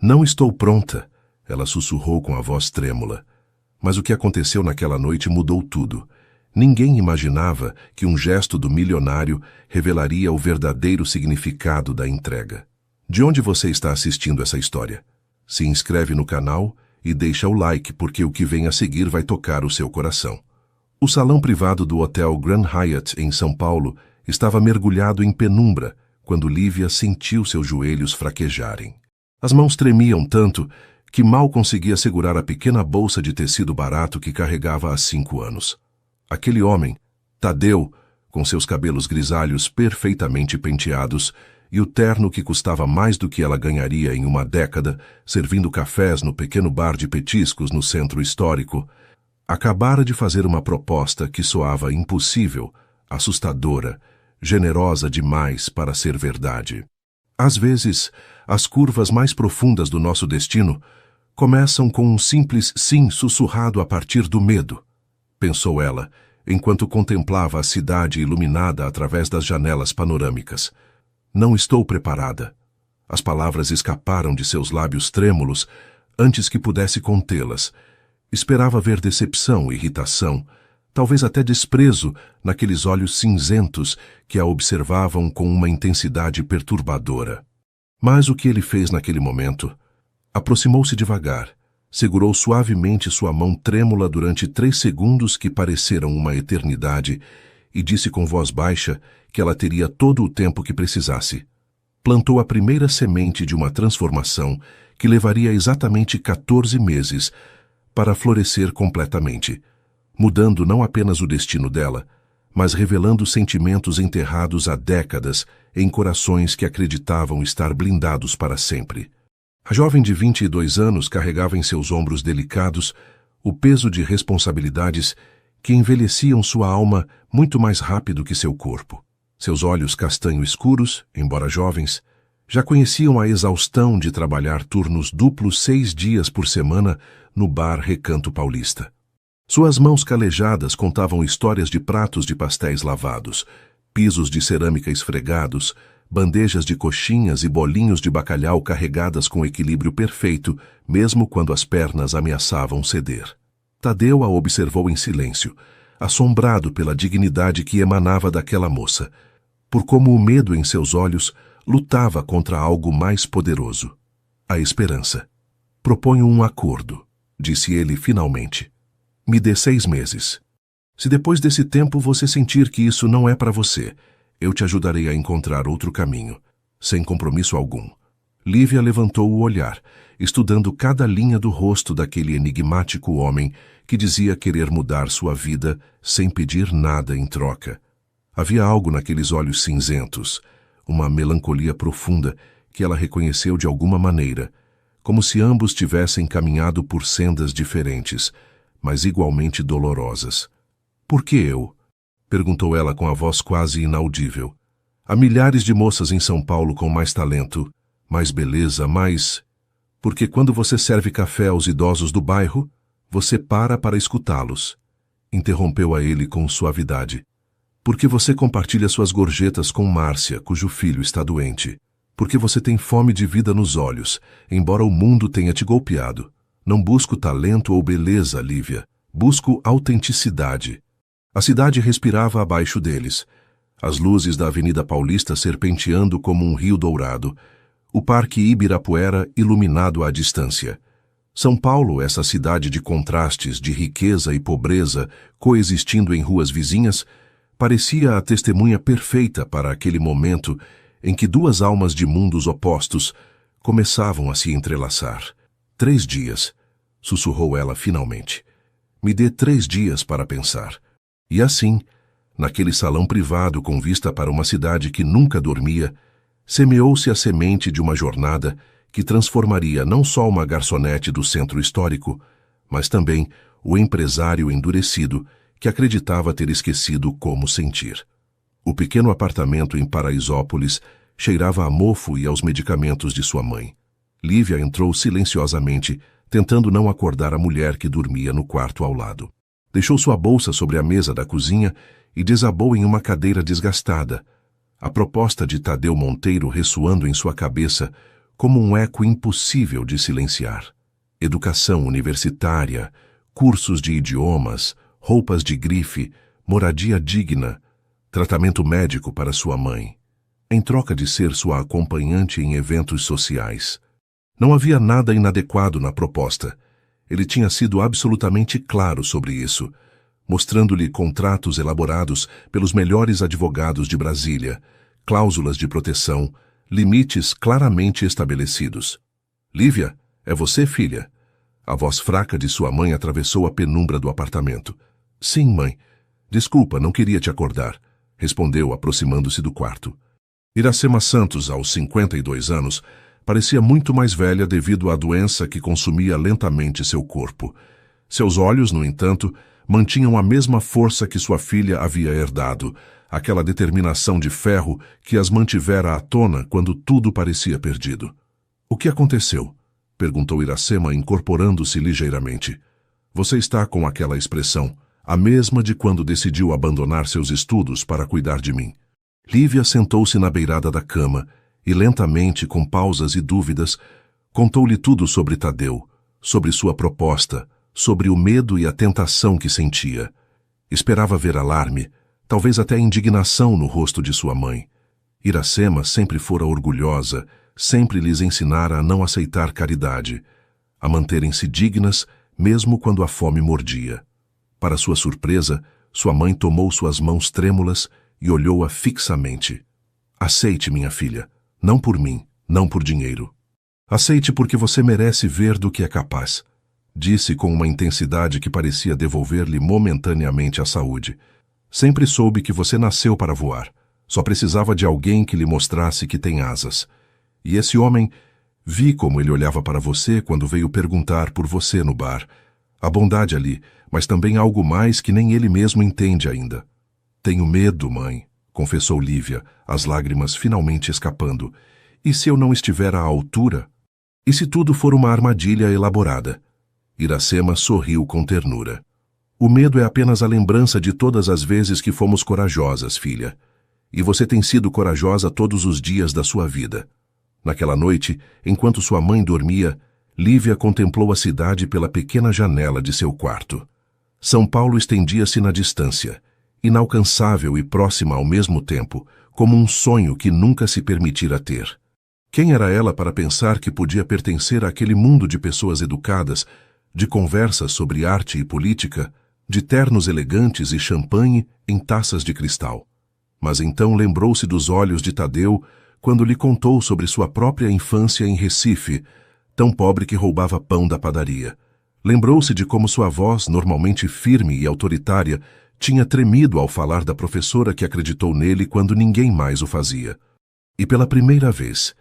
Não estou pronta, ela sussurrou com a voz trêmula. Mas o que aconteceu naquela noite mudou tudo. Ninguém imaginava que um gesto do milionário revelaria o verdadeiro significado da entrega. De onde você está assistindo essa história? Se inscreve no canal e deixa o like, porque o que vem a seguir vai tocar o seu coração. O salão privado do Hotel Grand Hyatt, em São Paulo, estava mergulhado em penumbra quando Lívia sentiu seus joelhos fraquejarem. As mãos tremiam tanto que mal conseguia segurar a pequena bolsa de tecido barato que carregava há 5 anos. Aquele homem, Tadeu, com seus cabelos grisalhos perfeitamente penteados e o terno que custava mais do que ela ganharia em uma década, servindo cafés no pequeno bar de petiscos no centro histórico, acabara de fazer uma proposta que soava impossível, assustadora, generosa demais para ser verdade. Às vezes, as curvas mais profundas do nosso destino começam com um simples sim sussurrado a partir do medo, pensou ela, enquanto contemplava a cidade iluminada através das janelas panorâmicas. Não estou preparada. As palavras escaparam de seus lábios trêmulos antes que pudesse contê-las. Esperava ver decepção, irritação, talvez até desprezo naqueles olhos cinzentos que a observavam com uma intensidade perturbadora. Mas o que ele fez naquele momento? Aproximou-se devagar, segurou suavemente sua mão trêmula durante 3 segundos que pareceram uma eternidade e disse com voz baixa que ela teria todo o tempo que precisasse. Plantou a primeira semente de uma transformação que levaria exatamente 14 meses para florescer completamente, mudando não apenas o destino dela, mas revelando sentimentos enterrados há décadas em corações que acreditavam estar blindados para sempre. A jovem de 22 anos carregava em seus ombros delicados o peso de responsabilidades que envelheciam sua alma muito mais rápido que seu corpo. Seus olhos castanho escuros, embora jovens, já conheciam a exaustão de trabalhar turnos duplos 6 dias por semana no bar Recanto Paulista. Suas mãos calejadas contavam histórias de pratos de pastéis lavados, pisos de cerâmica esfregados, bandejas de coxinhas e bolinhos de bacalhau carregadas com equilíbrio perfeito, mesmo quando as pernas ameaçavam ceder. Tadeu a observou em silêncio, assombrado pela dignidade que emanava daquela moça, por como o medo em seus olhos lutava contra algo mais poderoso, a esperança. Proponho um acordo, disse ele finalmente. Me dê 6 meses. Se depois desse tempo você sentir que isso não é para você, eu te ajudarei a encontrar outro caminho, sem compromisso algum. Lívia levantou o olhar, estudando cada linha do rosto daquele enigmático homem que dizia querer mudar sua vida sem pedir nada em troca. Havia algo naqueles olhos cinzentos, uma melancolia profunda que ela reconheceu de alguma maneira, como se ambos tivessem caminhado por sendas diferentes, mas igualmente dolorosas. Por que eu? Perguntou ela com a voz quase inaudível. Há milhares de moças em São Paulo com mais talento, mais beleza, mais... Porque quando você serve café aos idosos do bairro, você para escutá-los. Interrompeu a ele com suavidade. Porque você compartilha suas gorjetas com Márcia, cujo filho está doente. Porque você tem fome de vida nos olhos, embora o mundo tenha te golpeado. Não busco talento ou beleza, Lívia. Busco autenticidade. A cidade respirava abaixo deles. As luzes da Avenida Paulista serpenteando como um rio dourado. O Parque Ibirapuera iluminado à distância. São Paulo, essa cidade de contrastes, de riqueza e pobreza, coexistindo em ruas vizinhas, parecia a testemunha perfeita para aquele momento em que 2 almas de mundos opostos começavam a se entrelaçar. 3 dias, sussurrou ela finalmente. Me dê 3 dias para pensar. E assim, naquele salão privado com vista para uma cidade que nunca dormia, semeou-se a semente de uma jornada que transformaria não só uma garçonete do centro histórico, mas também o empresário endurecido que acreditava ter esquecido como sentir. O pequeno apartamento em Paraisópolis cheirava a mofo e aos medicamentos de sua mãe. Lívia entrou silenciosamente, tentando não acordar a mulher que dormia no quarto ao lado. Deixou sua bolsa sobre a mesa da cozinha e desabou em uma cadeira desgastada, a proposta de Tadeu Monteiro ressoando em sua cabeça como um eco impossível de silenciar. Educação universitária, cursos de idiomas, roupas de grife, moradia digna, tratamento médico para sua mãe, em troca de ser sua acompanhante em eventos sociais. Não havia nada inadequado na proposta. Ele tinha sido absolutamente claro sobre isso, mostrando-lhe contratos elaborados pelos melhores advogados de Brasília, cláusulas de proteção, limites claramente estabelecidos. Lívia, é você, filha? A voz fraca de sua mãe atravessou a penumbra do apartamento. Sim, mãe. Desculpa, não queria te acordar, respondeu, aproximando-se do quarto. Iracema Santos, aos 52 anos, parecia muito mais velha devido à doença que consumia lentamente seu corpo. Seus olhos, no entanto, mantinham a mesma força que sua filha havia herdado, aquela determinação de ferro que as mantivera à tona quando tudo parecia perdido. O que aconteceu? Perguntou Iracema, incorporando-se ligeiramente. Você está com aquela expressão, a mesma de quando decidiu abandonar seus estudos para cuidar de mim. Lívia sentou-se na beirada da cama e, lentamente, com pausas e dúvidas, contou-lhe tudo sobre Tadeu, sobre sua proposta, sobre o medo e a tentação que sentia. Esperava ver alarme, talvez até indignação no rosto de sua mãe. Iracema sempre fora orgulhosa, sempre lhes ensinara a não aceitar caridade, a manterem-se dignas mesmo quando a fome mordia. Para sua surpresa, sua mãe tomou suas mãos trêmulas e olhou-a fixamente. Aceite, minha filha, não por mim, não por dinheiro. Aceite porque você merece ver do que é capaz, disse com uma intensidade que parecia devolver-lhe momentaneamente a saúde. Sempre soube que você nasceu para voar. Só precisava de alguém que lhe mostrasse que tem asas. E esse homem, vi como ele olhava para você quando veio perguntar por você no bar. A bondade ali, mas também algo mais que nem ele mesmo entende ainda. Tenho medo, mãe, confessou Lívia, as lágrimas finalmente escapando. E se eu não estiver à altura? E se tudo for uma armadilha elaborada? Iracema sorriu com ternura. O medo é apenas a lembrança de todas as vezes que fomos corajosas, filha. E você tem sido corajosa todos os dias da sua vida. Naquela noite, enquanto sua mãe dormia, Lívia contemplou a cidade pela pequena janela de seu quarto. São Paulo estendia-se na distância, inalcançável e próxima ao mesmo tempo, como um sonho que nunca se permitira ter. Quem era ela para pensar que podia pertencer àquele mundo de pessoas educadas, de conversas sobre arte e política, de ternos elegantes e champanhe em taças de cristal? Mas então lembrou-se dos olhos de Tadeu quando lhe contou sobre sua própria infância em Recife, tão pobre que roubava pão da padaria. Lembrou-se de como sua voz, normalmente firme e autoritária, tinha tremido ao falar da professora que acreditou nele quando ninguém mais o fazia. E pela primeira vez,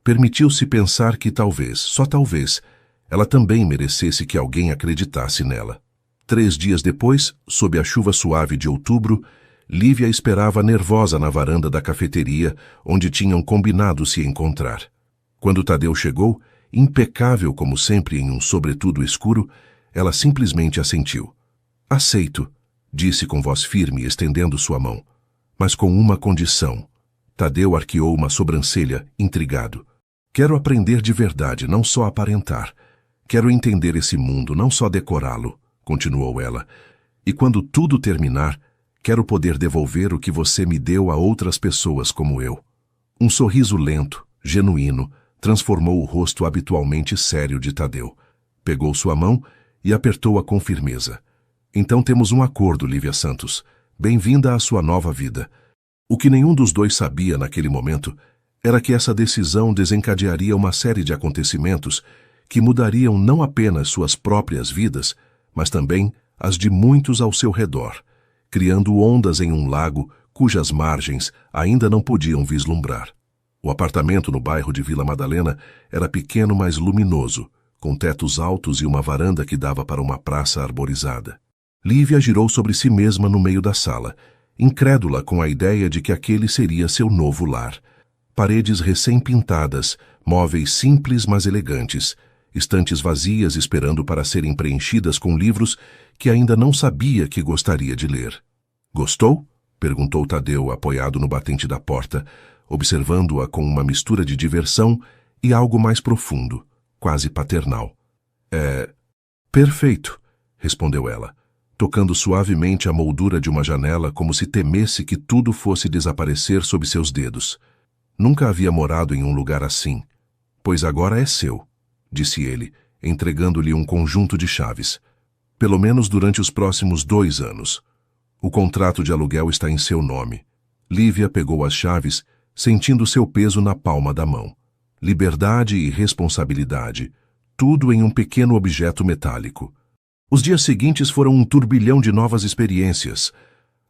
permitiu-se pensar que talvez, só talvez, ela também merecesse que alguém acreditasse nela. 3 dias depois, sob a chuva suave de outubro, Lívia esperava nervosa na varanda da cafeteria, onde tinham combinado se encontrar. Quando Tadeu chegou, impecável como sempre em um sobretudo escuro, ela simplesmente assentiu. Aceito, disse com voz firme, estendendo sua mão. Mas com uma condição. Tadeu arqueou uma sobrancelha, intrigado. Quero aprender de verdade, não só aparentar. Quero entender esse mundo, não só decorá-lo, continuou ela. E quando tudo terminar, quero poder devolver o que você me deu a outras pessoas como eu. Um sorriso lento, genuíno, transformou o rosto habitualmente sério de Tadeu. Pegou sua mão e apertou-a com firmeza. Então temos um acordo, Lívia Santos. Bem-vinda à sua nova vida. O que nenhum dos dois sabia naquele momento era que essa decisão desencadearia uma série de acontecimentos que mudariam não apenas suas próprias vidas, mas também as de muitos ao seu redor, criando ondas em um lago cujas margens ainda não podiam vislumbrar. O apartamento no bairro de Vila Madalena era pequeno, mas luminoso, com tetos altos e uma varanda que dava para uma praça arborizada. Lívia girou sobre si mesma no meio da sala, incrédula com a ideia de que aquele seria seu novo lar. Paredes recém-pintadas, móveis simples mas elegantes, estantes vazias esperando para serem preenchidas com livros que ainda não sabia que gostaria de ler. Gostou? Perguntou Tadeu, apoiado no batente da porta, observando-a com uma mistura de diversão e algo mais profundo, quase paternal. É perfeito, respondeu ela, tocando suavemente a moldura de uma janela como se temesse que tudo fosse desaparecer sob seus dedos. Nunca havia morado em um lugar assim. Pois agora é seu, disse ele, entregando-lhe um conjunto de chaves. Pelo menos durante os próximos 2 anos. O contrato de aluguel está em seu nome. Lívia pegou as chaves, sentindo seu peso na palma da mão. Liberdade e responsabilidade, tudo em um pequeno objeto metálico. Os dias seguintes foram um turbilhão de novas experiências.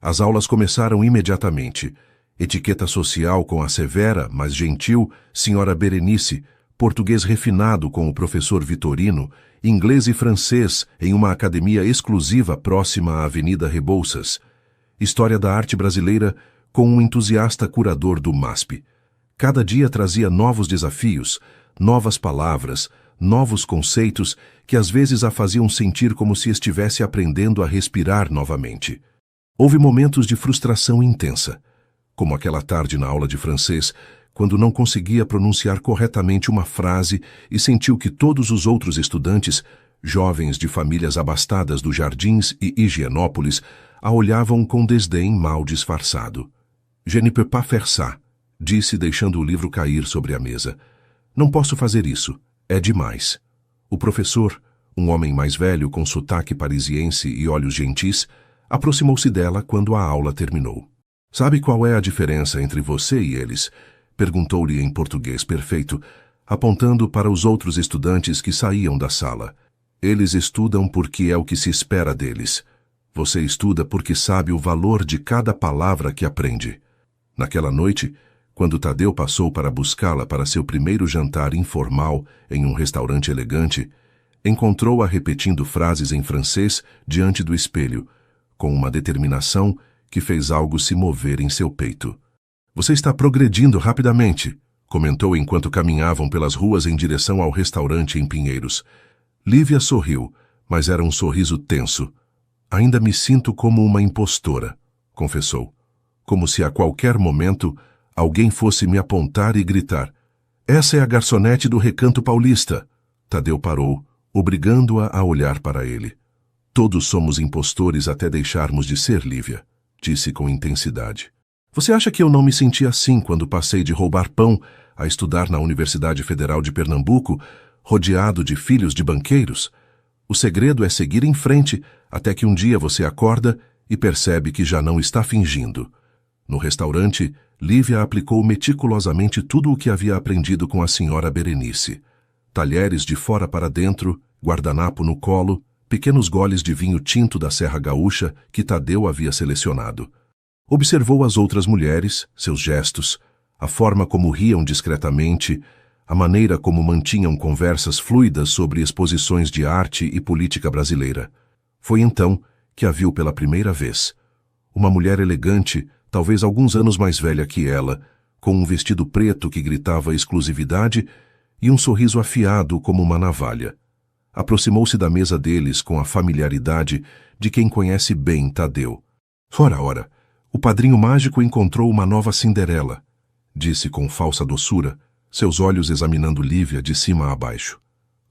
As aulas começaram imediatamente. Etiqueta social com a severa, mas gentil, senhora Berenice, português refinado com o professor Vitorino, inglês e francês em uma academia exclusiva próxima à Avenida Rebouças, história da arte brasileira com um entusiasta curador do MASP. Cada dia trazia novos desafios, novas palavras, novos conceitos que às vezes a faziam sentir como se estivesse aprendendo a respirar novamente. Houve momentos de frustração intensa, como aquela tarde na aula de francês, quando não conseguia pronunciar corretamente uma frase e sentiu que todos os outros estudantes, jovens de famílias abastadas dos Jardins e Higienópolis, a olhavam com desdém mal disfarçado. Je ne peux pas faire ça, disse deixando o livro cair sobre a mesa. Não posso fazer isso, é demais. O professor, um homem mais velho com sotaque parisiense e olhos gentis, aproximou-se dela quando a aula terminou. Sabe qual é a diferença entre você e eles? Perguntou-lhe em português perfeito, apontando para os outros estudantes que saíam da sala. Eles estudam porque é o que se espera deles. Você estuda porque sabe o valor de cada palavra que aprende. Naquela noite, quando Tadeu passou para buscá-la para seu primeiro jantar informal em um restaurante elegante, encontrou-a repetindo frases em francês diante do espelho, com uma determinação que fez algo se mover em seu peito. Você está progredindo rapidamente, comentou enquanto caminhavam pelas ruas em direção ao restaurante em Pinheiros. Lívia sorriu, mas era um sorriso tenso. Ainda me sinto como uma impostora, confessou. Como se a qualquer momento alguém fosse me apontar e gritar. Essa é a garçonete do Recanto Paulista. Tadeu parou, obrigando-a a olhar para ele. Todos somos impostores até deixarmos de ser, Lívia, disse com intensidade. Você acha que eu não me senti assim quando passei de roubar pão a estudar na Universidade Federal de Pernambuco, rodeado de filhos de banqueiros? O segredo é seguir em frente até que um dia você acorda e percebe que já não está fingindo. No restaurante, Lívia aplicou meticulosamente tudo o que havia aprendido com a senhora Berenice. Talheres de fora para dentro, guardanapo no colo, pequenos goles de vinho tinto da Serra Gaúcha que Tadeu havia selecionado. Observou as outras mulheres, seus gestos, a forma como riam discretamente, a maneira como mantinham conversas fluidas sobre exposições de arte e política brasileira. Foi então que a viu pela primeira vez. Uma mulher elegante, talvez alguns anos mais velha que ela, com um vestido preto que gritava exclusividade e um sorriso afiado como uma navalha. Aproximou-se da mesa deles com a familiaridade de quem conhece bem Tadeu. Ora, o padrinho mágico encontrou uma nova Cinderela, disse com falsa doçura, seus olhos examinando Lívia de cima a baixo.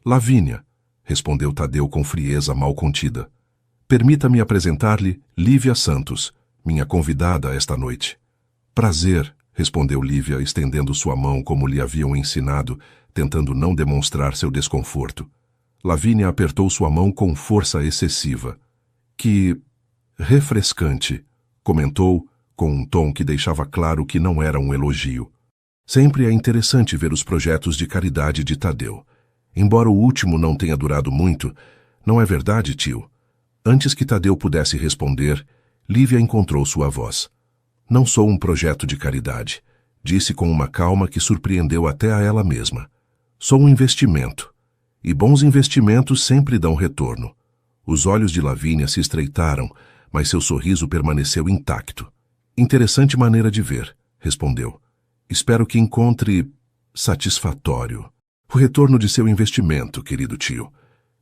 Lavínia, respondeu Tadeu com frieza mal contida. Permita-me apresentar-lhe Lívia Santos, minha convidada esta noite. Prazer, respondeu Lívia, estendendo sua mão como lhe haviam ensinado, tentando não demonstrar seu desconforto. Lavínia apertou sua mão com força excessiva. Que refrescante, comentou, com um tom que deixava claro que não era um elogio. Sempre é interessante ver os projetos de caridade de Tadeu. Embora o último não tenha durado muito, não é verdade, tio? Antes que Tadeu pudesse responder, Lívia encontrou sua voz. Não sou um projeto de caridade, disse com uma calma que surpreendeu até a ela mesma. Sou um investimento. E bons investimentos sempre dão retorno. Os olhos de Lavínia se estreitaram, mas seu sorriso permaneceu intacto. Interessante maneira de ver, respondeu. Espero que encontre satisfatório o retorno de seu investimento, querido tio.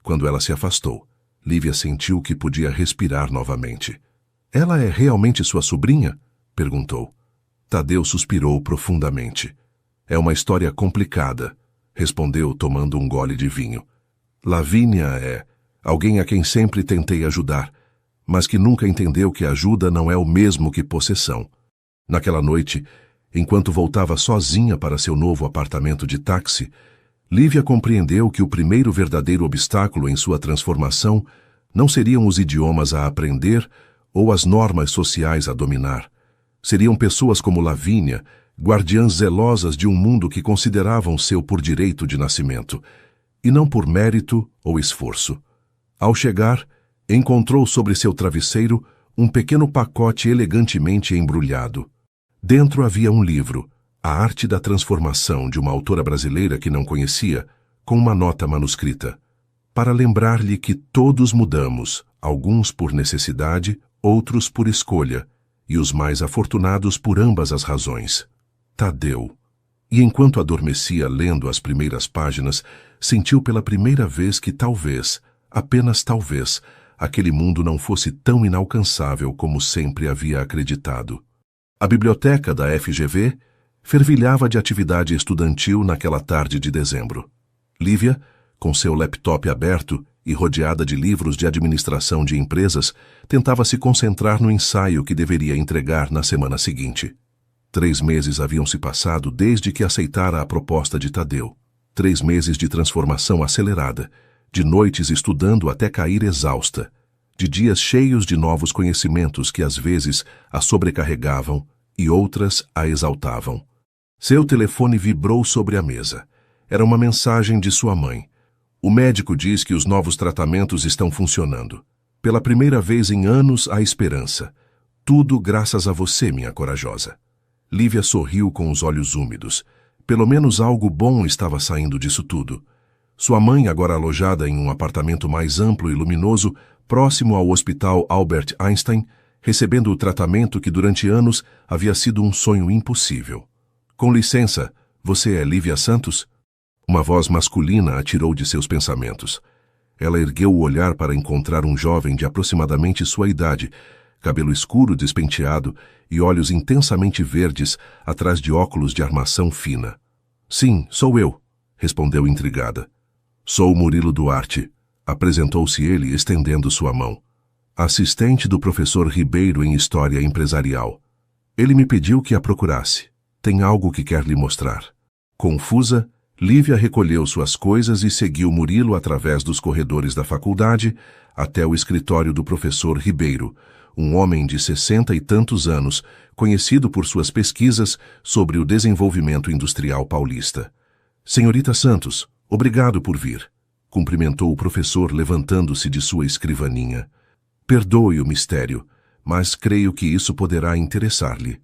Quando ela se afastou, Lívia sentiu que podia respirar novamente. Ela é realmente sua sobrinha? Perguntou. Tadeu suspirou profundamente. É uma história complicada. respondeu, tomando um gole de vinho. Lavínia é alguém a quem sempre tentei ajudar, mas que nunca entendeu que ajuda não é o mesmo que possessão. Naquela noite, enquanto voltava sozinha para seu novo apartamento de táxi, Lívia compreendeu que o primeiro verdadeiro obstáculo em sua transformação não seriam os idiomas a aprender ou as normas sociais a dominar. Seriam pessoas como Lavínia, guardiãs zelosas de um mundo que consideravam seu por direito de nascimento, e não por mérito ou esforço. Ao chegar, encontrou sobre seu travesseiro um pequeno pacote elegantemente embrulhado. Dentro havia um livro, A Arte da Transformação, de uma autora brasileira que não conhecia, com uma nota manuscrita, para lembrar-lhe que todos mudamos, alguns por necessidade, outros por escolha, e os mais afortunados por ambas as razões. Tadeu. E enquanto adormecia lendo as primeiras páginas, sentiu pela primeira vez que talvez, apenas talvez, aquele mundo não fosse tão inalcançável como sempre havia acreditado. A biblioteca da FGV fervilhava de atividade estudantil naquela tarde de dezembro. Lívia, com seu laptop aberto e rodeada de livros de administração de empresas, tentava se concentrar no ensaio que deveria entregar na semana seguinte. 3 meses haviam se passado desde que aceitara a proposta de Tadeu. 3 meses de transformação acelerada, de noites estudando até cair exausta, de dias cheios de novos conhecimentos que às vezes a sobrecarregavam e outras a exaltavam. Seu telefone vibrou sobre a mesa. Era uma mensagem de sua mãe. O médico diz que os novos tratamentos estão funcionando. Pela primeira vez em anos há esperança. Tudo graças a você, minha corajosa. Lívia sorriu com os olhos úmidos. Pelo menos algo bom estava saindo disso tudo. Sua mãe, agora alojada em um apartamento mais amplo e luminoso, próximo ao Hospital Albert Einstein, recebendo o tratamento que durante anos havia sido um sonho impossível. Com licença, você é Lívia Santos? Uma voz masculina a tirou de seus pensamentos. Ela ergueu o olhar para encontrar um jovem de aproximadamente sua idade, cabelo escuro despenteado e olhos intensamente verdes atrás de óculos de armação fina. Sim, sou eu, respondeu intrigada. Sou Murilo Duarte, apresentou-se ele estendendo sua mão. Assistente do professor Ribeiro em História Empresarial. Ele me pediu que a procurasse. Tem algo que quer lhe mostrar. Confusa, Lívia recolheu suas coisas e seguiu Murilo através dos corredores da faculdade até o escritório do professor Ribeiro, um homem de 60 e tantos anos, conhecido por suas pesquisas sobre o desenvolvimento industrial paulista. Senhorita Santos, obrigado por vir, cumprimentou o professor levantando-se de sua escrivaninha. Perdoe o mistério, mas creio que isso poderá interessar-lhe.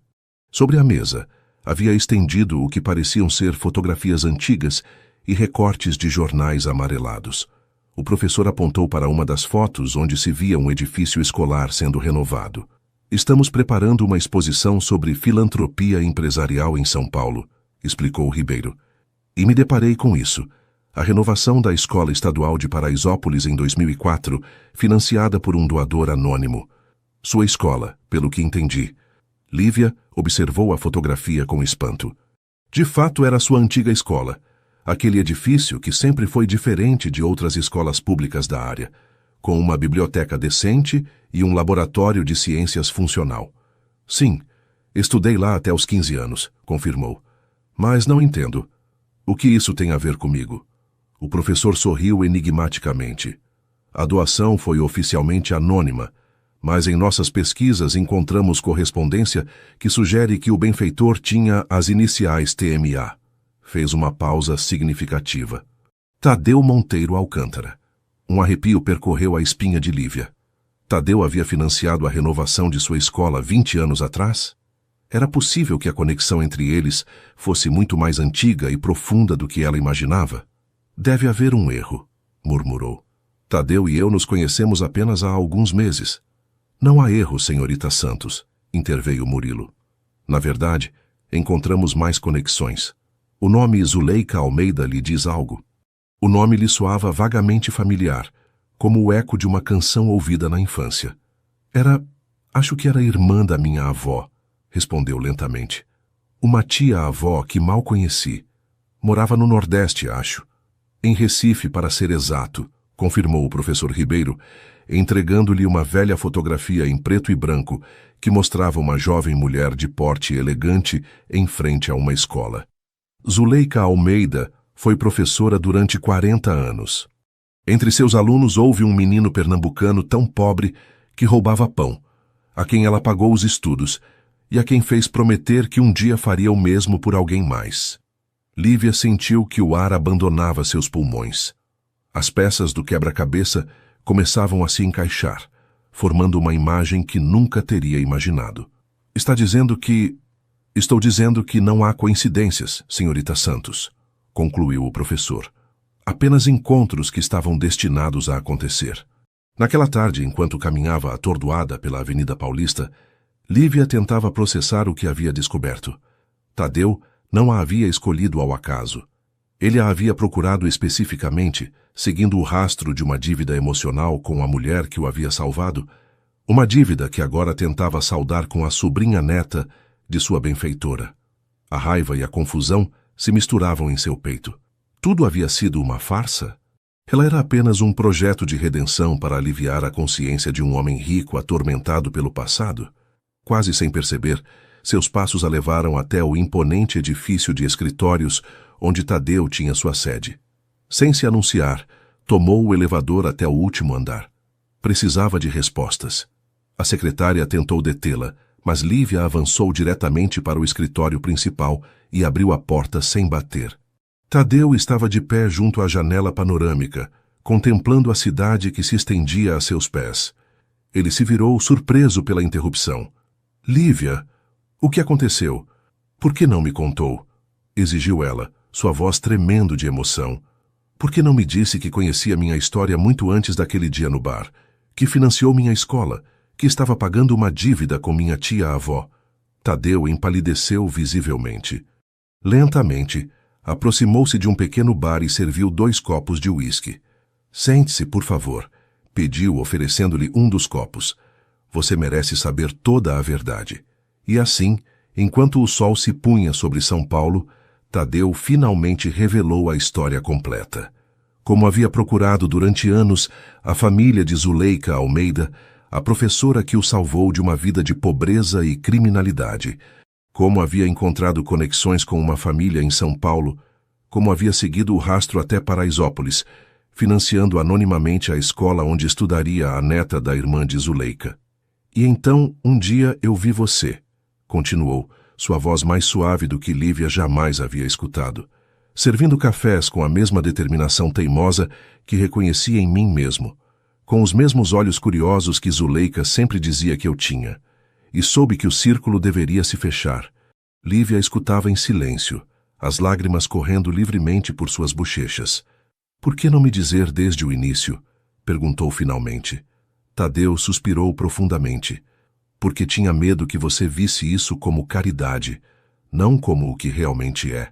Sobre a mesa, havia estendido o que pareciam ser fotografias antigas e recortes de jornais amarelados. O professor apontou para uma das fotos onde se via um edifício escolar sendo renovado. Estamos preparando uma exposição sobre filantropia empresarial em São Paulo, explicou Ribeiro. E me deparei com isso. A renovação da Escola Estadual de Paraisópolis em 2004, financiada por um doador anônimo. Sua escola, pelo que entendi. Lívia observou a fotografia com espanto. De fato, era sua antiga escola. Aquele edifício que sempre foi diferente de outras escolas públicas da área, com uma biblioteca decente e um laboratório de ciências funcional. Sim, estudei lá até os 15 anos, confirmou. Mas não entendo. O que isso tem a ver comigo? O professor sorriu enigmaticamente. A doação foi oficialmente anônima, mas em nossas pesquisas encontramos correspondência que sugere que o benfeitor tinha as iniciais TMA. Fez uma pausa significativa. Tadeu Monteiro Alcântara. Um arrepio percorreu a espinha de Lívia. Tadeu havia financiado a renovação de sua escola 20 anos atrás? Era possível que a conexão entre eles fosse muito mais antiga e profunda do que ela imaginava? Deve haver um erro, murmurou. Tadeu e eu nos conhecemos apenas há alguns meses. Não há erro, senhorita Santos, interveio Murilo. Na verdade, encontramos mais conexões. O nome Zuleika Almeida lhe diz algo. O nome lhe soava vagamente familiar, como o eco de uma canção ouvida na infância. Acho que era irmã da minha avó, respondeu lentamente. Uma tia-avó que mal conheci. Morava no Nordeste, acho. Em Recife, para ser exato, confirmou o professor Ribeiro, entregando-lhe uma velha fotografia em preto e branco que mostrava uma jovem mulher de porte elegante em frente a uma escola. Zuleika Almeida foi professora durante 40 anos. Entre seus alunos houve um menino pernambucano tão pobre que roubava pão, a quem ela pagou os estudos e a quem fez prometer que um dia faria o mesmo por alguém mais. Lívia sentiu que o ar abandonava seus pulmões. As peças do quebra-cabeça começavam a se encaixar, formando uma imagem que nunca teria imaginado. Estou dizendo que não há coincidências, senhorita Santos, concluiu o professor. Apenas encontros que estavam destinados a acontecer. Naquela tarde, enquanto caminhava atordoada pela Avenida Paulista, Lívia tentava processar o que havia descoberto. Tadeu não a havia escolhido ao acaso. Ele a havia procurado especificamente, seguindo o rastro de uma dívida emocional com a mulher que o havia salvado, uma dívida que agora tentava saldar com a sobrinha neta de sua benfeitora. A raiva e a confusão se misturavam em seu peito. Tudo havia sido uma farsa? Ela era apenas um projeto de redenção para aliviar a consciência de um homem rico atormentado pelo passado? Quase sem perceber, seus passos a levaram até o imponente edifício de escritórios onde Tadeu tinha sua sede. Sem se anunciar, tomou o elevador até o último andar. Precisava de respostas. A secretária tentou detê-la, mas Lívia avançou diretamente para o escritório principal e abriu a porta sem bater. Tadeu estava de pé junto à janela panorâmica, contemplando a cidade que se estendia a seus pés. Ele se virou surpreso pela interrupção. Lívia, o que aconteceu? Por que não me contou? Exigiu ela, sua voz tremendo de emoção. Por que não me disse que conhecia minha história muito antes daquele dia no bar? Que financiou minha escola? Que estava pagando uma dívida com minha tia-avó? Tadeu empalideceu visivelmente. Lentamente, aproximou-se de um pequeno bar e serviu 2 copos de uísque. Sente-se, por favor, pediu, oferecendo-lhe um dos copos. Você merece saber toda a verdade. E assim, enquanto o sol se punha sobre São Paulo, Tadeu finalmente revelou a história completa. Como havia procurado durante anos a família de Zuleika Almeida, a professora que o salvou de uma vida de pobreza e criminalidade, como havia encontrado conexões com uma família em São Paulo, como havia seguido o rastro até Paraisópolis, financiando anonimamente a escola onde estudaria a neta da irmã de Zuleika. E então, um dia eu vi você, continuou, sua voz mais suave do que Lívia jamais havia escutado, servindo cafés com a mesma determinação teimosa que reconhecia em mim mesmo, com os mesmos olhos curiosos que Zuleika sempre dizia que eu tinha, e soube que o círculo deveria se fechar. Lívia escutava em silêncio, as lágrimas correndo livremente por suas bochechas. Por que não me dizer desde o início? Perguntou finalmente. Tadeu suspirou profundamente. Porque tinha medo que você visse isso como caridade, não como o que realmente é.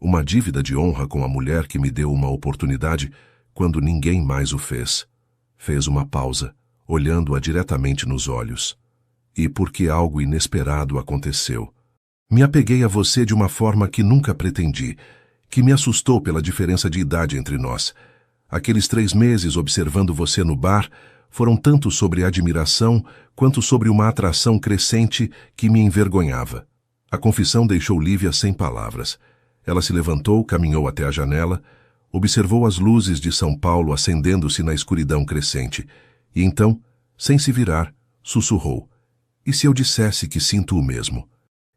Uma dívida de honra com a mulher que me deu uma oportunidade quando ninguém mais o fez. Fez uma pausa, olhando-a diretamente nos olhos. E porque algo inesperado aconteceu. Me apeguei a você de uma forma que nunca pretendi, que me assustou pela diferença de idade entre nós. Aqueles 3 meses observando você no bar foram tanto sobre admiração quanto sobre uma atração crescente que me envergonhava. A confissão deixou Lívia sem palavras. Ela se levantou, caminhou até a janela, observou as luzes de São Paulo acendendo-se na escuridão crescente, e então, sem se virar, sussurrou. E se eu dissesse que sinto o mesmo?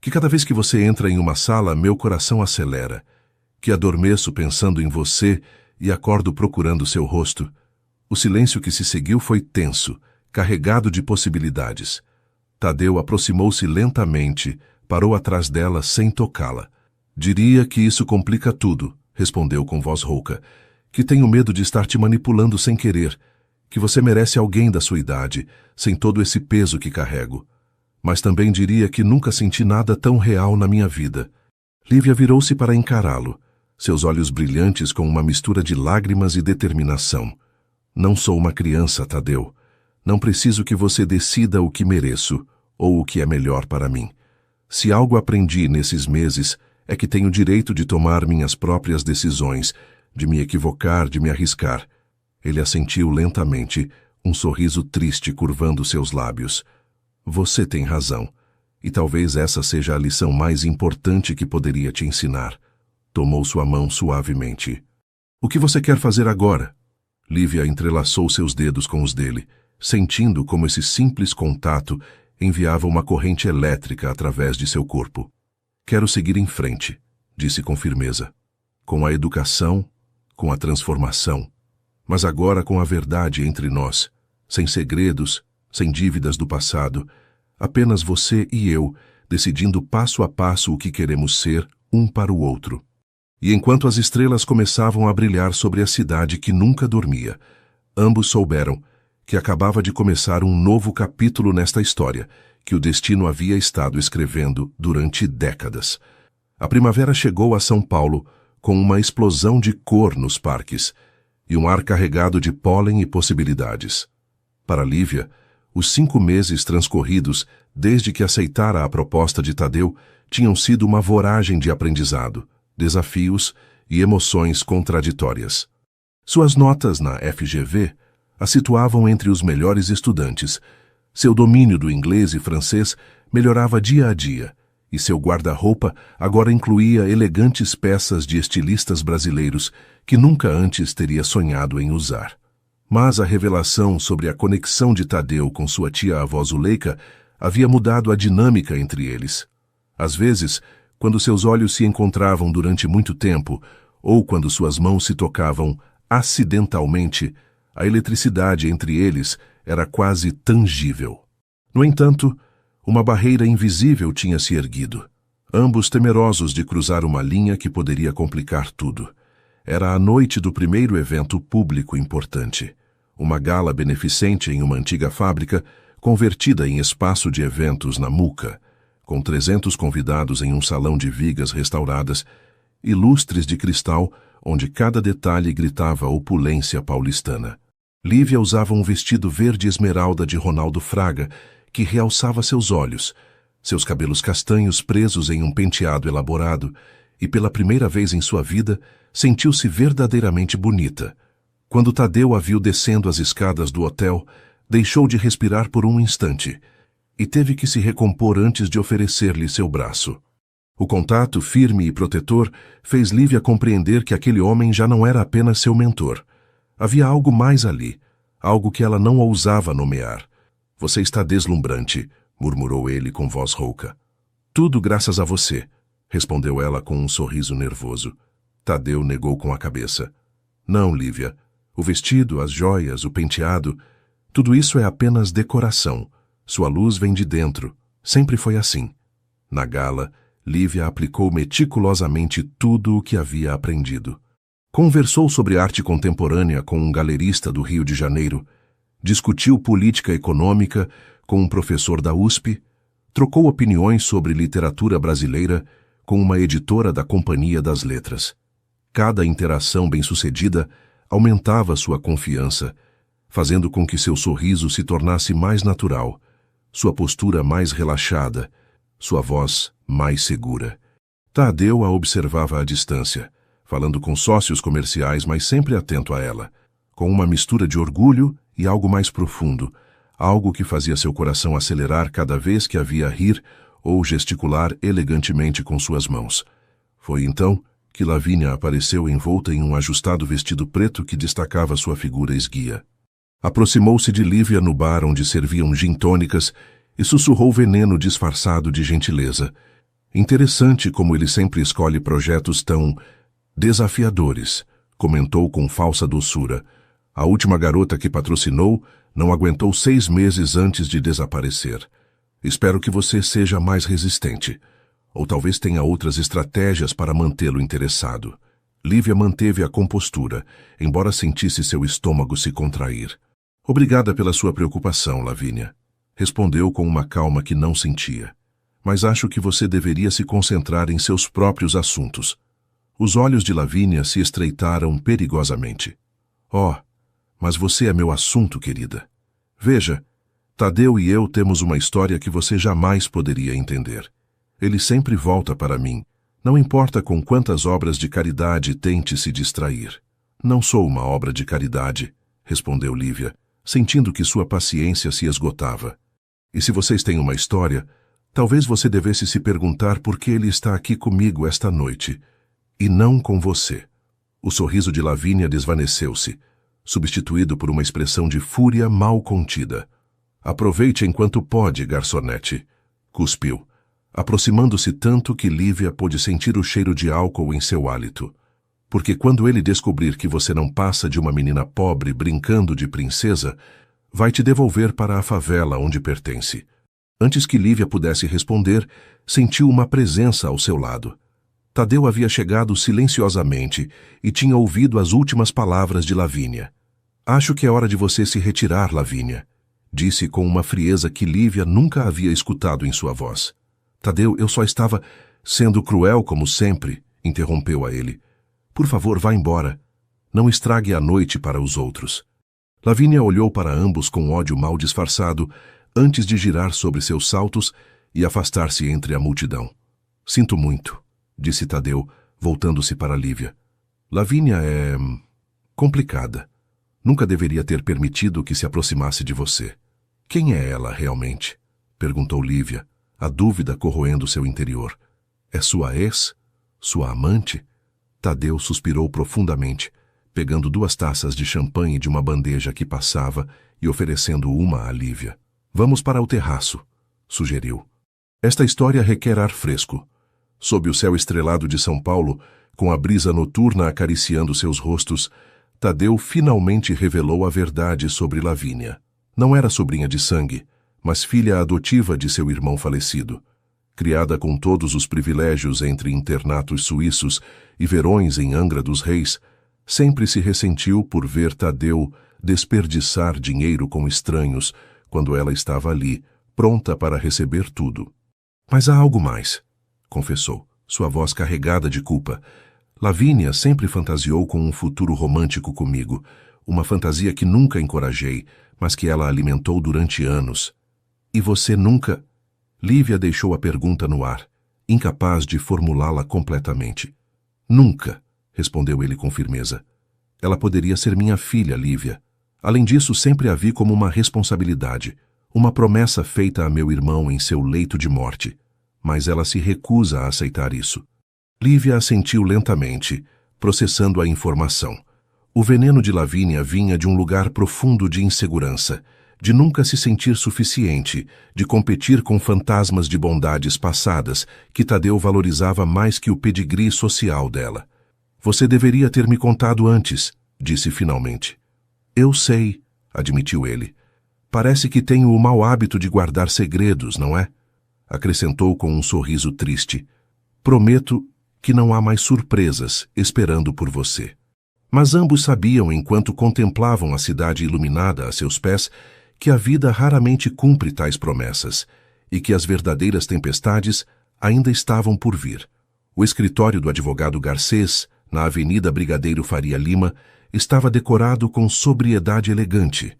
Que cada vez que você entra em uma sala, meu coração acelera, que adormeço pensando em você e acordo procurando seu rosto. O silêncio que se seguiu foi tenso, carregado de possibilidades. Tadeu aproximou-se lentamente, parou atrás dela sem tocá-la. Diria que isso complica tudo, respondeu com voz rouca, que tenho medo de estar te manipulando sem querer, que você merece alguém da sua idade, sem todo esse peso que carrego. Mas também diria que nunca senti nada tão real na minha vida. Lívia virou-se para encará-lo, seus olhos brilhantes com uma mistura de lágrimas e determinação. Não sou uma criança, Tadeu. Não preciso que você decida o que mereço ou o que é melhor para mim. Se algo aprendi nesses meses, É que tenho o direito de tomar minhas próprias decisões, de me equivocar, de me arriscar. Ele assentiu lentamente, um sorriso triste curvando seus lábios. Você tem razão, e talvez essa seja a lição mais importante que poderia te ensinar. Tomou sua mão suavemente. O que você quer fazer agora? Lívia entrelaçou seus dedos com os dele, sentindo como esse simples contato enviava uma corrente elétrica através de seu corpo. Quero seguir em frente, disse com firmeza. Com a educação, com a transformação. Mas agora com a verdade entre nós, sem segredos, sem dívidas do passado, apenas você e eu, decidindo passo a passo o que queremos ser um para o outro. E enquanto as estrelas começavam a brilhar sobre a cidade que nunca dormia, ambos souberam que acabava de começar um novo capítulo nesta história, que o destino havia estado escrevendo durante décadas. A primavera chegou a São Paulo com uma explosão de cor nos parques e um ar carregado de pólen e possibilidades. Para Lívia, os 5 meses transcorridos desde que aceitara a proposta de Tadeu tinham sido uma voragem de aprendizado, desafios e emoções contraditórias. Suas notas na FGV a situavam entre os melhores estudantes. Seu domínio do inglês e francês melhorava dia a dia, e seu guarda-roupa agora incluía elegantes peças de estilistas brasileiros que nunca antes teria sonhado em usar. Mas a revelação sobre a conexão de Tadeu com sua tia-avó Zuleika havia mudado a dinâmica entre eles. Às vezes, quando seus olhos se encontravam durante muito tempo, ou quando suas mãos se tocavam acidentalmente, a eletricidade entre eles era quase tangível. No entanto, uma barreira invisível tinha se erguido, ambos temerosos de cruzar uma linha que poderia complicar tudo. Era a noite do primeiro evento público importante, uma gala beneficente em uma antiga fábrica, convertida em espaço de eventos na Muca, com 300 convidados em um salão de vigas restauradas e lustres de cristal onde cada detalhe gritava opulência paulistana. Lívia usava um vestido verde esmeralda de Ronaldo Fraga, que realçava seus olhos, seus cabelos castanhos presos em um penteado elaborado, e pela primeira vez em sua vida sentiu-se verdadeiramente bonita. Quando Tadeu a viu descendo as escadas do hotel, deixou de respirar por um instante, e teve que se recompor antes de oferecer-lhe seu braço. O contato firme e protetor fez Lívia compreender que aquele homem já não era apenas seu mentor. Havia algo mais ali, algo que ela não ousava nomear. Você está deslumbrante, murmurou ele com voz rouca. Tudo graças a você, respondeu ela com um sorriso nervoso. Tadeu negou com a cabeça. Não, Lívia. O vestido, as joias, o penteado, tudo isso é apenas decoração. Sua luz vem de dentro. Sempre foi assim. Na gala, Lívia aplicou meticulosamente tudo o que havia aprendido. Conversou sobre arte contemporânea com um galerista do Rio de Janeiro, discutiu política econômica com um professor da USP, trocou opiniões sobre literatura brasileira com uma editora da Companhia das Letras. Cada interação bem-sucedida aumentava sua confiança, fazendo com que seu sorriso se tornasse mais natural, sua postura mais relaxada, sua voz mais segura. Tadeu a observava à distância, falando com sócios comerciais, mas sempre atento a ela, com uma mistura de orgulho e algo mais profundo, algo que fazia seu coração acelerar cada vez que a via rir ou gesticular elegantemente com suas mãos. Foi então que Lavínia apareceu envolta em um ajustado vestido preto que destacava sua figura esguia. Aproximou-se de Lívia no bar onde serviam gin-tônicas e sussurrou veneno disfarçado de gentileza. Interessante como ele sempre escolhe projetos tão desafiadores, comentou com falsa doçura. A última garota que patrocinou não aguentou 6 meses antes de desaparecer. Espero que você seja mais resistente. Ou talvez tenha outras estratégias para mantê-lo interessado. Lívia manteve a compostura, embora sentisse seu estômago se contrair. Obrigada pela sua preocupação, Lavínia. Respondeu com uma calma que não sentia. Mas acho que você deveria se concentrar em seus próprios assuntos. Os olhos de Lavínia se estreitaram perigosamente. Oh, mas você é meu assunto, querida. Veja, Tadeu e eu temos uma história que você jamais poderia entender. Ele sempre volta para mim, Não importa com quantas obras de caridade tente se distrair. Não sou uma obra de caridade, respondeu Lívia, sentindo que sua paciência se esgotava. E se vocês têm uma história, talvez você devesse se perguntar por que ele está aqui comigo esta noite, e não com você. O sorriso de Lavínia desvaneceu-se, substituído por uma expressão de fúria mal contida. Aproveite enquanto pode, garçonete, cuspiu, aproximando-se tanto que Lívia pôde sentir o cheiro de álcool em seu hálito. Porque quando ele descobrir que você não passa de uma menina pobre brincando de princesa, vai te devolver para a favela onde pertence. Antes que Lívia pudesse responder, sentiu uma presença ao seu lado. Tadeu havia chegado silenciosamente e tinha ouvido as últimas palavras de Lavínia. Acho que é hora de você se retirar, Lavínia, disse com uma frieza que Lívia nunca havia escutado em sua voz. Tadeu, eu só estava sendo cruel como sempre, interrompeu a ele. Por favor, vá embora. Não estrague a noite para os outros. Lavínia olhou para ambos com ódio mal disfarçado, antes de girar sobre seus saltos e afastar-se entre a multidão. Sinto muito, disse Tadeu, voltando-se para Lívia. Lavínia é complicada. Nunca deveria ter permitido que se aproximasse de você. Quem é ela realmente? Perguntou Lívia, a dúvida corroendo seu interior. É sua ex? Sua amante? Tadeu suspirou profundamente, pegando 2 taças de champanhe de uma bandeja que passava e oferecendo uma a Lívia. Vamos para o terraço, sugeriu. Esta história requer ar fresco. Sob o céu estrelado de São Paulo, com a brisa noturna acariciando seus rostos, Tadeu finalmente revelou a verdade sobre Lavínia. Não era sobrinha de sangue, mas filha adotiva de seu irmão falecido. Criada com todos os privilégios entre internatos suíços e verões em Angra dos Reis, sempre se ressentiu por ver Tadeu desperdiçar dinheiro com estranhos quando ela estava ali, pronta para receber tudo. Mas há algo mais, confessou, sua voz carregada de culpa. Lavínia sempre fantasiou com um futuro romântico comigo, uma fantasia que nunca encorajei, mas que ela alimentou durante anos. E você nunca... Lívia deixou a pergunta no ar, incapaz de formulá-la completamente. Nunca, respondeu ele com firmeza. Ela poderia ser minha filha, Lívia. Além disso, sempre a vi como uma responsabilidade, uma promessa feita a meu irmão em seu leito de morte. Mas ela se recusa a aceitar isso. Lívia assentiu lentamente, processando a informação. O veneno de Lavínia vinha de um lugar profundo de insegurança, de nunca se sentir suficiente, de competir com fantasmas de bondades passadas que Tadeu valorizava mais que o pedigree social dela. Você deveria ter me contado antes, disse finalmente. Eu sei, admitiu ele. Parece que tenho o mau hábito de guardar segredos, não é? Acrescentou com um sorriso triste. Prometo que não há mais surpresas esperando por você. Mas ambos sabiam, enquanto contemplavam a cidade iluminada a seus pés, que a vida raramente cumpre tais promessas e que as verdadeiras tempestades ainda estavam por vir. O escritório do advogado Garcês, na Avenida Brigadeiro Faria Lima, estava decorado com sobriedade elegante.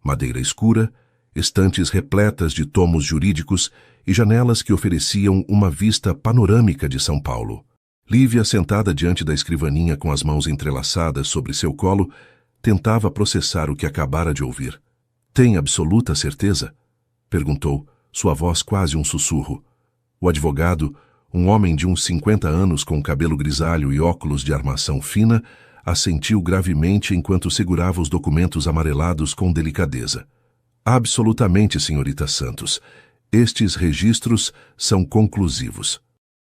Madeira escura, estantes repletas de tomos jurídicos e janelas que ofereciam uma vista panorâmica de São Paulo. Lívia, sentada diante da escrivaninha com as mãos entrelaçadas sobre seu colo, tentava processar o que acabara de ouvir. Tem absoluta certeza? Perguntou, sua voz quase um sussurro. O advogado, um homem de uns 50 anos com cabelo grisalho e óculos de armação fina, assentiu gravemente enquanto segurava os documentos amarelados com delicadeza. Absolutamente, senhorita Santos. Estes registros são conclusivos.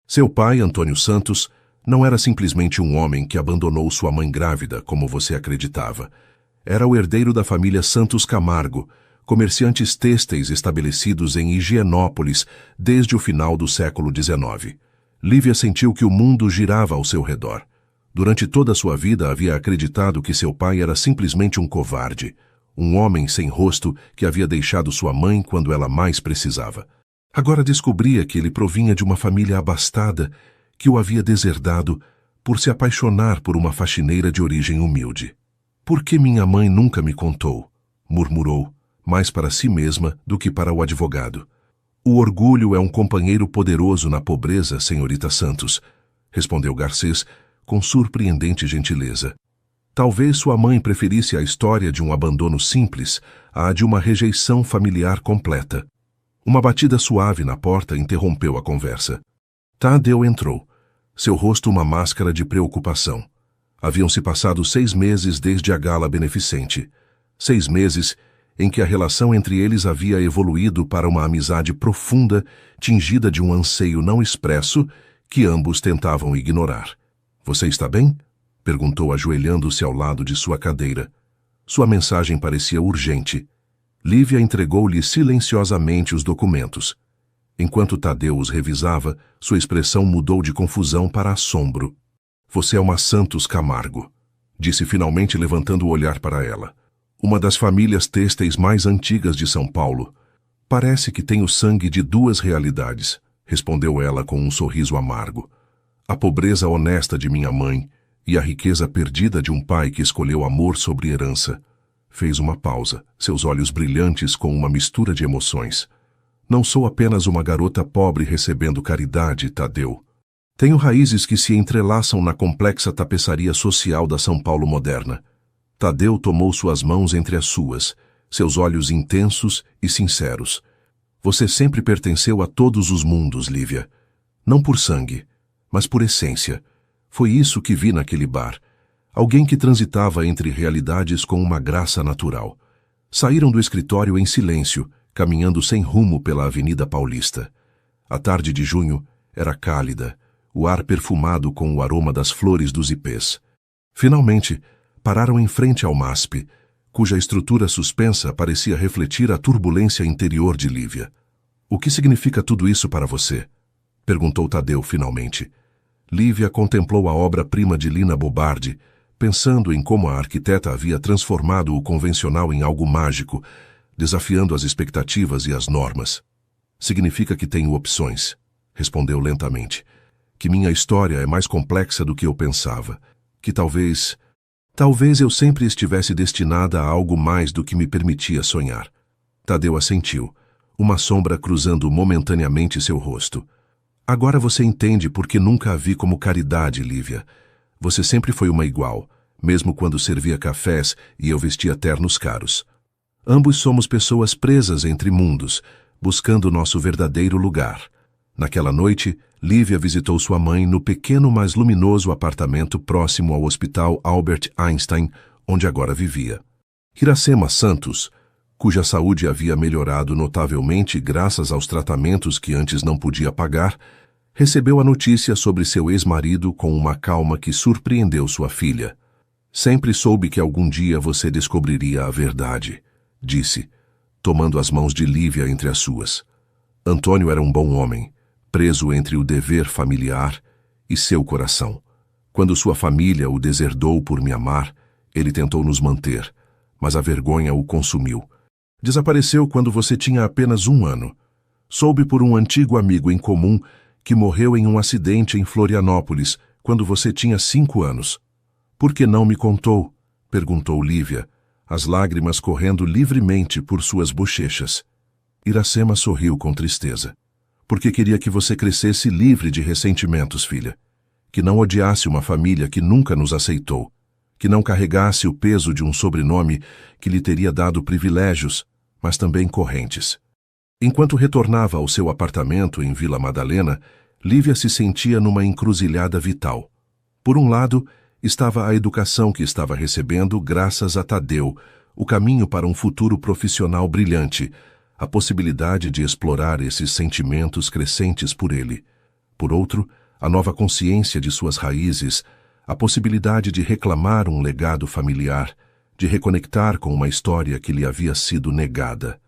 Seu pai, Antônio Santos, não era simplesmente um homem que abandonou sua mãe grávida, como você acreditava. Era o herdeiro da família Santos Camargo, comerciantes têxteis estabelecidos em Higienópolis desde o final do século XIX. Lívia sentiu que o mundo girava ao seu redor. Durante toda a sua vida havia acreditado que seu pai era simplesmente um covarde, um homem sem rosto que havia deixado sua mãe quando ela mais precisava. Agora descobria que ele provinha de uma família abastada que o havia deserdado por se apaixonar por uma faxineira de origem humilde. Por que minha mãe nunca me contou? Murmurou, mais para si mesma do que para o advogado. O orgulho é um companheiro poderoso na pobreza, senhorita Santos. respondeu Garcês com surpreendente gentileza. Talvez sua mãe preferisse a história de um abandono simples à de uma rejeição familiar completa. Uma batida suave na porta interrompeu a conversa. Tadeu entrou, seu rosto uma máscara de preocupação. Haviam-se passado 6 meses desde a gala beneficente. 6 meses em que a relação entre eles havia evoluído para uma amizade profunda, tingida de um anseio não expresso que ambos tentavam ignorar. Você está bem? Perguntou ajoelhando-se ao lado de sua cadeira. Sua mensagem parecia urgente. Lívia entregou-lhe silenciosamente os documentos. Enquanto Tadeu os revisava, sua expressão mudou de confusão para assombro. Você é uma Santos Camargo, disse finalmente levantando o olhar para ela. Uma das famílias têxteis mais antigas de São Paulo. Parece que tem o sangue de 2 realidades, respondeu ela com um sorriso amargo. A pobreza honesta de minha mãe e a riqueza perdida de um pai que escolheu amor sobre herança. Fez uma pausa, seus olhos brilhantes com uma mistura de emoções. Não sou apenas uma garota pobre recebendo caridade, Tadeu. Tenho raízes que se entrelaçam na complexa tapeçaria social da São Paulo moderna. Tadeu tomou suas mãos entre as suas, seus olhos intensos e sinceros. Você sempre pertenceu a todos os mundos, Lívia. Não por sangue, mas por essência. Foi isso que vi naquele bar. Alguém que transitava entre realidades com uma graça natural. Saíram do escritório em silêncio, caminhando sem rumo pela Avenida Paulista. A tarde de junho era cálida, o ar perfumado com o aroma das flores dos ipês. Finalmente, pararam em frente ao MASP, cuja estrutura suspensa parecia refletir a turbulência interior de Lívia. O que significa tudo isso para você? Perguntou Tadeu finalmente. Lívia contemplou a obra-prima de Lina Bobardi, pensando em como a arquiteta havia transformado o convencional em algo mágico, desafiando as expectativas e as normas. Significa que tenho opções, respondeu lentamente. Que minha história é mais complexa do que eu pensava. Que talvez eu sempre estivesse destinada a algo mais do que me permitia sonhar. Tadeu assentiu, uma sombra cruzando momentaneamente seu rosto. Agora você entende por que nunca a vi como caridade, Lívia. Você sempre foi uma igual, mesmo quando servia cafés e eu vestia ternos caros. Ambos somos pessoas presas entre mundos, buscando nosso verdadeiro lugar. Naquela noite, Lívia visitou sua mãe no pequeno, mas luminoso apartamento próximo ao Hospital Albert Einstein, onde agora vivia. Iracema Santos, cuja saúde havia melhorado notavelmente graças aos tratamentos que antes não podia pagar, recebeu a notícia sobre seu ex-marido com uma calma que surpreendeu sua filha. Sempre soube que algum dia você descobriria a verdade, disse, tomando as mãos de Lívia entre as suas. Antônio era um bom homem, preso entre o dever familiar e seu coração. Quando sua família o deserdou por me amar, ele tentou nos manter, mas a vergonha o consumiu. Desapareceu quando você tinha apenas 1 ano. Soube por um antigo amigo em comum que morreu em um acidente em Florianópolis quando você tinha 5 anos. Por que não me contou? Perguntou Lívia, as lágrimas correndo livremente por suas bochechas. Iracema sorriu com tristeza. Porque queria que você crescesse livre de ressentimentos, filha. Que não odiasse uma família que nunca nos aceitou. Que não carregasse o peso de um sobrenome que lhe teria dado privilégios, mas também correntes. Enquanto retornava ao seu apartamento em Vila Madalena, Lívia se sentia numa encruzilhada vital. Por um lado, estava a educação que estava recebendo graças a Tadeu, o caminho para um futuro profissional brilhante, a possibilidade de explorar esses sentimentos crescentes por ele. Por outro, a nova consciência de suas raízes, a possibilidade de reclamar um legado familiar, de reconectar com uma história que lhe havia sido negada.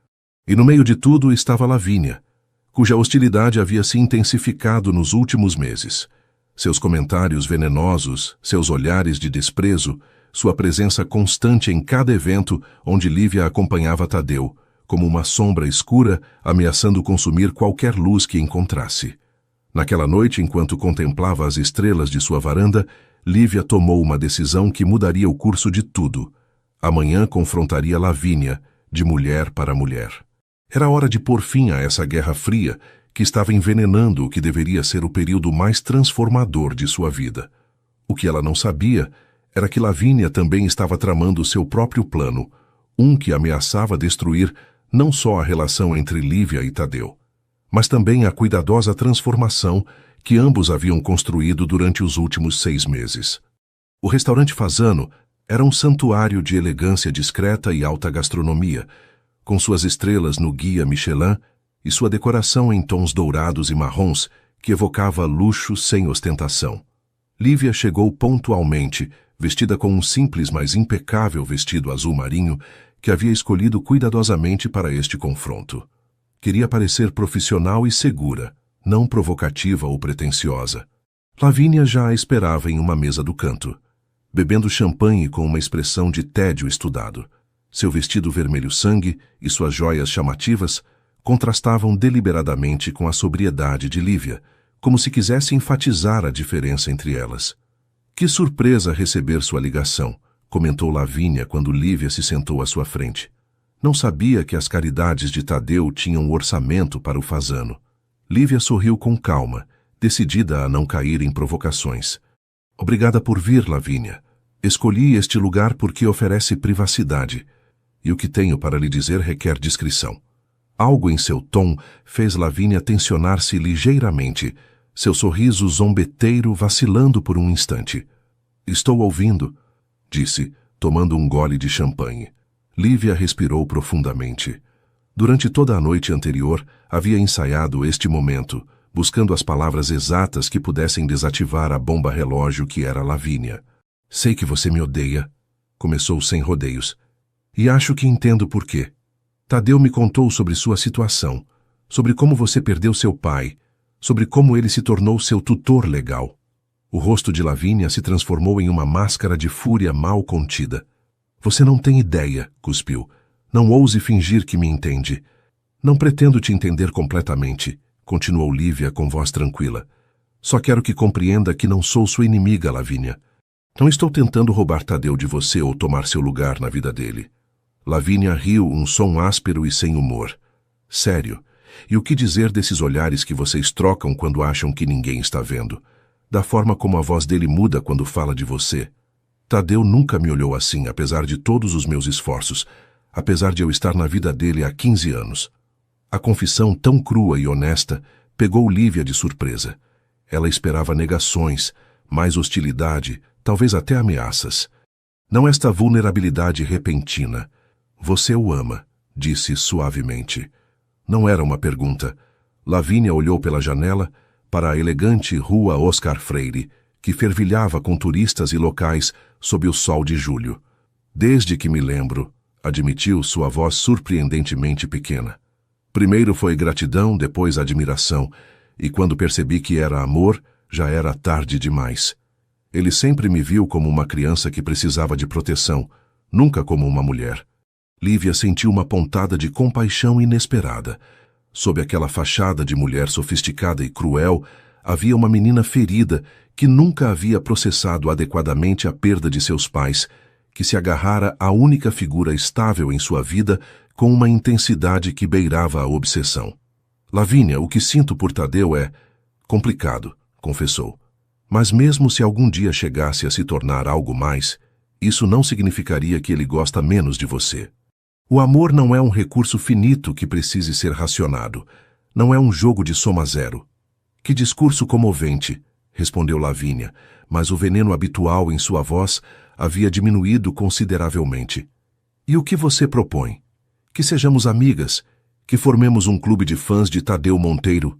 E no meio de tudo estava Lavínia, cuja hostilidade havia se intensificado nos últimos meses. Seus comentários venenosos, seus olhares de desprezo, sua presença constante em cada evento onde Lívia acompanhava Tadeu, como uma sombra escura ameaçando consumir qualquer luz que encontrasse. Naquela noite, enquanto contemplava as estrelas de sua varanda, Lívia tomou uma decisão que mudaria o curso de tudo. Amanhã confrontaria Lavínia, de mulher para mulher. Era hora de pôr fim a essa guerra fria que estava envenenando o que deveria ser o período mais transformador de sua vida. O que ela não sabia era que Lavínia também estava tramando seu próprio plano, um que ameaçava destruir não só a relação entre Lívia e Tadeu, mas também a cuidadosa transformação que ambos haviam construído durante os últimos 6 meses. O restaurante Fasano era um santuário de elegância discreta e alta gastronomia, com suas estrelas no guia Michelin e sua decoração em tons dourados e marrons que evocava luxo sem ostentação. Lívia chegou pontualmente, vestida com um simples mas impecável vestido azul marinho que havia escolhido cuidadosamente para este confronto. Queria parecer profissional e segura, não provocativa ou pretensiosa. Lavínia já a esperava em uma mesa do canto, bebendo champanhe com uma expressão de tédio estudado. Seu vestido vermelho sangue e suas joias chamativas contrastavam deliberadamente com a sobriedade de Lívia, como se quisesse enfatizar a diferença entre elas. Que surpresa receber sua ligação, comentou Lavínia quando Lívia se sentou à sua frente. Não sabia que as caridades de Tadeu tinham orçamento para o Fasano. Lívia sorriu com calma, decidida a não cair em provocações. Obrigada por vir, Lavínia. Escolhi este lugar porque oferece privacidade, e o que tenho para lhe dizer requer discrição. Algo em seu tom fez Lavínia tensionar-se ligeiramente, seu sorriso zombeteiro vacilando por um instante. Estou ouvindo, disse, tomando um gole de champanhe. Lívia respirou profundamente. Durante toda a noite anterior, havia ensaiado este momento, buscando as palavras exatas que pudessem desativar a bomba-relógio que era Lavínia. Sei que você me odeia, começou sem rodeios, e acho que entendo por quê. Tadeu me contou sobre sua situação, sobre como você perdeu seu pai, sobre como ele se tornou seu tutor legal. O rosto de Lavínia se transformou em uma máscara de fúria mal contida. Você não tem ideia, cuspiu. Não ouse fingir que me entende. Não pretendo te entender completamente, continuou Lívia com voz tranquila. Só quero que compreenda que não sou sua inimiga, Lavínia. Não estou tentando roubar Tadeu de você ou tomar seu lugar na vida dele. Lavínia riu, um som áspero e sem humor. Sério. E o que dizer desses olhares que vocês trocam quando acham que ninguém está vendo? Da forma como a voz dele muda quando fala de você. Tadeu nunca me olhou assim, apesar de todos os meus esforços, apesar de eu estar na vida dele há 15 anos. A confissão tão crua e honesta pegou Lívia de surpresa. Ela esperava negações, mais hostilidade, talvez até ameaças. Não esta vulnerabilidade repentina. Você o ama, disse suavemente. Não era uma pergunta. Lavínia olhou pela janela para a elegante rua Oscar Freire, que fervilhava com turistas e locais sob o sol de julho. Desde que me lembro, admitiu sua voz surpreendentemente pequena. Primeiro foi gratidão, depois admiração, e quando percebi que era amor, já era tarde demais. Ele sempre me viu como uma criança que precisava de proteção, nunca como uma mulher. Lívia sentiu uma pontada de compaixão inesperada. Sob aquela fachada de mulher sofisticada e cruel, havia uma menina ferida que nunca havia processado adequadamente a perda de seus pais, que se agarrara à única figura estável em sua vida com uma intensidade que beirava a obsessão. Lavínia, o que sinto por Tadeu é complicado, confessou. Mas mesmo se algum dia chegasse a se tornar algo mais, isso não significaria que ele gosta menos de você. O amor não é um recurso finito que precise ser racionado. Não é um jogo de soma zero. Que discurso comovente, respondeu Lavínia, mas o veneno habitual em sua voz havia diminuído consideravelmente. E o que você propõe? Que sejamos amigas, que formemos um clube de fãs de Tadeu Monteiro.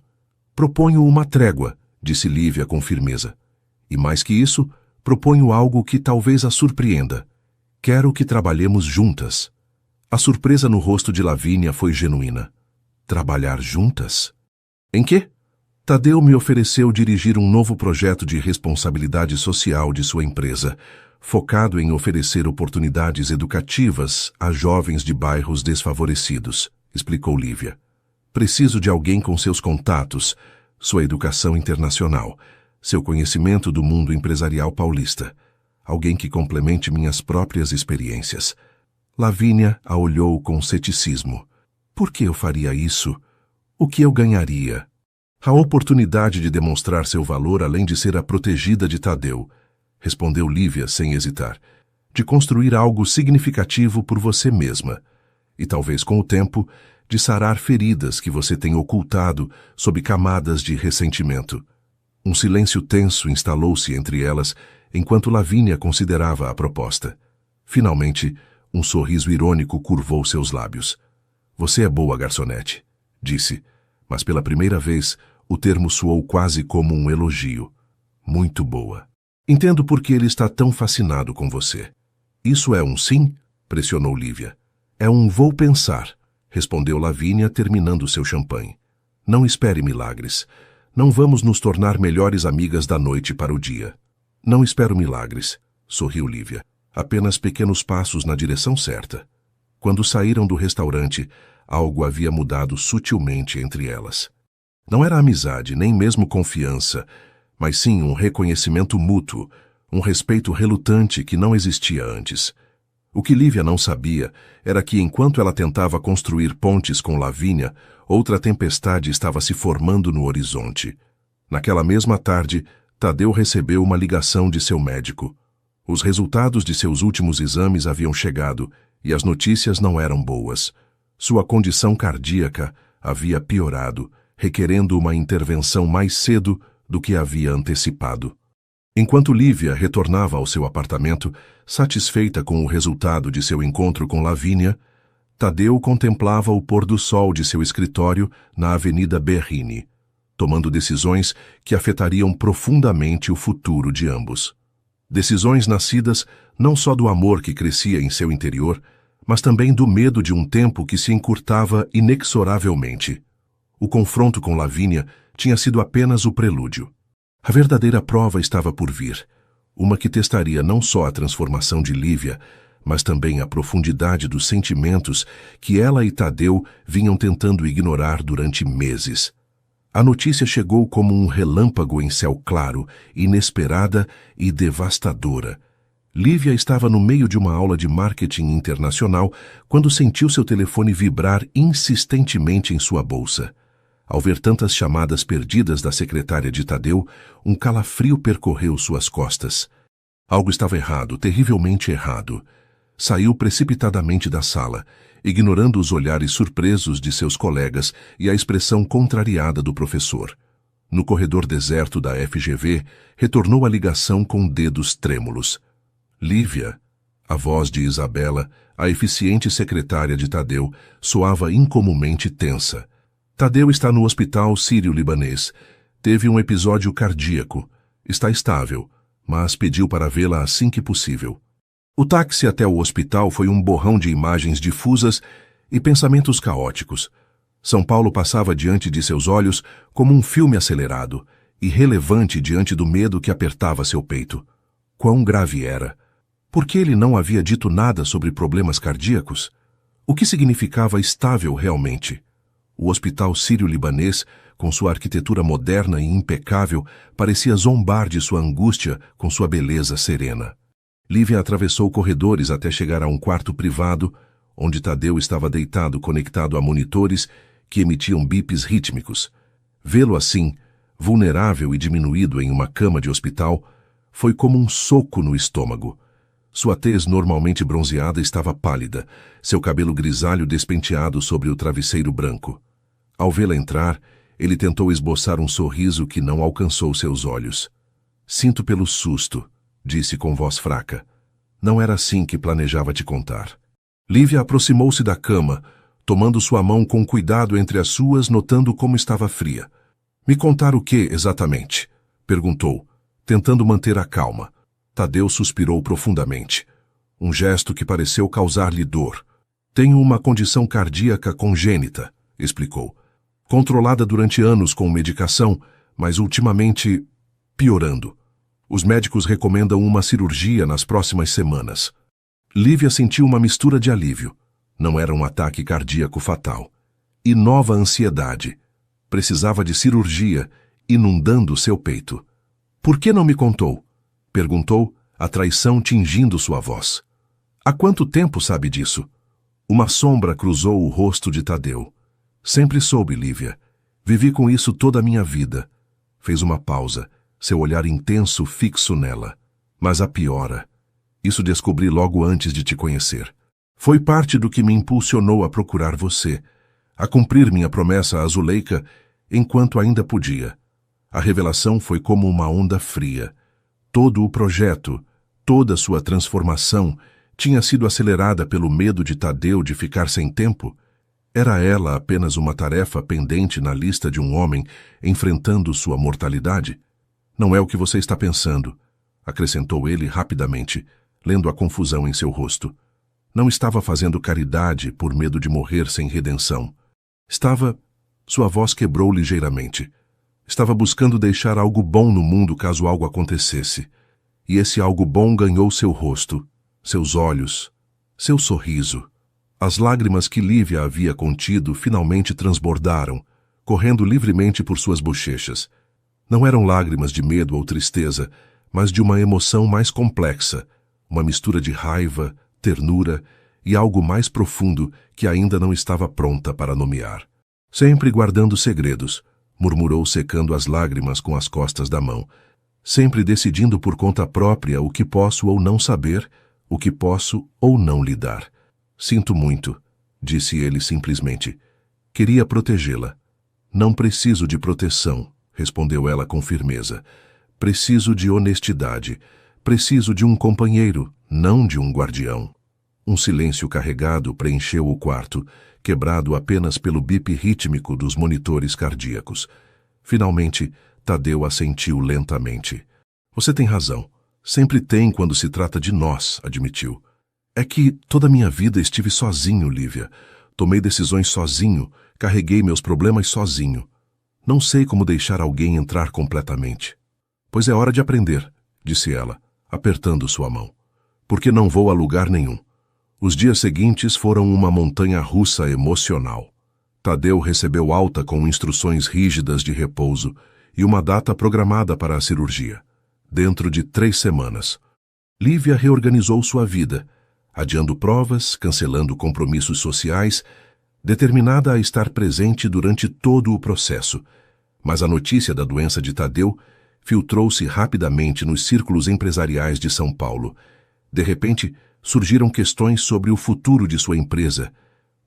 Proponho uma trégua, disse Lívia com firmeza. E mais que isso, proponho algo que talvez a surpreenda. Quero que trabalhemos juntas. A surpresa no rosto de Lavínia foi genuína. Trabalhar juntas? Em quê? Tadeu me ofereceu dirigir um novo projeto de responsabilidade social de sua empresa, focado em oferecer oportunidades educativas a jovens de bairros desfavorecidos, explicou Lívia. Preciso de alguém com seus contatos, sua educação internacional, seu conhecimento do mundo empresarial paulista. Alguém que complemente minhas próprias experiências. Lavínia a olhou com ceticismo. Por que eu faria isso? O que eu ganharia? A oportunidade de demonstrar seu valor, além de ser a protegida de Tadeu, respondeu Lívia sem hesitar, de construir algo significativo por você mesma, e talvez com o tempo, de sarar feridas que você tem ocultado sob camadas de ressentimento. Um silêncio tenso instalou-se entre elas enquanto Lavínia considerava a proposta. Finalmente, um sorriso irônico curvou seus lábios. Você é boa, garçonete, disse, mas pela primeira vez o termo soou quase como um elogio. Muito boa. Entendo por que ele está tão fascinado com você. Isso é um sim? Pressionou Lívia. É um vou pensar, respondeu Lavínia terminando seu champanhe. Não espere milagres. Não vamos nos tornar melhores amigas da noite para o dia. Não espero milagres, sorriu Lívia. Apenas pequenos passos na direção certa. Quando saíram do restaurante, algo havia mudado sutilmente entre elas. Não era amizade, nem mesmo confiança, mas sim um reconhecimento mútuo, um respeito relutante que não existia antes. O que Lívia não sabia era que, enquanto ela tentava construir pontes com Lavínia, outra tempestade estava se formando no horizonte. Naquela mesma tarde, Tadeu recebeu uma ligação de seu médico. Os resultados de seus últimos exames haviam chegado e as notícias não eram boas. Sua condição cardíaca havia piorado, requerendo uma intervenção mais cedo do que havia antecipado. Enquanto Lívia retornava ao seu apartamento, satisfeita com o resultado de seu encontro com Lavínia, Tadeu contemplava o pôr do sol de seu escritório na Avenida Berrini, tomando decisões que afetariam profundamente o futuro de ambos. Decisões nascidas não só do amor que crescia em seu interior, mas também do medo de um tempo que se encurtava inexoravelmente. O confronto com Lavínia tinha sido apenas o prelúdio. A verdadeira prova estava por vir, uma que testaria não só a transformação de Lívia, mas também a profundidade dos sentimentos que ela e Tadeu vinham tentando ignorar durante meses. A notícia chegou como um relâmpago em céu claro, inesperada e devastadora. Lívia estava no meio de uma aula de marketing internacional quando sentiu seu telefone vibrar insistentemente em sua bolsa. Ao ver tantas chamadas perdidas da secretária de Tadeu, um calafrio percorreu suas costas. Algo estava errado, terrivelmente errado. Saiu precipitadamente da sala, ignorando os olhares surpresos de seus colegas e a expressão contrariada do professor. No corredor deserto da FGV, retornou a ligação com dedos trêmulos. Lívia, a voz de Isabela, a eficiente secretária de Tadeu, soava incomumente tensa. Tadeu está no hospital sírio-libanês. Teve um episódio cardíaco. Está estável, mas pediu para vê-la assim que possível. O táxi até o hospital foi um borrão de imagens difusas e pensamentos caóticos. São Paulo passava diante de seus olhos como um filme acelerado, irrelevante diante do medo que apertava seu peito. Quão grave era! Por que ele não havia dito nada sobre problemas cardíacos? O que significava estável realmente? O hospital sírio-libanês, com sua arquitetura moderna e impecável, parecia zombar de sua angústia com sua beleza serena. Lívia atravessou corredores até chegar a um quarto privado, onde Tadeu estava deitado conectado a monitores que emitiam bips rítmicos. Vê-lo assim, vulnerável e diminuído em uma cama de hospital, foi como um soco no estômago. Sua tez normalmente bronzeada estava pálida, seu cabelo grisalho despenteado sobre o travesseiro branco. Ao vê-la entrar, ele tentou esboçar um sorriso que não alcançou seus olhos. Sinto pelo susto, disse com voz fraca. Não era assim que planejava te contar. Lívia aproximou-se da cama, tomando sua mão com cuidado entre as suas, notando como estava fria. Me contar o que, exatamente? Perguntou, tentando manter a calma. Tadeu suspirou profundamente. Um gesto que pareceu causar-lhe dor. Tenho uma condição cardíaca congênita, explicou. Controlada durante anos com medicação, mas ultimamente piorando. Os médicos recomendam uma cirurgia nas próximas semanas. Lívia sentiu uma mistura de alívio. Não era um ataque cardíaco fatal. E nova ansiedade. Precisava de cirurgia, inundando seu peito. Por que não me contou? Perguntou, a traição tingindo sua voz. Há quanto tempo sabe disso? Uma sombra cruzou o rosto de Tadeu. Sempre soube, Lívia. Vivi com isso toda a minha vida. Fez uma pausa, seu olhar intenso fixo nela. Mas a piora. Isso descobri logo antes de te conhecer. Foi parte do que me impulsionou a procurar você, a cumprir minha promessa a Zuleika enquanto ainda podia. A revelação foi como uma onda fria. Todo o projeto, toda sua transformação tinha sido acelerada pelo medo de Tadeu de ficar sem tempo. Era ela apenas uma tarefa pendente na lista de um homem enfrentando sua mortalidade? Não é o que você está pensando, acrescentou ele rapidamente, lendo a confusão em seu rosto. Não estava fazendo caridade por medo de morrer sem redenção. Estava... Sua voz quebrou ligeiramente. Estava buscando deixar algo bom no mundo caso algo acontecesse. E esse algo bom ganhou seu rosto, seus olhos, seu sorriso. As lágrimas que Lívia havia contido finalmente transbordaram, correndo livremente por suas bochechas. Não eram lágrimas de medo ou tristeza, mas de uma emoção mais complexa, uma mistura de raiva, ternura e algo mais profundo que ainda não estava pronta para nomear. Sempre guardando segredos, murmurou secando as lágrimas com as costas da mão. Sempre decidindo por conta própria o que posso ou não saber, o que posso ou não lidar. Sinto muito, disse ele simplesmente. Queria protegê-la. Não preciso de proteção, respondeu ela com firmeza. Preciso de honestidade. Preciso de um companheiro, não de um guardião. Um silêncio carregado preencheu o quarto, quebrado apenas pelo bip rítmico dos monitores cardíacos. Finalmente, Tadeu assentiu lentamente. Você tem razão. Sempre tem quando se trata de nós, admitiu. É que toda a minha vida estive sozinho, Lívia. Tomei decisões sozinho, carreguei meus problemas sozinho. Não sei como deixar alguém entrar completamente. Pois é hora de aprender, disse ela, apertando sua mão. Porque não vou a lugar nenhum. Os dias seguintes foram uma montanha-russa emocional. Tadeu recebeu alta com instruções rígidas de repouso e uma data programada para a cirurgia, dentro de 3 semanas. Lívia reorganizou sua vida, adiando provas, cancelando compromissos sociais, determinada a estar presente durante todo o processo. Mas a notícia da doença de Tadeu filtrou-se rapidamente nos círculos empresariais de São Paulo. De repente, surgiram questões sobre o futuro de sua empresa,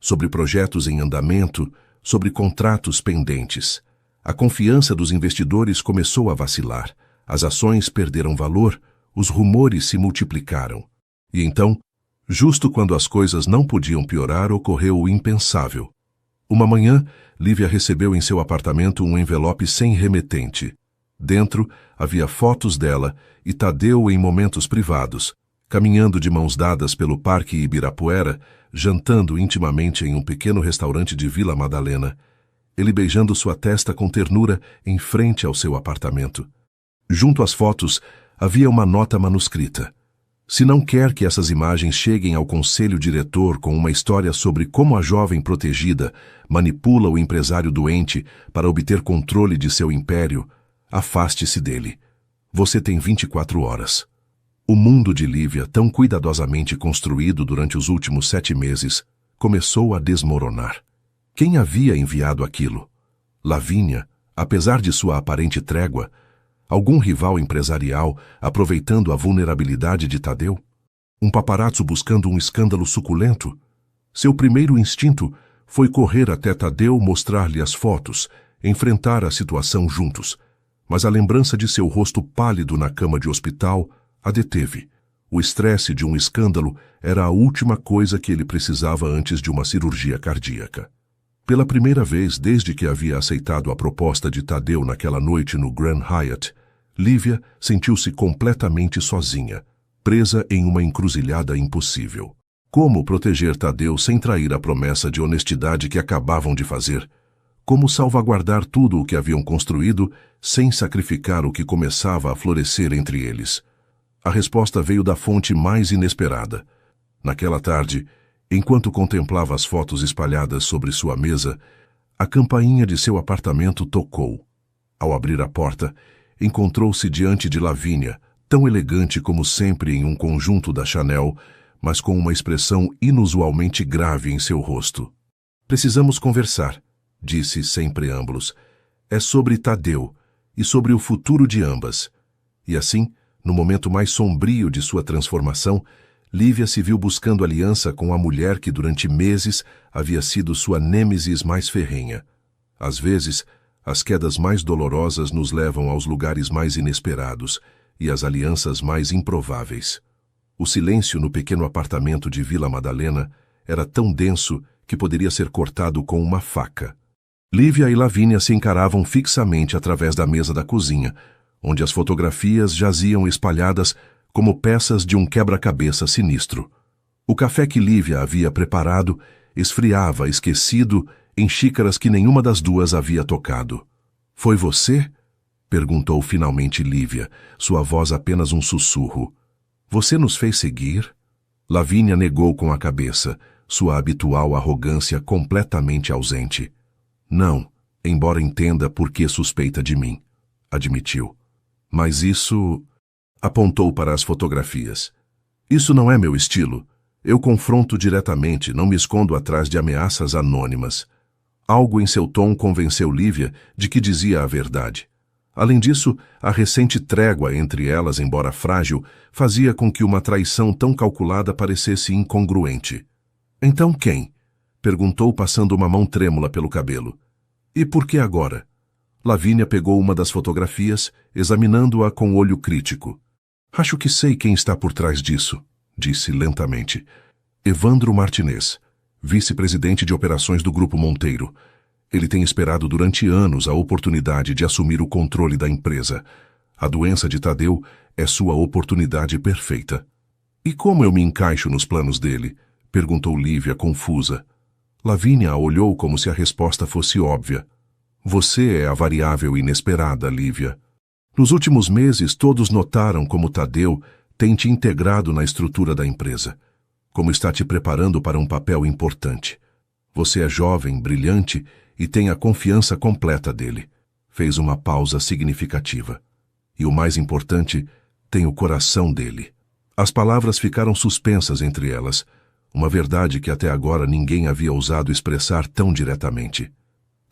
sobre projetos em andamento, sobre contratos pendentes. A confiança dos investidores começou a vacilar, as ações perderam valor, os rumores se multiplicaram. E então, justo quando as coisas não podiam piorar, ocorreu o impensável. Uma manhã, Lívia recebeu em seu apartamento um envelope sem remetente. Dentro, havia fotos dela e Tadeu em momentos privados, caminhando de mãos dadas pelo Parque Ibirapuera, jantando intimamente em um pequeno restaurante de Vila Madalena, ele beijando sua testa com ternura em frente ao seu apartamento. Junto às fotos, havia uma nota manuscrita. Se não quer que essas imagens cheguem ao conselho diretor com uma história sobre como a jovem protegida manipula o empresário doente para obter controle de seu império, afaste-se dele. Você tem 24 horas. O mundo de Lívia, tão cuidadosamente construído durante os últimos 7 meses, começou a desmoronar. Quem havia enviado aquilo? Lavínia, apesar de sua aparente trégua? Algum rival empresarial aproveitando a vulnerabilidade de Tadeu? Um paparazzo buscando um escândalo suculento? Seu primeiro instinto foi correr até Tadeu, mostrar-lhe as fotos, enfrentar a situação juntos. Mas a lembrança de seu rosto pálido na cama de hospital a deteve. O estresse de um escândalo era a última coisa que ele precisava antes de uma cirurgia cardíaca. Pela primeira vez desde que havia aceitado a proposta de Tadeu naquela noite no Grand Hyatt, Lívia sentiu-se completamente sozinha, presa em uma encruzilhada impossível. Como proteger Tadeu sem trair a promessa de honestidade que acabavam de fazer? Como salvaguardar tudo o que haviam construído sem sacrificar o que começava a florescer entre eles? A resposta veio da fonte mais inesperada. Naquela tarde, enquanto contemplava as fotos espalhadas sobre sua mesa, a campainha de seu apartamento tocou. Ao abrir a porta, encontrou-se diante de Lavínia, tão elegante como sempre em um conjunto da Chanel, mas com uma expressão inusualmente grave em seu rosto. Precisamos conversar, disse sem preâmbulos. É sobre Tadeu e sobre o futuro de ambas. E assim, no momento mais sombrio de sua transformação, Lívia se viu buscando aliança com a mulher que durante meses havia sido sua nêmesis mais ferrenha. Às vezes, as quedas mais dolorosas nos levam aos lugares mais inesperados e às alianças mais improváveis. O silêncio no pequeno apartamento de Vila Madalena era tão denso que poderia ser cortado com uma faca. Lívia e Lavínia se encaravam fixamente através da mesa da cozinha, onde as fotografias jaziam espalhadas como peças de um quebra-cabeça sinistro. O café que Lívia havia preparado esfriava, esquecido, em xícaras que nenhuma das duas havia tocado. "Foi você?" perguntou finalmente Lívia, sua voz apenas um sussurro. "Você nos fez seguir?" Lavínia negou com a cabeça, sua habitual arrogância completamente ausente. "Não, embora entenda por que suspeita de mim", admitiu. "Mas isso..." apontou para as fotografias. "Isso não é meu estilo. Eu confronto diretamente, não me escondo atrás de ameaças anônimas." Algo em seu tom convenceu Lívia de que dizia a verdade. Além disso, a recente trégua entre elas, embora frágil, fazia com que uma traição tão calculada parecesse incongruente. "Então quem?" perguntou, passando uma mão trêmula pelo cabelo. "E por que agora?" Lavínia pegou uma das fotografias, examinando-a com olho crítico. "Acho que sei quem está por trás disso", disse lentamente. "Evandro Martinez, vice-presidente de operações do Grupo Monteiro. Ele tem esperado durante anos a oportunidade de assumir o controle da empresa. A doença de Tadeu é sua oportunidade perfeita." "E como eu me encaixo nos planos dele?" perguntou Lívia, confusa. Lavínia a olhou como se a resposta fosse óbvia. "Você é a variável inesperada, Lívia. Nos últimos meses, todos notaram como Tadeu tem te integrado na estrutura da empresa, como está te preparando para um papel importante. Você é jovem, brilhante e tem a confiança completa dele." Fez uma pausa significativa. "E o mais importante, tem o coração dele." As palavras ficaram suspensas entre elas, uma verdade que até agora ninguém havia ousado expressar tão diretamente.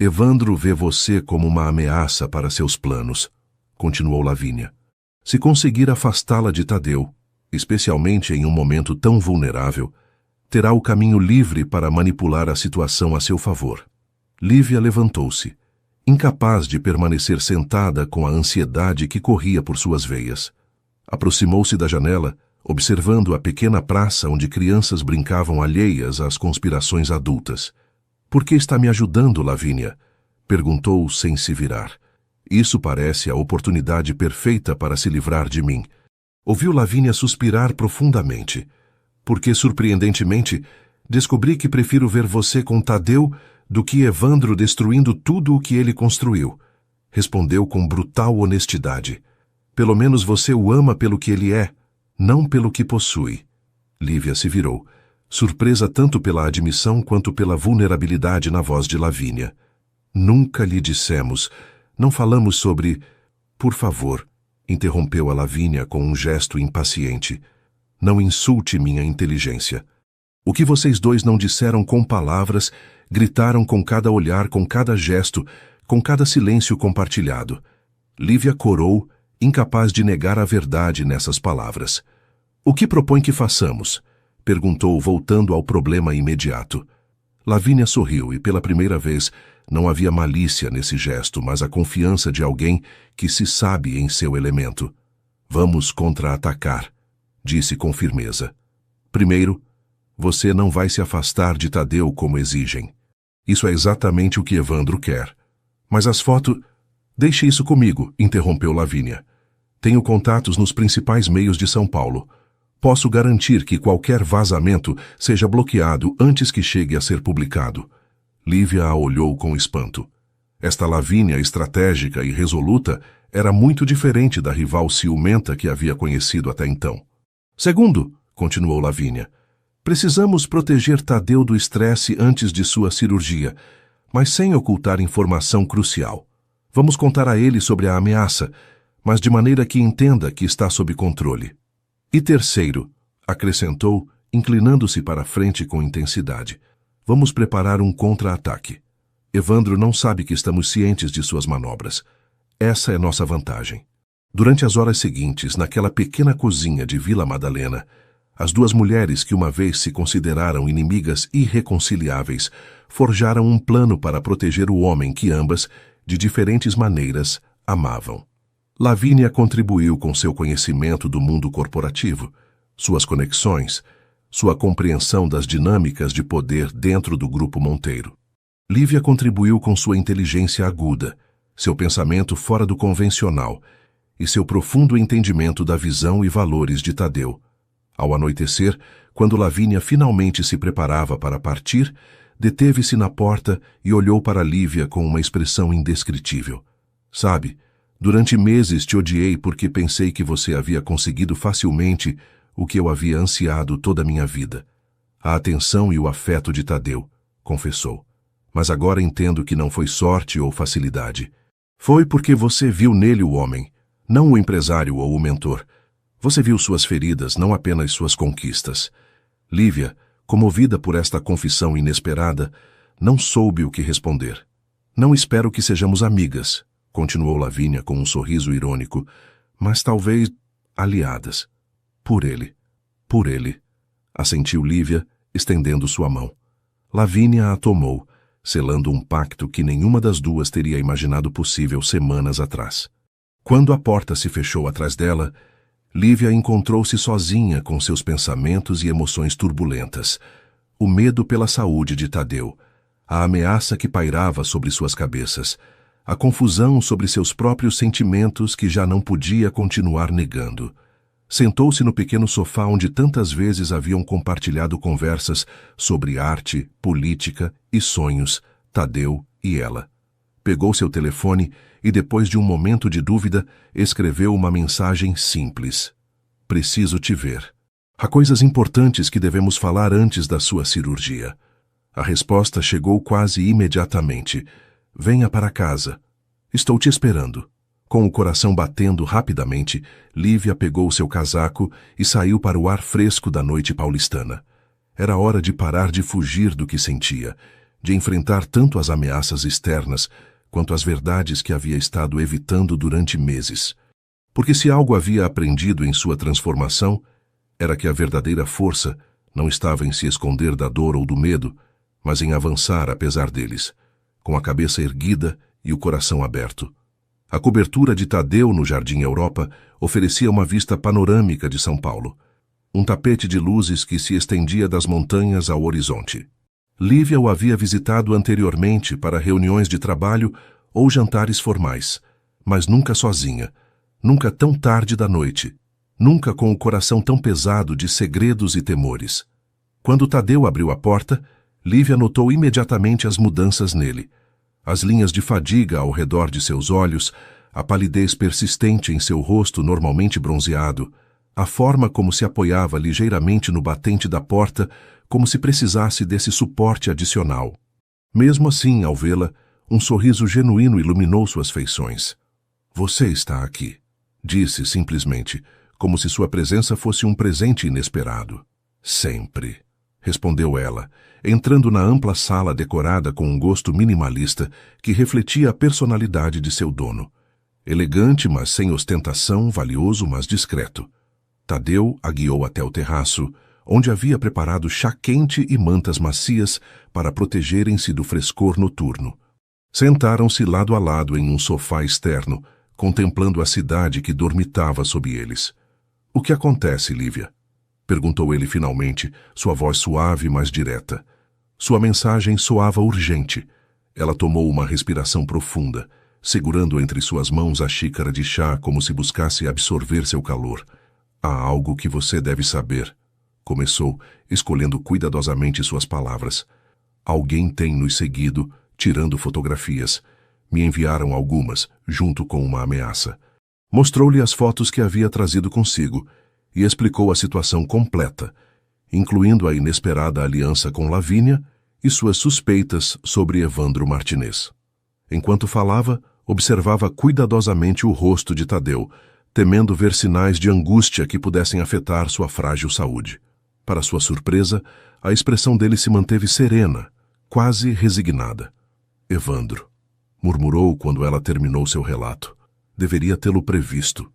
"Evandro vê você como uma ameaça para seus planos", continuou Lavínia. "Se conseguir afastá-la de Tadeu, especialmente em um momento tão vulnerável, terá o caminho livre para manipular a situação a seu favor." Lívia levantou-se, incapaz de permanecer sentada com a ansiedade que corria por suas veias. Aproximou-se da janela, observando a pequena praça onde crianças brincavam alheias às conspirações adultas. "Por que está me ajudando, Lavínia?" perguntou sem se virar. "Isso parece a oportunidade perfeita para se livrar de mim." Ouviu Lavínia suspirar profundamente. "Porque, surpreendentemente, descobri que prefiro ver você com Tadeu do que Evandro destruindo tudo o que ele construiu", respondeu com brutal honestidade. "Pelo menos você o ama pelo que ele é, não pelo que possui." Lívia se virou, surpresa tanto pela admissão quanto pela vulnerabilidade na voz de Lavínia. "Nunca lhe dissemos, não falamos sobre..." "Por favor", interrompeu a Lavínia com um gesto impaciente. "Não insulte minha inteligência. O que vocês dois não disseram com palavras, gritaram com cada olhar, com cada gesto, com cada silêncio compartilhado." Lívia corou, incapaz de negar a verdade nessas palavras. "O que propõe que façamos?" perguntou, voltando ao problema imediato. Lavínia sorriu e, pela primeira vez, não havia malícia nesse gesto, mas a confiança de alguém que se sabe em seu elemento. "Vamos contra-atacar", disse com firmeza. "Primeiro, você não vai se afastar de Tadeu como exigem. Isso é exatamente o que Evandro quer. Mas as fotos... Deixe isso comigo", interrompeu Lavínia. "Tenho contatos nos principais meios de São Paulo. Posso garantir que qualquer vazamento seja bloqueado antes que chegue a ser publicado." Lívia a olhou com espanto. Esta Lavínia estratégica e resoluta era muito diferente da rival ciumenta que havia conhecido até então. "Segundo", continuou Lavínia, "precisamos proteger Tadeu do estresse antes de sua cirurgia, mas sem ocultar informação crucial. Vamos contar a ele sobre a ameaça, mas de maneira que entenda que está sob controle. E terceiro", acrescentou, inclinando-se para a frente com intensidade, "vamos preparar um contra-ataque. Evandro não sabe que estamos cientes de suas manobras. Essa é nossa vantagem. Durante as horas seguintes, naquela pequena cozinha de Vila Madalena, as duas mulheres que uma vez se consideraram inimigas irreconciliáveis forjaram um plano para proteger o homem que ambas, de diferentes maneiras, amavam. Lavínia contribuiu com seu conhecimento do mundo corporativo, suas conexões, sua compreensão das dinâmicas de poder dentro do Grupo Monteiro. Lívia contribuiu com sua inteligência aguda, seu pensamento fora do convencional e seu profundo entendimento da visão e valores de Tadeu. Ao anoitecer, quando Lavínia finalmente se preparava para partir, deteve-se na porta e olhou para Lívia com uma expressão indescritível. Sabe, durante meses te odiei porque pensei que você havia conseguido facilmente o que eu havia ansiado toda a minha vida. A atenção e o afeto de Tadeu, confessou. Mas agora entendo que não foi sorte ou facilidade. Foi porque você viu nele o homem, não o empresário ou o mentor. Você viu suas feridas, não apenas suas conquistas. Lívia, comovida por esta confissão inesperada, não soube o que responder. Não espero que sejamos amigas, continuou Lavínia com um sorriso irônico, mas talvez aliadas. Por ele, assentiu Lívia, estendendo sua mão. Lavínia a tomou, selando um pacto que nenhuma das duas teria imaginado possível semanas atrás. Quando a porta se fechou atrás dela, Lívia encontrou-se sozinha com seus pensamentos e emoções turbulentas, o medo pela saúde de Tadeu, a ameaça que pairava sobre suas cabeças, a confusão sobre seus próprios sentimentos que já não podia continuar negando. Sentou-se no pequeno sofá onde tantas vezes haviam compartilhado conversas sobre arte, política e sonhos, Tadeu e ela. Pegou seu telefone e, depois de um momento de dúvida, escreveu uma mensagem simples. Preciso te ver. Há coisas importantes que devemos falar antes da sua cirurgia. A resposta chegou quase imediatamente. Venha para casa. Estou te esperando. Com o coração batendo rapidamente, Lívia pegou seu casaco e saiu para o ar fresco da noite paulistana. Era hora de parar de fugir do que sentia, de enfrentar tanto as ameaças externas quanto as verdades que havia estado evitando durante meses. Porque se algo havia aprendido em sua transformação, era que a verdadeira força não estava em se esconder da dor ou do medo, mas em avançar apesar deles, com a cabeça erguida e o coração aberto. A cobertura de Tadeu no Jardim Europa oferecia uma vista panorâmica de São Paulo, um tapete de luzes que se estendia das montanhas ao horizonte. Lívia o havia visitado anteriormente para reuniões de trabalho ou jantares formais, mas nunca sozinha, nunca tão tarde da noite, nunca com o coração tão pesado de segredos e temores. Quando Tadeu abriu a porta, Lívia notou imediatamente as mudanças nele. As linhas de fadiga ao redor de seus olhos, a palidez persistente em seu rosto normalmente bronzeado, a forma como se apoiava ligeiramente no batente da porta, como se precisasse desse suporte adicional. Mesmo assim, ao vê-la, um sorriso genuíno iluminou suas feições. Você está aqui, disse simplesmente, como se sua presença fosse um presente inesperado. Sempre, respondeu ela, entrando na ampla sala decorada com um gosto minimalista que refletia a personalidade de seu dono. Elegante, mas sem ostentação, valioso, mas discreto. Tadeu a guiou até o terraço, onde havia preparado chá quente e mantas macias para protegerem-se do frescor noturno. Sentaram-se lado a lado em um sofá externo, contemplando a cidade que dormitava sob eles. — O que acontece, Lívia? Perguntou ele finalmente, sua voz suave, mas direta. Sua mensagem soava urgente. Ela tomou uma respiração profunda, segurando entre suas mãos a xícara de chá como se buscasse absorver seu calor. Há algo que você deve saber, começou, escolhendo cuidadosamente suas palavras. Alguém tem nos seguido, tirando fotografias. Me enviaram algumas, junto com uma ameaça. Mostrou-lhe as fotos que havia trazido consigo e explicou a situação completa, incluindo a inesperada aliança com Lavínia e suas suspeitas sobre Evandro Martinez. Enquanto falava, observava cuidadosamente o rosto de Tadeu, temendo ver sinais de angústia que pudessem afetar sua frágil saúde. Para sua surpresa, a expressão dele se manteve serena, quase resignada. Evandro, murmurou quando ela terminou seu relato. Deveria tê-lo previsto.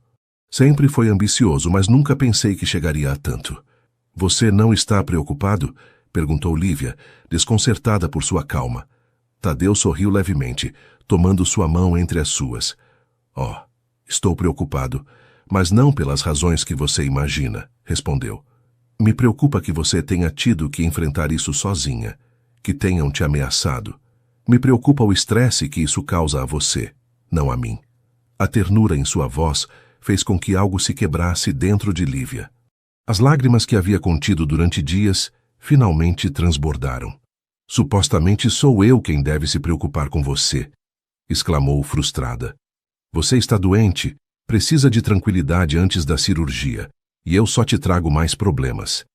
Sempre foi ambicioso, mas nunca pensei que chegaria a tanto. Você não está preocupado? Perguntou Lívia, desconcertada por sua calma. Tadeu sorriu levemente, tomando sua mão entre as suas. Oh, estou preocupado, mas não pelas razões que você imagina, respondeu. Me preocupa que você tenha tido que enfrentar isso sozinha, que tenham te ameaçado. Me preocupa o estresse que isso causa a você, não a mim. A ternura em sua voz fez com que algo se quebrasse dentro de Lívia. As lágrimas que havia contido durante dias finalmente transbordaram. Supostamente sou eu quem deve se preocupar com você, exclamou frustrada. Você está doente, precisa de tranquilidade antes da cirurgia, e eu só te trago mais problemas.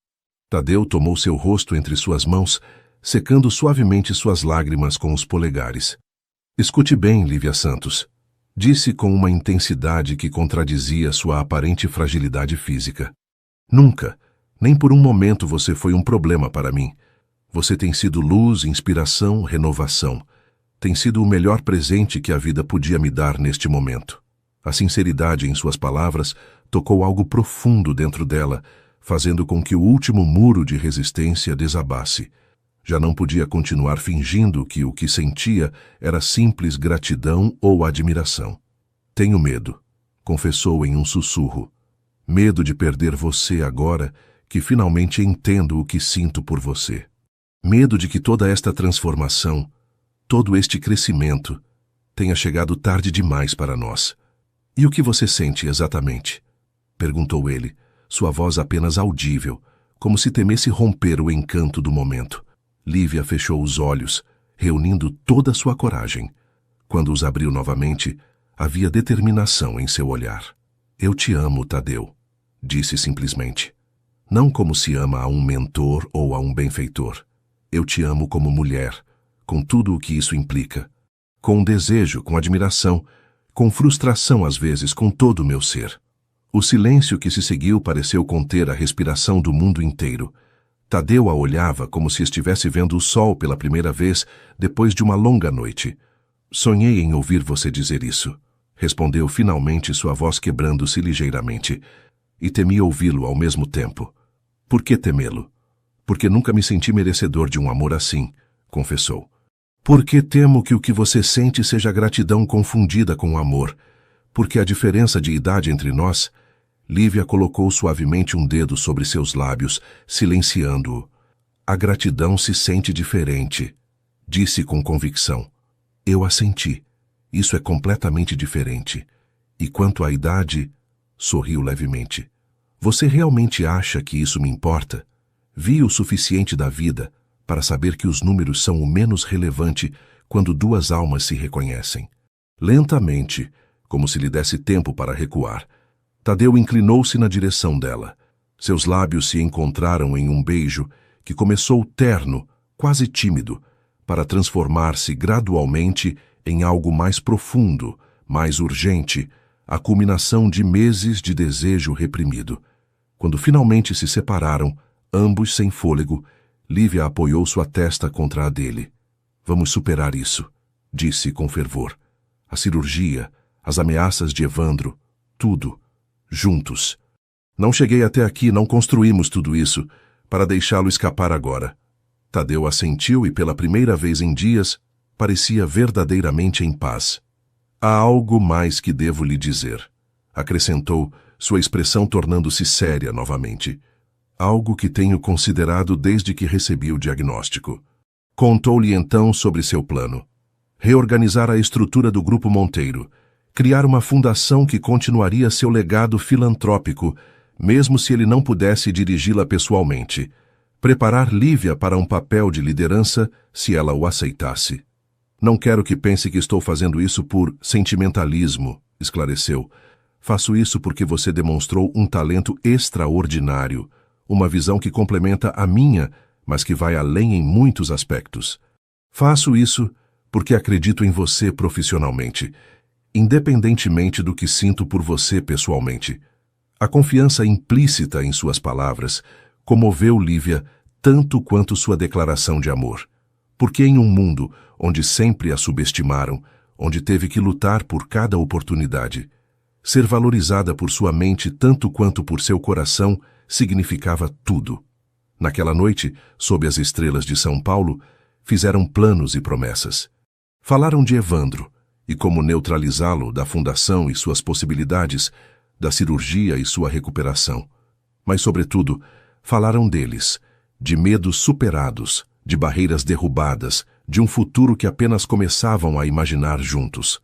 Tadeu tomou seu rosto entre suas mãos, secando suavemente suas lágrimas com os polegares. Escute bem, Lívia Santos, disse com uma intensidade que contradizia sua aparente fragilidade física. Nunca, nem por um momento você foi um problema para mim. Você tem sido luz, inspiração, renovação. Tem sido o melhor presente que a vida podia me dar neste momento. A sinceridade em suas palavras tocou algo profundo dentro dela, fazendo com que o último muro de resistência desabasse. Já não podia continuar fingindo que o que sentia era simples gratidão ou admiração. Tenho medo, confessou em um sussurro. Medo de perder você agora que finalmente entendo o que sinto por você. Medo de que toda esta transformação, todo este crescimento, tenha chegado tarde demais para nós. E o que você sente exatamente? Perguntou ele, sua voz apenas audível, como se temesse romper o encanto do momento. Lívia fechou os olhos, reunindo toda sua coragem. Quando os abriu novamente, havia determinação em seu olhar. Eu te amo, Tadeu, disse simplesmente. Não como se ama a um mentor ou a um benfeitor. Eu te amo como mulher, com tudo o que isso implica. Com desejo, com admiração, com frustração às vezes, com todo o meu ser. O silêncio que se seguiu pareceu conter a respiração do mundo inteiro. Tadeu a olhava como se estivesse vendo o sol pela primeira vez depois de uma longa noite. Sonhei em ouvir você dizer isso, respondeu finalmente, sua voz quebrando-se ligeiramente. E temi ouvi-lo ao mesmo tempo. Por que temê-lo? Porque nunca me senti merecedor de um amor assim, confessou. Porque temo que o que você sente seja gratidão confundida com amor. Porque a diferença de idade entre nós... Lívia colocou suavemente um dedo sobre seus lábios, silenciando-o. A gratidão se sente diferente, disse com convicção. Eu a senti. Isso é completamente diferente. E quanto à idade, sorriu levemente. Você realmente acha que isso me importa? Vi o suficiente da vida para saber que os números são o menos relevante quando duas almas se reconhecem. Lentamente, como se lhe desse tempo para recuar, Tadeu inclinou-se na direção dela. Seus lábios se encontraram em um beijo que começou terno, quase tímido, para transformar-se gradualmente em algo mais profundo, mais urgente, a culminação de meses de desejo reprimido. Quando finalmente se separaram, ambos sem fôlego, Lívia apoiou sua testa contra a dele. Vamos superar isso, disse com fervor. A cirurgia, as ameaças de Evandro, tudo. Juntos. Não cheguei até aqui, não construímos tudo isso, para deixá-lo escapar agora. Tadeu assentiu e pela primeira vez em dias, parecia verdadeiramente em paz. Há algo mais que devo lhe dizer, acrescentou, sua expressão tornando-se séria novamente. Algo que tenho considerado desde que recebi o diagnóstico. Contou-lhe então sobre seu plano. Reorganizar a estrutura do Grupo Monteiro, criar uma fundação que continuaria seu legado filantrópico, mesmo se ele não pudesse dirigi-la pessoalmente. Preparar Lívia para um papel de liderança, se ela o aceitasse. Não quero que pense que estou fazendo isso por sentimentalismo, esclareceu. Faço isso porque você demonstrou um talento extraordinário, uma visão que complementa a minha, mas que vai além em muitos aspectos. Faço isso porque acredito em você profissionalmente, independentemente do que sinto por você pessoalmente. A confiança implícita em suas palavras comoveu Lívia tanto quanto sua declaração de amor. Porque em um mundo onde sempre a subestimaram, onde teve que lutar por cada oportunidade. Ser valorizada por sua mente tanto quanto por seu coração significava tudo. Naquela noite, sob as estrelas de São Paulo, fizeram planos e promessas. Falaram de Evandro e como neutralizá-lo, da fundação e suas possibilidades, da cirurgia e sua recuperação. Mas, sobretudo, falaram deles, de medos superados, de barreiras derrubadas, de um futuro que apenas começavam a imaginar juntos.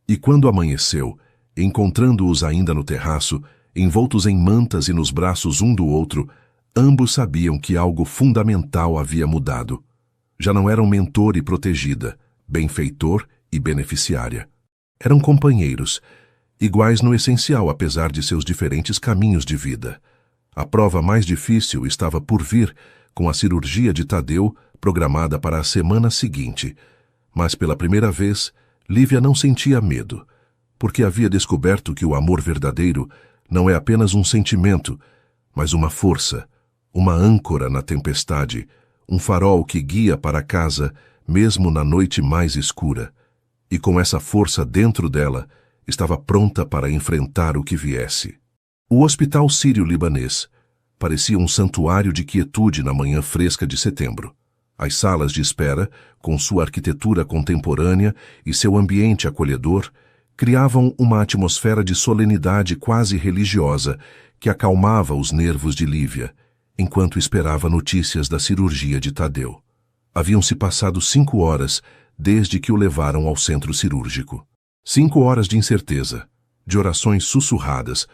E quando amanheceu, encontrando-os ainda no terraço, envoltos em mantas e nos braços um do outro, ambos sabiam que algo fundamental havia mudado. Já não eram mentor e protegida, benfeitor e beneficiária. Eram companheiros, iguais no essencial apesar de seus diferentes caminhos de vida. A prova mais difícil estava por vir, com a cirurgia de Tadeu programada para a semana seguinte. Mas pela primeira vez, Lívia não sentia medo, porque havia descoberto que o amor verdadeiro não é apenas um sentimento, mas uma força, uma âncora na tempestade, um farol que guia para casa, mesmo na noite mais escura. E com essa força dentro dela, estava pronta para enfrentar o que viesse. O Hospital Sírio-Libanês parecia um santuário de quietude na manhã fresca de setembro. As salas de espera, com sua arquitetura contemporânea e seu ambiente acolhedor, criavam uma atmosfera de solenidade quase religiosa que acalmava os nervos de Lívia, enquanto esperava notícias da cirurgia de Tadeu. Haviam-se passado 5 horas desde que o levaram ao centro cirúrgico. 5 horas de incerteza, de orações sussurradas,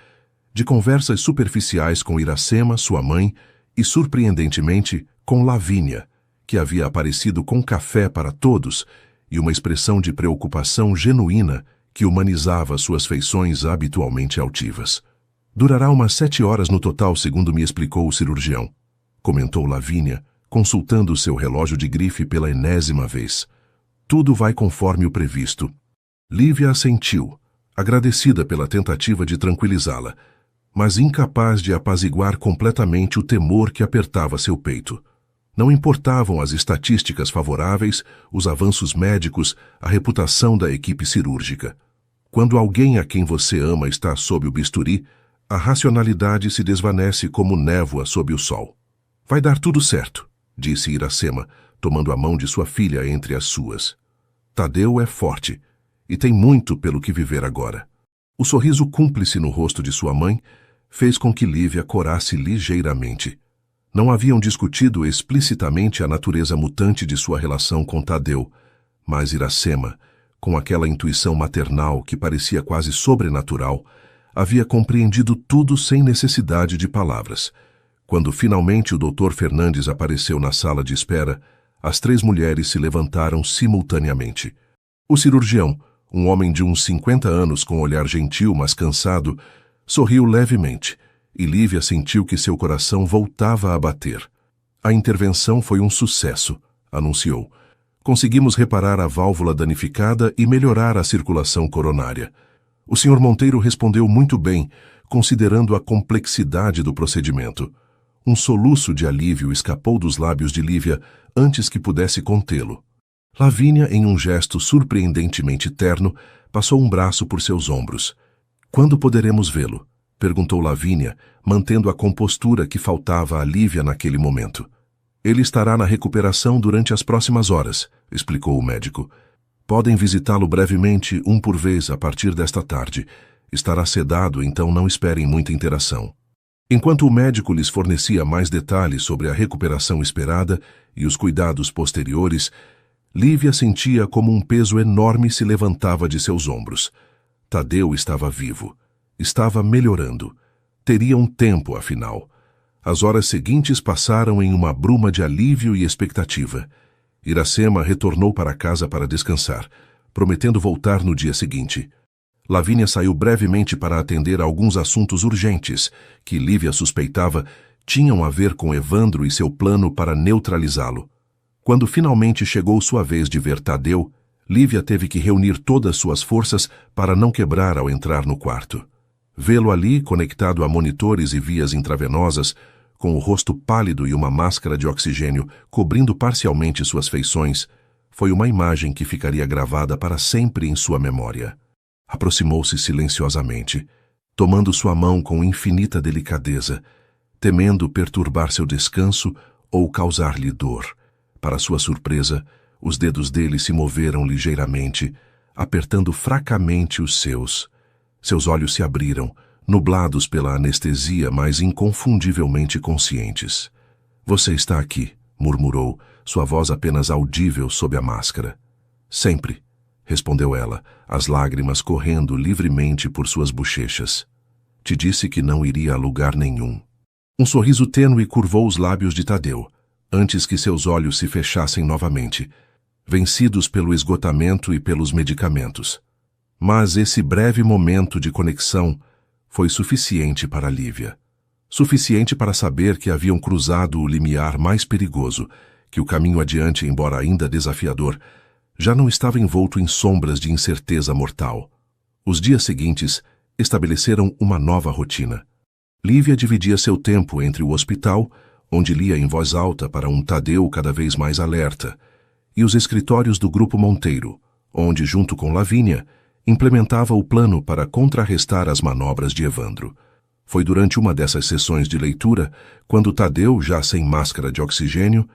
de conversas superficiais com Iracema, sua mãe, e, surpreendentemente, com Lavínia, que havia aparecido com café para todos e uma expressão de preocupação genuína que humanizava suas feições habitualmente altivas. Durará umas 7 horas no total, segundo me explicou o cirurgião, comentou Lavínia, consultando seu relógio de grife pela enésima vez. Tudo vai conforme o previsto. Lívia assentiu, agradecida pela tentativa de tranquilizá-la, mas incapaz de apaziguar completamente o temor que apertava seu peito. Não importavam as estatísticas favoráveis, os avanços médicos, a reputação da equipe cirúrgica. Quando alguém a quem você ama está sob o bisturi, a racionalidade se desvanece como névoa sob o sol. Vai dar tudo certo, disse Iracema, tomando a mão de sua filha entre as suas. Tadeu é forte e tem muito pelo que viver agora. O sorriso cúmplice no rosto de sua mãe fez com que Lívia corasse ligeiramente. Não haviam discutido explicitamente a natureza mutante de sua relação com Tadeu, mas Iracema, com aquela intuição maternal que parecia quase sobrenatural, havia compreendido tudo sem necessidade de palavras. Quando finalmente o Dr. Fernandes apareceu na sala de espera, as 3 mulheres se levantaram simultaneamente. O cirurgião, um homem de uns 50 anos com olhar gentil, mas cansado, sorriu levemente, e Lívia sentiu que seu coração voltava a bater. A intervenção foi um sucesso, anunciou. Conseguimos reparar a válvula danificada e melhorar a circulação coronária. O Sr. Monteiro respondeu muito bem, considerando a complexidade do procedimento. Um soluço de alívio escapou dos lábios de Lívia antes que pudesse contê-lo. Lavínia, em um gesto surpreendentemente terno, passou um braço por seus ombros. Quando poderemos vê-lo? Perguntou Lavínia, mantendo a compostura que faltava a Lívia naquele momento. Ele estará na recuperação durante as próximas horas, explicou o médico. Podem visitá-lo brevemente, um por vez, a partir desta tarde. Estará sedado, então não esperem muita interação. Enquanto o médico lhes fornecia mais detalhes sobre a recuperação esperada e os cuidados posteriores, Lívia sentia como um peso enorme se levantava de seus ombros. Tadeu estava vivo. Estava melhorando. Teria um tempo, afinal. As horas seguintes passaram em uma bruma de alívio e expectativa. Iracema retornou para casa para descansar, prometendo voltar no dia seguinte. Lavínia saiu brevemente para atender a alguns assuntos urgentes, que Lívia suspeitava tinham a ver com Evandro e seu plano para neutralizá-lo. Quando finalmente chegou sua vez de ver Tadeu, Lívia teve que reunir todas suas forças para não quebrar ao entrar no quarto. Vê-lo ali, conectado a monitores e vias intravenosas, com o rosto pálido e uma máscara de oxigênio cobrindo parcialmente suas feições, Foi uma imagem que ficaria gravada para sempre em sua memória. Aproximou-se silenciosamente, tomando sua mão com infinita delicadeza, temendo perturbar seu descanso ou causar-lhe dor. Para sua surpresa, os dedos dele se moveram ligeiramente, apertando fracamente os seus. Seus olhos se abriram, nublados pela anestesia, mas inconfundivelmente conscientes. "Você está aqui", murmurou, sua voz apenas audível sob a máscara. "Sempre", respondeu ela, as lágrimas correndo livremente por suas bochechas. "Te disse que não iria a lugar nenhum." Um sorriso tênue curvou os lábios de Tadeu, antes que seus olhos se fechassem novamente, vencidos pelo esgotamento e pelos medicamentos. Mas esse breve momento de conexão foi suficiente para Lívia. Suficiente para saber que haviam cruzado o limiar mais perigoso, que o caminho adiante, embora ainda desafiador, já não estava envolto em sombras de incerteza mortal. Os dias seguintes estabeleceram uma nova rotina. Lívia dividia seu tempo entre o hospital, onde lia em voz alta para um Tadeu cada vez mais alerta, e os escritórios do Grupo Monteiro, onde, junto com Lavínia, implementava o plano para contrarrestar as manobras de Evandro. Foi durante uma dessas sessões de leitura, quando Tadeu, já sem máscara de oxigênio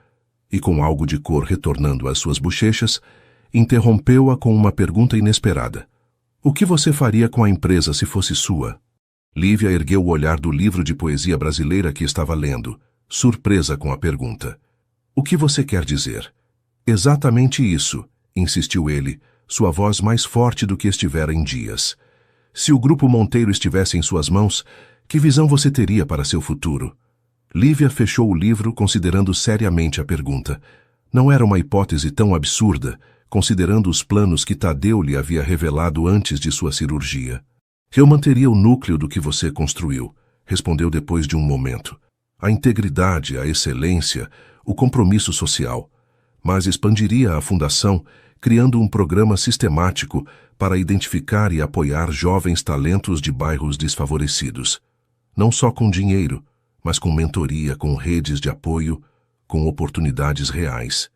e com algo de cor retornando às suas bochechas, interrompeu-a com uma pergunta inesperada. "O que você faria com a empresa se fosse sua?" Lívia ergueu o olhar do livro de poesia brasileira que estava lendo, surpresa com a pergunta. "O que você quer dizer?" "Exatamente isso", insistiu ele, sua voz mais forte do que estivera em dias. "Se o Grupo Monteiro estivesse em suas mãos, que visão você teria para seu futuro?" Lívia fechou o livro, considerando seriamente a pergunta. Não era uma hipótese tão absurda, considerando os planos que Tadeu lhe havia revelado antes de sua cirurgia. "Eu manteria o núcleo do que você construiu", respondeu depois de um momento. "A integridade, a excelência, o compromisso social. Mas expandiria a fundação, criando um programa sistemático para identificar e apoiar jovens talentos de bairros desfavorecidos. Não só com dinheiro, mas com mentoria, com redes de apoio, com oportunidades reais."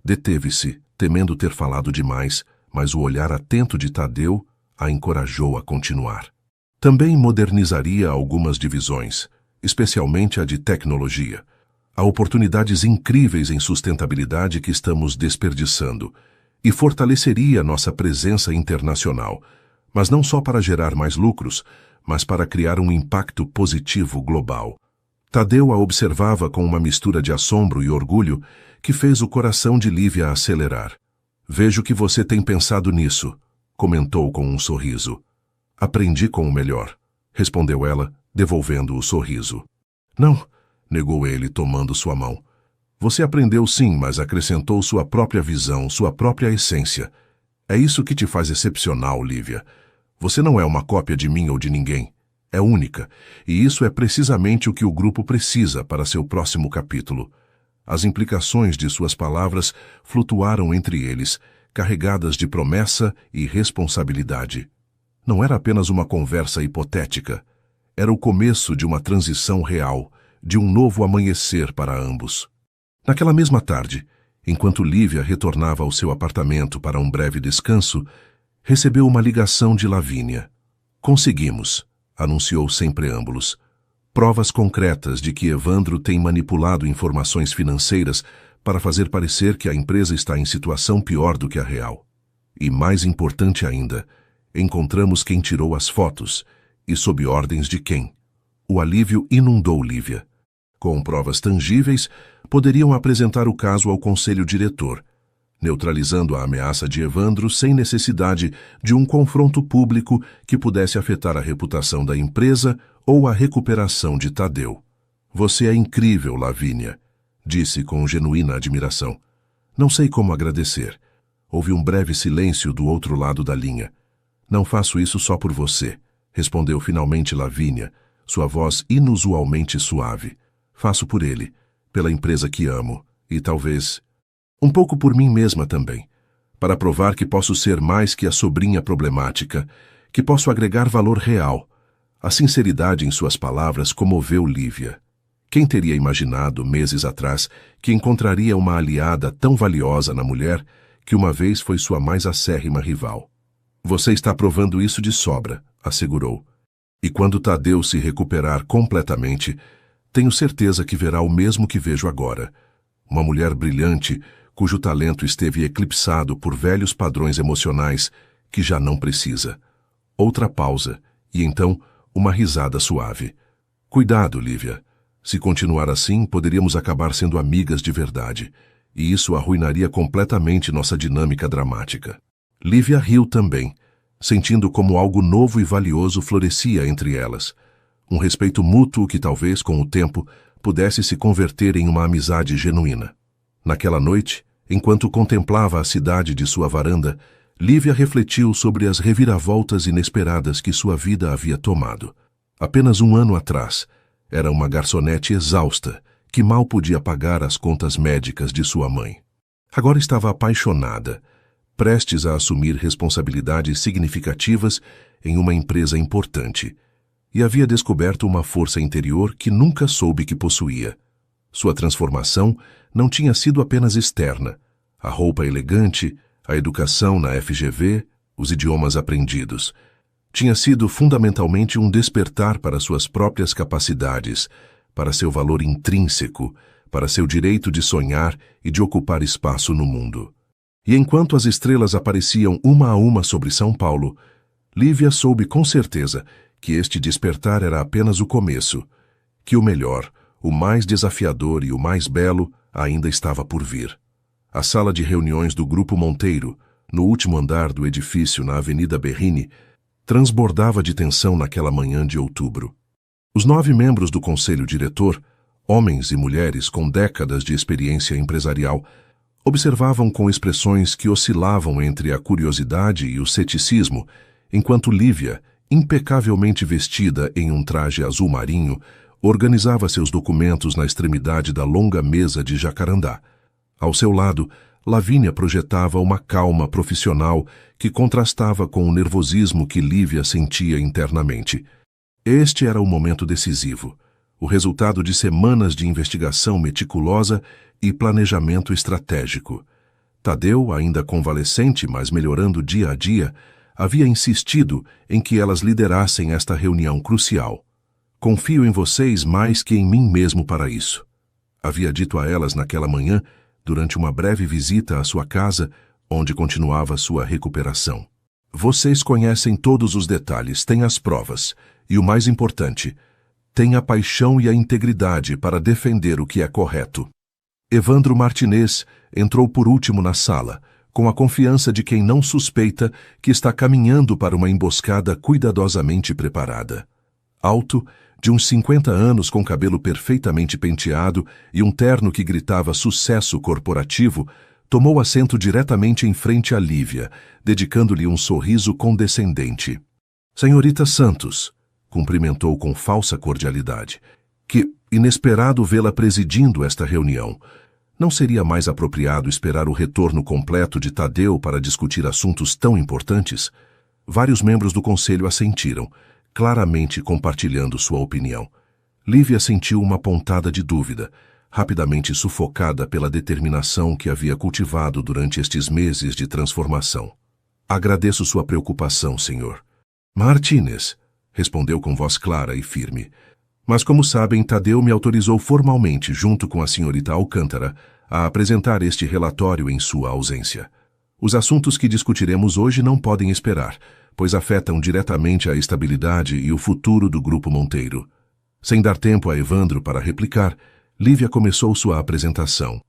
Deteve-se, temendo ter falado demais, mas o olhar atento de Tadeu a encorajou a continuar. "Também modernizaria algumas divisões, especialmente a de tecnologia. Há oportunidades incríveis em sustentabilidade que estamos desperdiçando, e fortaleceria nossa presença internacional, mas não só para gerar mais lucros, mas para criar um impacto positivo global." Tadeu a observava com uma mistura de assombro e orgulho que fez o coração de Lívia acelerar. "Vejo que você tem pensado nisso", comentou com um sorriso. "Aprendi com o melhor", respondeu ela, devolvendo o sorriso. "Não", negou ele, tomando sua mão. "Você aprendeu sim, mas acrescentou sua própria visão, sua própria essência. É isso que te faz excepcional, Lívia. Você não é uma cópia de mim ou de ninguém. É única, e isso é precisamente o que o grupo precisa para seu próximo capítulo." As implicações de suas palavras flutuaram entre eles, carregadas de promessa e responsabilidade. Não era apenas uma conversa hipotética. Era o começo de uma transição real, de um novo amanhecer para ambos. Naquela mesma tarde, enquanto Lívia retornava ao seu apartamento para um breve descanso, recebeu uma ligação de Lavínia. "Conseguimos", anunciou sem preâmbulos. "Provas concretas de que Evandro tem manipulado informações financeiras para fazer parecer que a empresa está em situação pior do que a real. E mais importante ainda, encontramos quem tirou as fotos e sob ordens de quem." O alívio inundou Lívia. Com provas tangíveis, poderiam apresentar o caso ao conselho diretor, neutralizando a ameaça de Evandro sem necessidade de um confronto público que pudesse afetar a reputação da empresa ou a recuperação de Tadeu. "Você é incrível, Lavínia", disse com genuína admiração. "Não sei como agradecer." Houve um breve silêncio do outro lado da linha. "Não faço isso só por você", respondeu finalmente Lavínia, sua voz inusualmente suave. "Faço por ele, pela empresa que amo, e talvez um pouco por mim mesma também, para provar que posso ser mais que a sobrinha problemática, que posso agregar valor real." A sinceridade em suas palavras comoveu Lívia. Quem teria imaginado, meses atrás, que encontraria uma aliada tão valiosa na mulher que uma vez foi sua mais acérrima rival. Você está provando isso de sobra, assegurou. E quando Tadeu se recuperar completamente, tenho certeza que verá o mesmo que vejo agora. Uma mulher brilhante, cujo talento esteve eclipsado por velhos padrões emocionais que já não precisa. Outra pausa, e então uma risada suave. Cuidado, Lívia. Se continuar assim, poderíamos acabar sendo amigas de verdade, e isso arruinaria completamente nossa dinâmica dramática. Lívia riu também, sentindo como algo novo e valioso florescia entre elas. Um respeito mútuo que talvez, com o tempo, pudesse se converter em uma amizade genuína. Naquela noite, enquanto contemplava a cidade de sua varanda, Lívia refletiu sobre as reviravoltas inesperadas que sua vida havia tomado. Apenas um ano atrás, era uma garçonete exausta, que mal podia pagar as contas médicas de sua mãe. Agora estava apaixonada, prestes a assumir responsabilidades significativas em uma empresa importante, e havia descoberto uma força interior que nunca soube que possuía. Sua transformação não tinha sido apenas externa. A roupa elegante, a educação na FGV, os idiomas aprendidos. Tinha sido fundamentalmente um despertar para suas próprias capacidades, para seu valor intrínseco, para seu direito de sonhar e de ocupar espaço no mundo. E enquanto as estrelas apareciam uma a uma sobre São Paulo, Lívia soube com certeza que este despertar era apenas o começo, que o melhor, o mais desafiador e o mais belo ainda estava por vir. A sala de reuniões do Grupo Monteiro, no último andar do edifício na Avenida Berrini, transbordava de tensão naquela manhã de outubro. Os 9 membros do conselho diretor, homens e mulheres com décadas de experiência empresarial, observavam com expressões que oscilavam entre a curiosidade e o ceticismo, enquanto Lívia, impecavelmente vestida em um traje azul marinho, organizava seus documentos na extremidade da longa mesa de jacarandá. Ao seu lado, Lavínia projetava uma calma profissional que contrastava com o nervosismo que Lívia sentia internamente. Este era o momento decisivo, o resultado de semanas de investigação meticulosa e planejamento estratégico. Tadeu, ainda convalescente, mas melhorando dia a dia, havia insistido em que elas liderassem esta reunião crucial. Confio em vocês mais que em mim mesmo para isso. Havia dito a elas naquela manhã, durante uma breve visita à sua casa, onde continuava sua recuperação. Vocês conhecem todos os detalhes, têm as provas, e o mais importante, têm a paixão e a integridade para defender o que é correto. Evandro Martinez entrou por último na sala, com a confiança de quem não suspeita que está caminhando para uma emboscada cuidadosamente preparada. Alto, de uns 50 anos, com cabelo perfeitamente penteado e um terno que gritava sucesso corporativo, tomou assento diretamente em frente a Lívia, dedicando-lhe um sorriso condescendente. Senhorita Santos, cumprimentou com falsa cordialidade. Que inesperado vê-la presidindo esta reunião. Não seria mais apropriado esperar o retorno completo de Tadeu para discutir assuntos tão importantes? Vários membros do conselho assentiram, claramente compartilhando sua opinião. Lívia sentiu uma pontada de dúvida, rapidamente sufocada pela determinação que havia cultivado durante estes meses de transformação. Agradeço sua preocupação, senhor. Martínez, respondeu com voz clara e firme. Mas, como sabem, Tadeu me autorizou formalmente, junto com a senhorita Alcântara, a apresentar este relatório em sua ausência. Os assuntos que discutiremos hoje não podem esperar, pois afetam diretamente a estabilidade e o futuro do Grupo Monteiro. Sem dar tempo a Evandro para replicar, Lívia começou sua apresentação.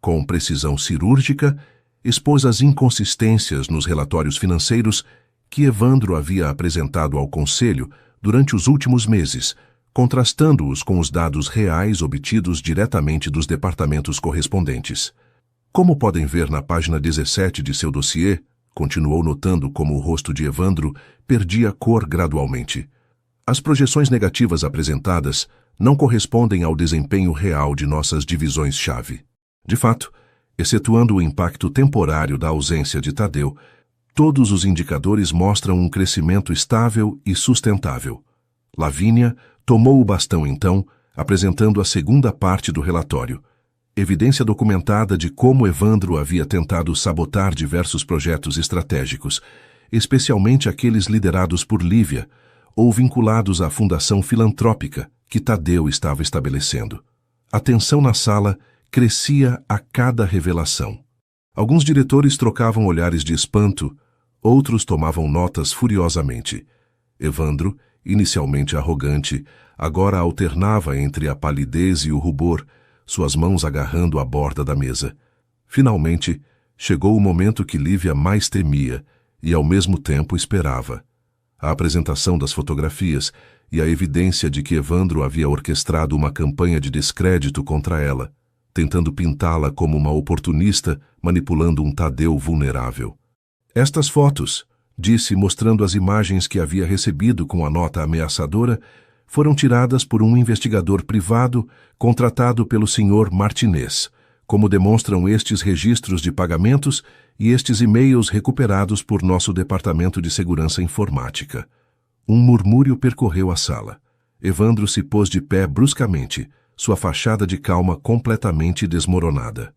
Com precisão cirúrgica, expôs as inconsistências nos relatórios financeiros que Evandro havia apresentado ao Conselho durante os últimos meses, contrastando-os com os dados reais obtidos diretamente dos departamentos correspondentes. Como podem ver na página 17 de seu dossiê, continuou notando como o rosto de Evandro perdia cor gradualmente. As projeções negativas apresentadas não correspondem ao desempenho real de nossas divisões-chave. De fato, excetuando o impacto temporário da ausência de Tadeu, todos os indicadores mostram um crescimento estável e sustentável. Lavínia tomou o bastão então, apresentando a segunda parte do relatório. evidência documentada de como Evandro havia tentado sabotar diversos projetos estratégicos, especialmente aqueles liderados por Lívia, ou vinculados à fundação filantrópica que Tadeu estava estabelecendo. A tensão na sala crescia a cada revelação. Alguns diretores trocavam olhares de espanto, outros tomavam notas furiosamente. Evandro, inicialmente arrogante, agora alternava entre a palidez e o rubor, suas mãos agarrando a borda da mesa. Finalmente, chegou o momento que Lívia mais temia e, ao mesmo tempo, esperava. A apresentação das fotografias e a evidência de que Evandro havia orquestrado uma campanha de descrédito contra ela, tentando pintá-la como uma oportunista manipulando um Tadeu vulnerável. Estas fotos, disse mostrando as imagens que havia recebido com a nota ameaçadora, foram tiradas por um investigador privado contratado pelo Sr. Martinez, como demonstram estes registros de pagamentos e estes e-mails recuperados por nosso Departamento de Segurança Informática. Um murmúrio percorreu a sala. Evandro se pôs de pé bruscamente, sua fachada de calma completamente desmoronada.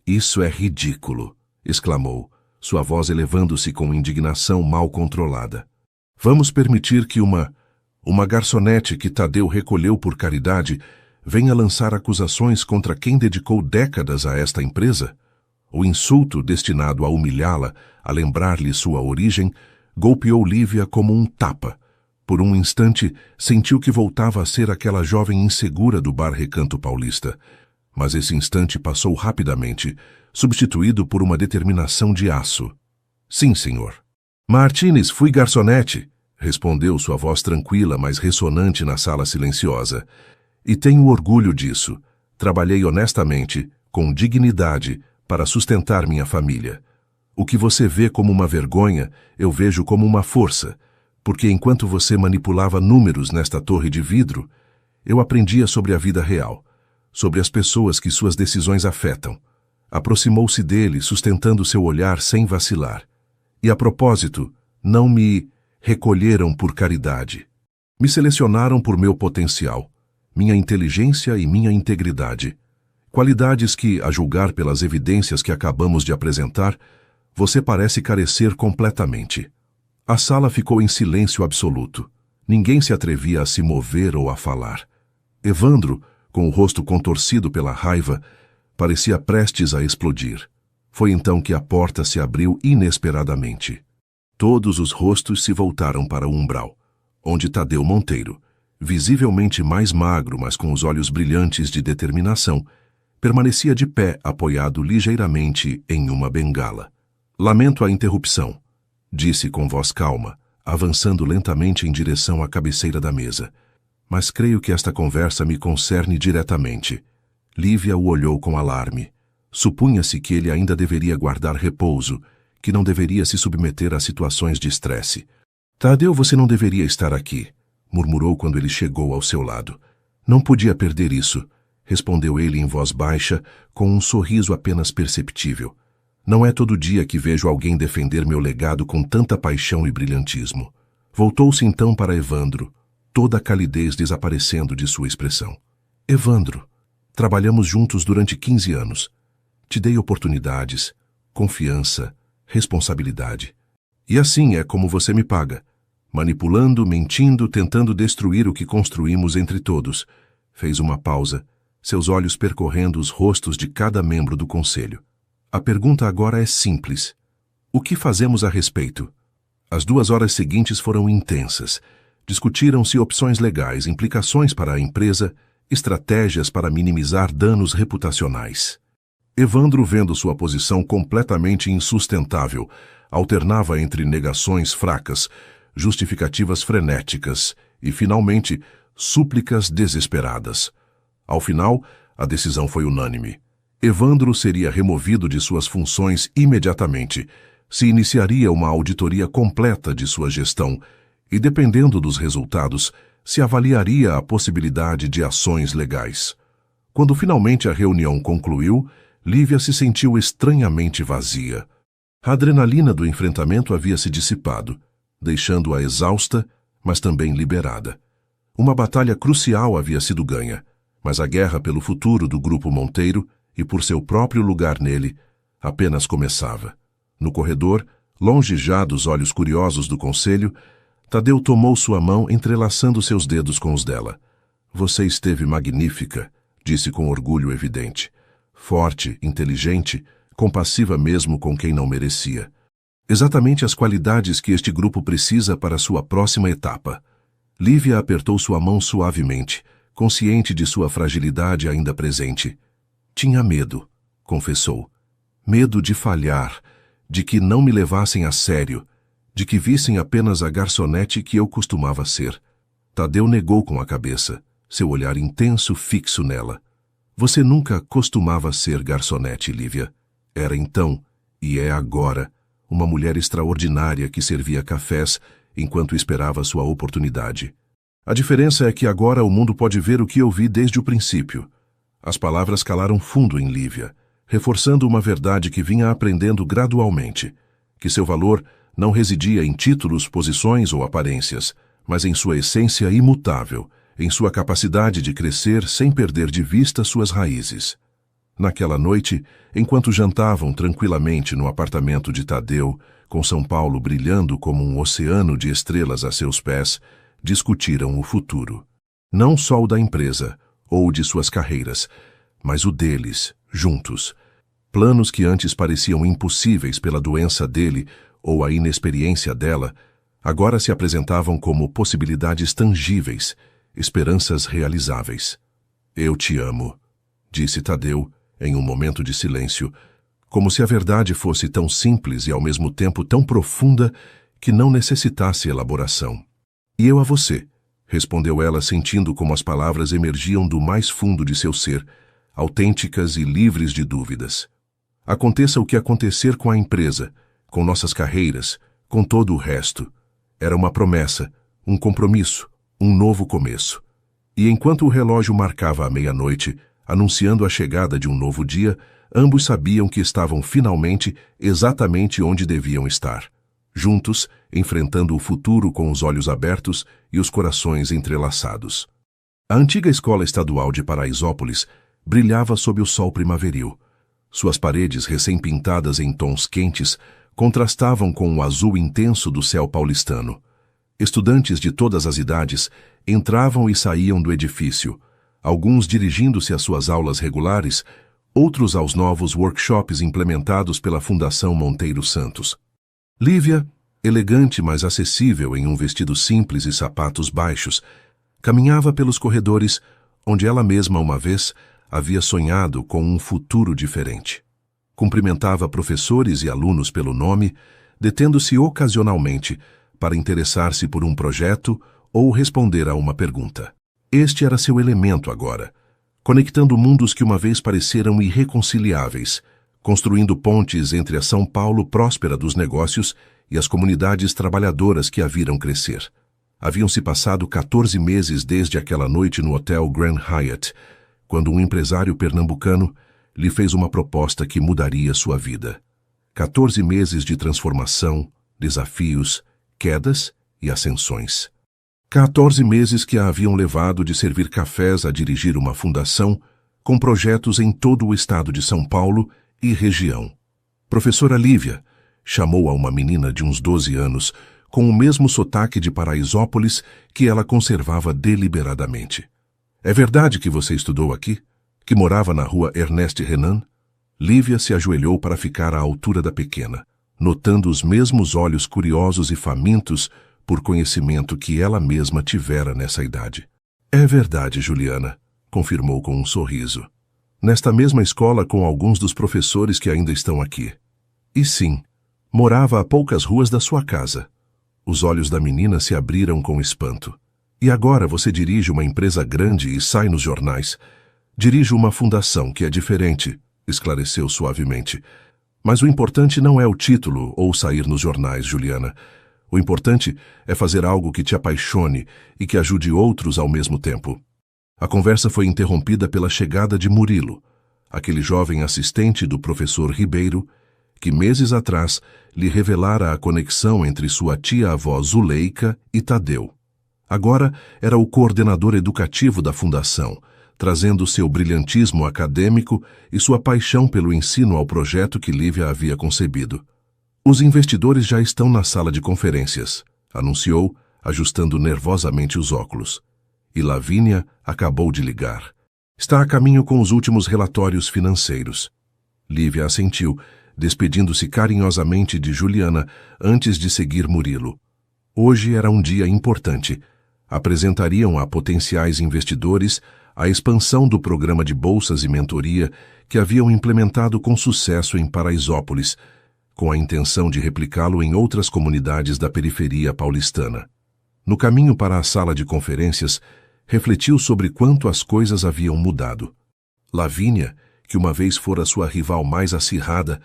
"Isso é ridículo", exclamou, sua voz elevando-se com indignação mal controlada. "Vamos permitir que uma garçonete que Tadeu recolheu por caridade venha lançar acusações contra quem dedicou décadas a esta empresa?" O insulto destinado a humilhá-la, a lembrar-lhe sua origem, golpeou Lívia como um tapa. Por um instante, sentiu que voltava a ser aquela jovem insegura do bar Recanto Paulista. Mas esse instante passou rapidamente, substituído por uma determinação de aço. "Sim, senhor." "Martínez, fui garçonete", respondeu sua voz tranquila, mas ressonante na sala silenciosa. "E tenho orgulho disso. Trabalhei honestamente, com dignidade, para sustentar minha família. O que você vê como uma vergonha, eu vejo como uma força, porque enquanto você manipulava números nesta torre de vidro, eu aprendia sobre a vida real, sobre as pessoas que suas decisões afetam. Aproximou-se dele, sustentando seu olhar sem vacilar. E a propósito, não me recolheram por caridade. Me selecionaram por meu potencial, minha inteligência e minha integridade. Qualidades que, a julgar pelas evidências que acabamos de apresentar, você parece carecer completamente." A sala ficou em silêncio absoluto. Ninguém se atrevia a se mover ou a falar. Evandro, com o rosto contorcido pela raiva, parecia prestes a explodir. Foi então que a porta se abriu inesperadamente. Todos os rostos se voltaram para o umbral, onde Tadeu Monteiro, visivelmente mais magro, mas com os olhos brilhantes de determinação, permanecia de pé, apoiado ligeiramente em uma bengala. "Lamento a interrupção", disse com voz calma, avançando lentamente em direção à cabeceira da mesa. "Mas creio que esta conversa me concerne diretamente." Lívia o olhou com alarme. Supunha-se que ele ainda deveria guardar repouso, que não deveria se submeter a situações de estresse. "Tadeu, você não deveria estar aqui", murmurou quando ele chegou ao seu lado. "Não podia perder isso", respondeu ele em voz baixa, com um sorriso apenas perceptível. "Não é todo dia que vejo alguém defender meu legado com tanta paixão e brilhantismo." Voltou-se então para Evandro, toda a calidez desaparecendo de sua expressão. "Evandro, trabalhamos juntos durante 15 anos. Te dei oportunidades, confiança, responsabilidade. E assim é como você me paga, manipulando, mentindo, tentando destruir o que construímos entre todos." Fez uma pausa, seus olhos percorrendo os rostos de cada membro do conselho. "A pergunta agora é simples. O que fazemos a respeito?" As 2 horas seguintes foram intensas. Discutiram-se opções legais, implicações para a empresa, estratégias para minimizar danos reputacionais. Evandro, vendo sua posição completamente insustentável, alternava entre negações fracas, justificativas frenéticas e, finalmente, súplicas desesperadas. Ao final, a decisão foi unânime. Evandro seria removido de suas funções imediatamente, se iniciaria uma auditoria completa de sua gestão e, dependendo dos resultados, se avaliaria a possibilidade de ações legais. Quando finalmente a reunião concluiu, Lívia se sentiu estranhamente vazia. A adrenalina do enfrentamento havia se dissipado, deixando-a exausta, mas também liberada. Uma batalha crucial havia sido ganha, mas a guerra pelo futuro do Grupo Monteiro, e por seu próprio lugar nele, apenas começava. No corredor, longe já dos olhos curiosos do conselho, Tadeu tomou sua mão entrelaçando seus dedos com os dela. Você esteve magnífica, disse com orgulho evidente. Forte, inteligente, compassiva mesmo com quem não merecia. Exatamente as qualidades que este grupo precisa para sua próxima etapa. Lívia apertou sua mão suavemente, consciente de sua fragilidade ainda presente. Tinha medo, confessou. Medo de falhar, de que não me levassem a sério, de que vissem apenas a garçonete que eu costumava ser. Tadeu negou com a cabeça, seu olhar intenso fixo nela. Você nunca costumava ser garçonete, Lívia. Era então, e é agora, uma mulher extraordinária que servia cafés enquanto esperava sua oportunidade. A diferença é que agora o mundo pode ver o que eu vi desde o princípio. As palavras calaram fundo em Lívia, reforçando uma verdade que vinha aprendendo gradualmente, que seu valor não residia em títulos, posições ou aparências, mas em sua essência imutável, em sua capacidade de crescer sem perder de vista suas raízes. Naquela noite, enquanto jantavam tranquilamente no apartamento de Tadeu, com São Paulo brilhando como um oceano de estrelas a seus pés, discutiram o futuro. Não só o da empresa, ou de suas carreiras, mas o deles, juntos. Planos que antes pareciam impossíveis pela doença dele ou a inexperiência dela, agora se apresentavam como possibilidades tangíveis, esperanças realizáveis. Eu te amo, disse Tadeu, em um momento de silêncio, como se a verdade fosse tão simples e ao mesmo tempo tão profunda que não necessitasse elaboração. E eu a você, respondeu ela, sentindo como as palavras emergiam do mais fundo de seu ser, autênticas e livres de dúvidas. Aconteça o que acontecer com a empresa, com nossas carreiras, com todo o resto. Era uma promessa, um compromisso, um novo começo. E enquanto o relógio marcava a meia-noite, anunciando a chegada de um novo dia, ambos sabiam que estavam finalmente exatamente onde deviam estar. Juntos, enfrentando o futuro com os olhos abertos e os corações entrelaçados. A antiga escola estadual de Paraisópolis brilhava sob o sol primaveril. Suas paredes recém-pintadas em tons quentes contrastavam com o azul intenso do céu paulistano. Estudantes de todas as idades entravam e saíam do edifício, alguns dirigindo-se às suas aulas regulares, outros aos novos workshops implementados pela Fundação Monteiro Santos. Lívia, elegante mas acessível em um vestido simples e sapatos baixos, caminhava pelos corredores onde ela mesma uma vez havia sonhado com um futuro diferente. Cumprimentava professores e alunos pelo nome, detendo-se ocasionalmente para interessar-se por um projeto ou responder a uma pergunta. Este era seu elemento agora, conectando mundos que uma vez pareceram irreconciliáveis, construindo pontes entre a São Paulo próspera dos negócios e as comunidades trabalhadoras que a viram crescer. Haviam-se passado 14 meses desde aquela noite no Hotel Grand Hyatt, quando um empresário pernambucano lhe fez uma proposta que mudaria sua vida. 14 meses de transformação, desafios, quedas e ascensões. 14 meses que a haviam levado de servir cafés a dirigir uma fundação com projetos em todo o estado de São Paulo e região. Professora Lívia, chamou a uma menina de uns 12 anos, com o mesmo sotaque de Paraisópolis que ela conservava deliberadamente. É verdade que você estudou aqui? Que morava na rua Ernest Renan? Lívia se ajoelhou para ficar à altura da pequena, notando os mesmos olhos curiosos e famintos por conhecimento que ela mesma tivera nessa idade. É verdade, Juliana, confirmou com um sorriso. Nesta mesma escola com alguns dos professores que ainda estão aqui. E sim, morava a poucas ruas da sua casa. Os olhos da menina se abriram com espanto. E agora você dirige uma empresa grande e sai nos jornais. Dirijo uma fundação que é diferente, esclareceu suavemente. Mas o importante não é o título ou sair nos jornais, Juliana. O importante é fazer algo que te apaixone e que ajude outros ao mesmo tempo. A conversa foi interrompida pela chegada de Murilo, aquele jovem assistente do professor Ribeiro, que meses atrás lhe revelara a conexão entre sua tia-avó Zuleika e Tadeu. Agora era o coordenador educativo da fundação, trazendo seu brilhantismo acadêmico e sua paixão pelo ensino ao projeto que Lívia havia concebido. Os investidores já estão na sala de conferências, anunciou, ajustando nervosamente os óculos. E Lavínia acabou de ligar. Está a caminho com os últimos relatórios financeiros. Lívia assentiu, despedindo-se carinhosamente de Juliana antes de seguir Murilo. Hoje era um dia importante. Apresentariam a potenciais investidores a expansão do programa de bolsas e mentoria que haviam implementado com sucesso em Paraisópolis, com a intenção de replicá-lo em outras comunidades da periferia paulistana. No caminho para a sala de conferências, refletiu sobre quanto as coisas haviam mudado. Lavínia, que uma vez fora sua rival mais acirrada,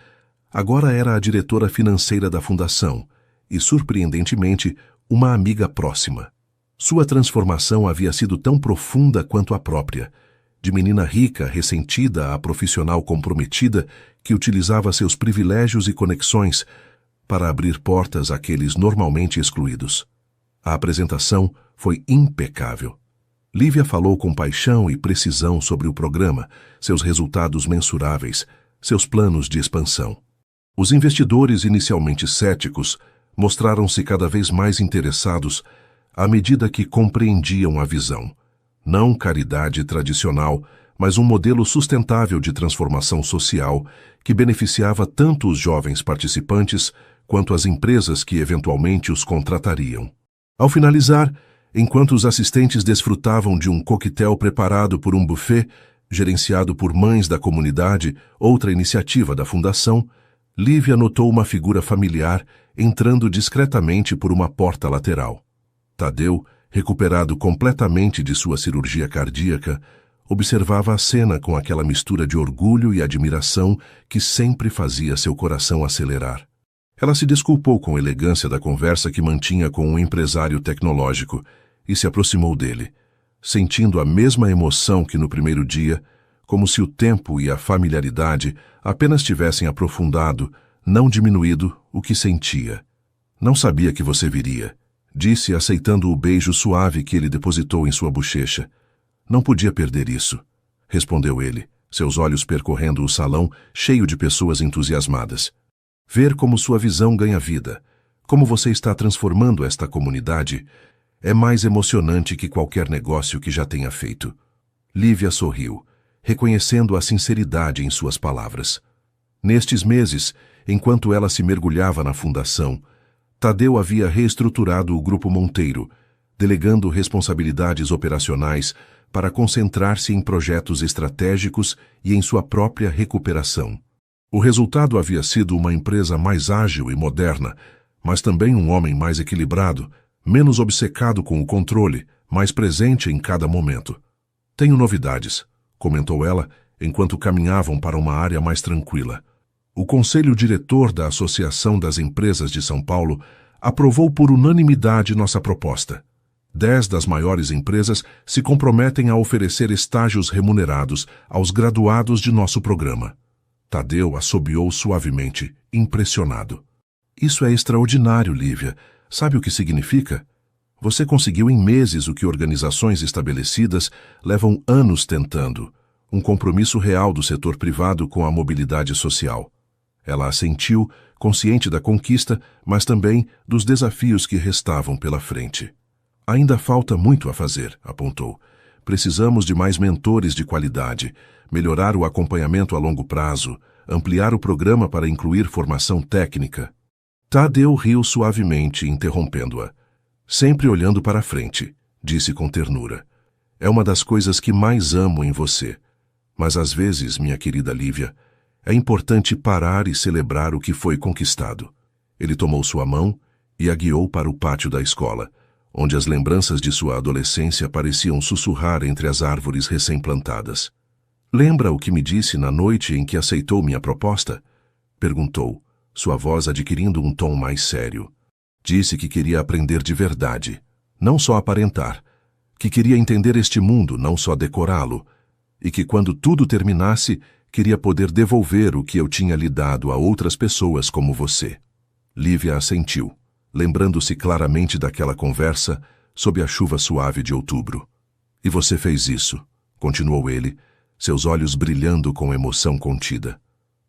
agora era a diretora financeira da fundação e, surpreendentemente, uma amiga próxima. Sua transformação havia sido tão profunda quanto a própria, de menina rica, ressentida a profissional comprometida que utilizava seus privilégios e conexões para abrir portas àqueles normalmente excluídos. A apresentação foi impecável. Lívia falou com paixão e precisão sobre o programa, seus resultados mensuráveis, seus planos de expansão. Os investidores inicialmente céticos mostraram-se cada vez mais interessados à medida que compreendiam a visão. Não caridade tradicional, mas um modelo sustentável de transformação social que beneficiava tanto os jovens participantes quanto as empresas que eventualmente os contratariam. Ao finalizar, enquanto os assistentes desfrutavam de um coquetel preparado por um buffet, gerenciado por mães da comunidade, outra iniciativa da fundação, Lívia notou uma figura familiar entrando discretamente por uma porta lateral. Tadeu, recuperado completamente de sua cirurgia cardíaca, observava a cena com aquela mistura de orgulho e admiração que sempre fazia seu coração acelerar. Ela se desculpou com elegância da conversa que mantinha com um empresário tecnológico e se aproximou dele, sentindo a mesma emoção que no primeiro dia, como se o tempo e a familiaridade apenas tivessem aprofundado, não diminuído, o que sentia. Não sabia que você viria, disse, aceitando o beijo suave que ele depositou em sua bochecha. Não podia perder isso, respondeu ele, seus olhos percorrendo o salão cheio de pessoas entusiasmadas. Ver como sua visão ganha vida, como você está transformando esta comunidade, é mais emocionante que qualquer negócio que já tenha feito. Lívia sorriu, reconhecendo a sinceridade em suas palavras. Nestes meses, enquanto ela se mergulhava na fundação, Tadeu havia reestruturado o Grupo Monteiro, delegando responsabilidades operacionais para concentrar-se em projetos estratégicos e em sua própria recuperação. O resultado havia sido uma empresa mais ágil e moderna, mas também um homem mais equilibrado, menos obcecado com o controle, mais presente em cada momento. Tenho novidades, comentou ela, enquanto caminhavam para uma área mais tranquila. O Conselho Diretor da Associação das Empresas de São Paulo aprovou por unanimidade nossa proposta. 10 das maiores empresas se comprometem a oferecer estágios remunerados aos graduados de nosso programa. Tadeu assobiou suavemente, impressionado. Isso é extraordinário, Lívia. Sabe o que significa? Você conseguiu em meses o que organizações estabelecidas levam anos tentando, um compromisso real do setor privado com a mobilidade social. Ela assentiu, consciente da conquista, mas também dos desafios que restavam pela frente. Ainda falta muito a fazer, apontou. Precisamos de mais mentores de qualidade, melhorar o acompanhamento a longo prazo, ampliar o programa para incluir formação técnica. Tadeu riu suavemente, interrompendo-a. Sempre olhando para a frente, disse com ternura. É uma das coisas que mais amo em você. Mas às vezes, minha querida Lívia, é importante parar e celebrar o que foi conquistado. Ele tomou sua mão e a guiou para o pátio da escola, onde as lembranças de sua adolescência pareciam sussurrar entre as árvores recém-plantadas. Lembra o que me disse na noite em que aceitou minha proposta? Perguntou, sua voz adquirindo um tom mais sério. Disse que queria aprender de verdade, não só aparentar, que queria entender este mundo, não só decorá-lo, e que quando tudo terminasse, queria poder devolver o que eu tinha lhe dado a outras pessoas como você. Lívia assentiu, lembrando-se claramente daquela conversa sob a chuva suave de outubro. E você fez isso, continuou ele, seus olhos brilhando com emoção contida.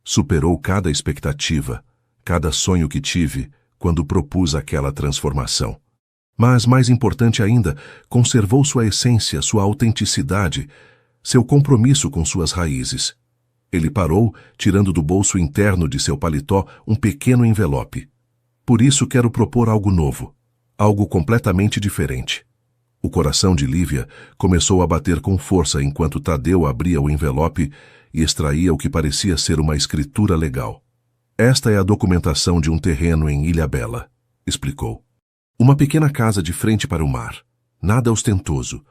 Superou cada expectativa, cada sonho que tive quando propus aquela transformação. Mas, mais importante ainda, conservou sua essência, sua autenticidade, seu compromisso com suas raízes. Ele parou, tirando do bolso interno de seu paletó um pequeno envelope. Por isso quero propor algo novo, algo completamente diferente. O coração de Lívia começou a bater com força enquanto Tadeu abria o envelope e extraía o que parecia ser uma escritura legal. Esta é a documentação de um terreno em Ilhabela, explicou. Uma pequena casa de frente para o mar, nada ostentoso,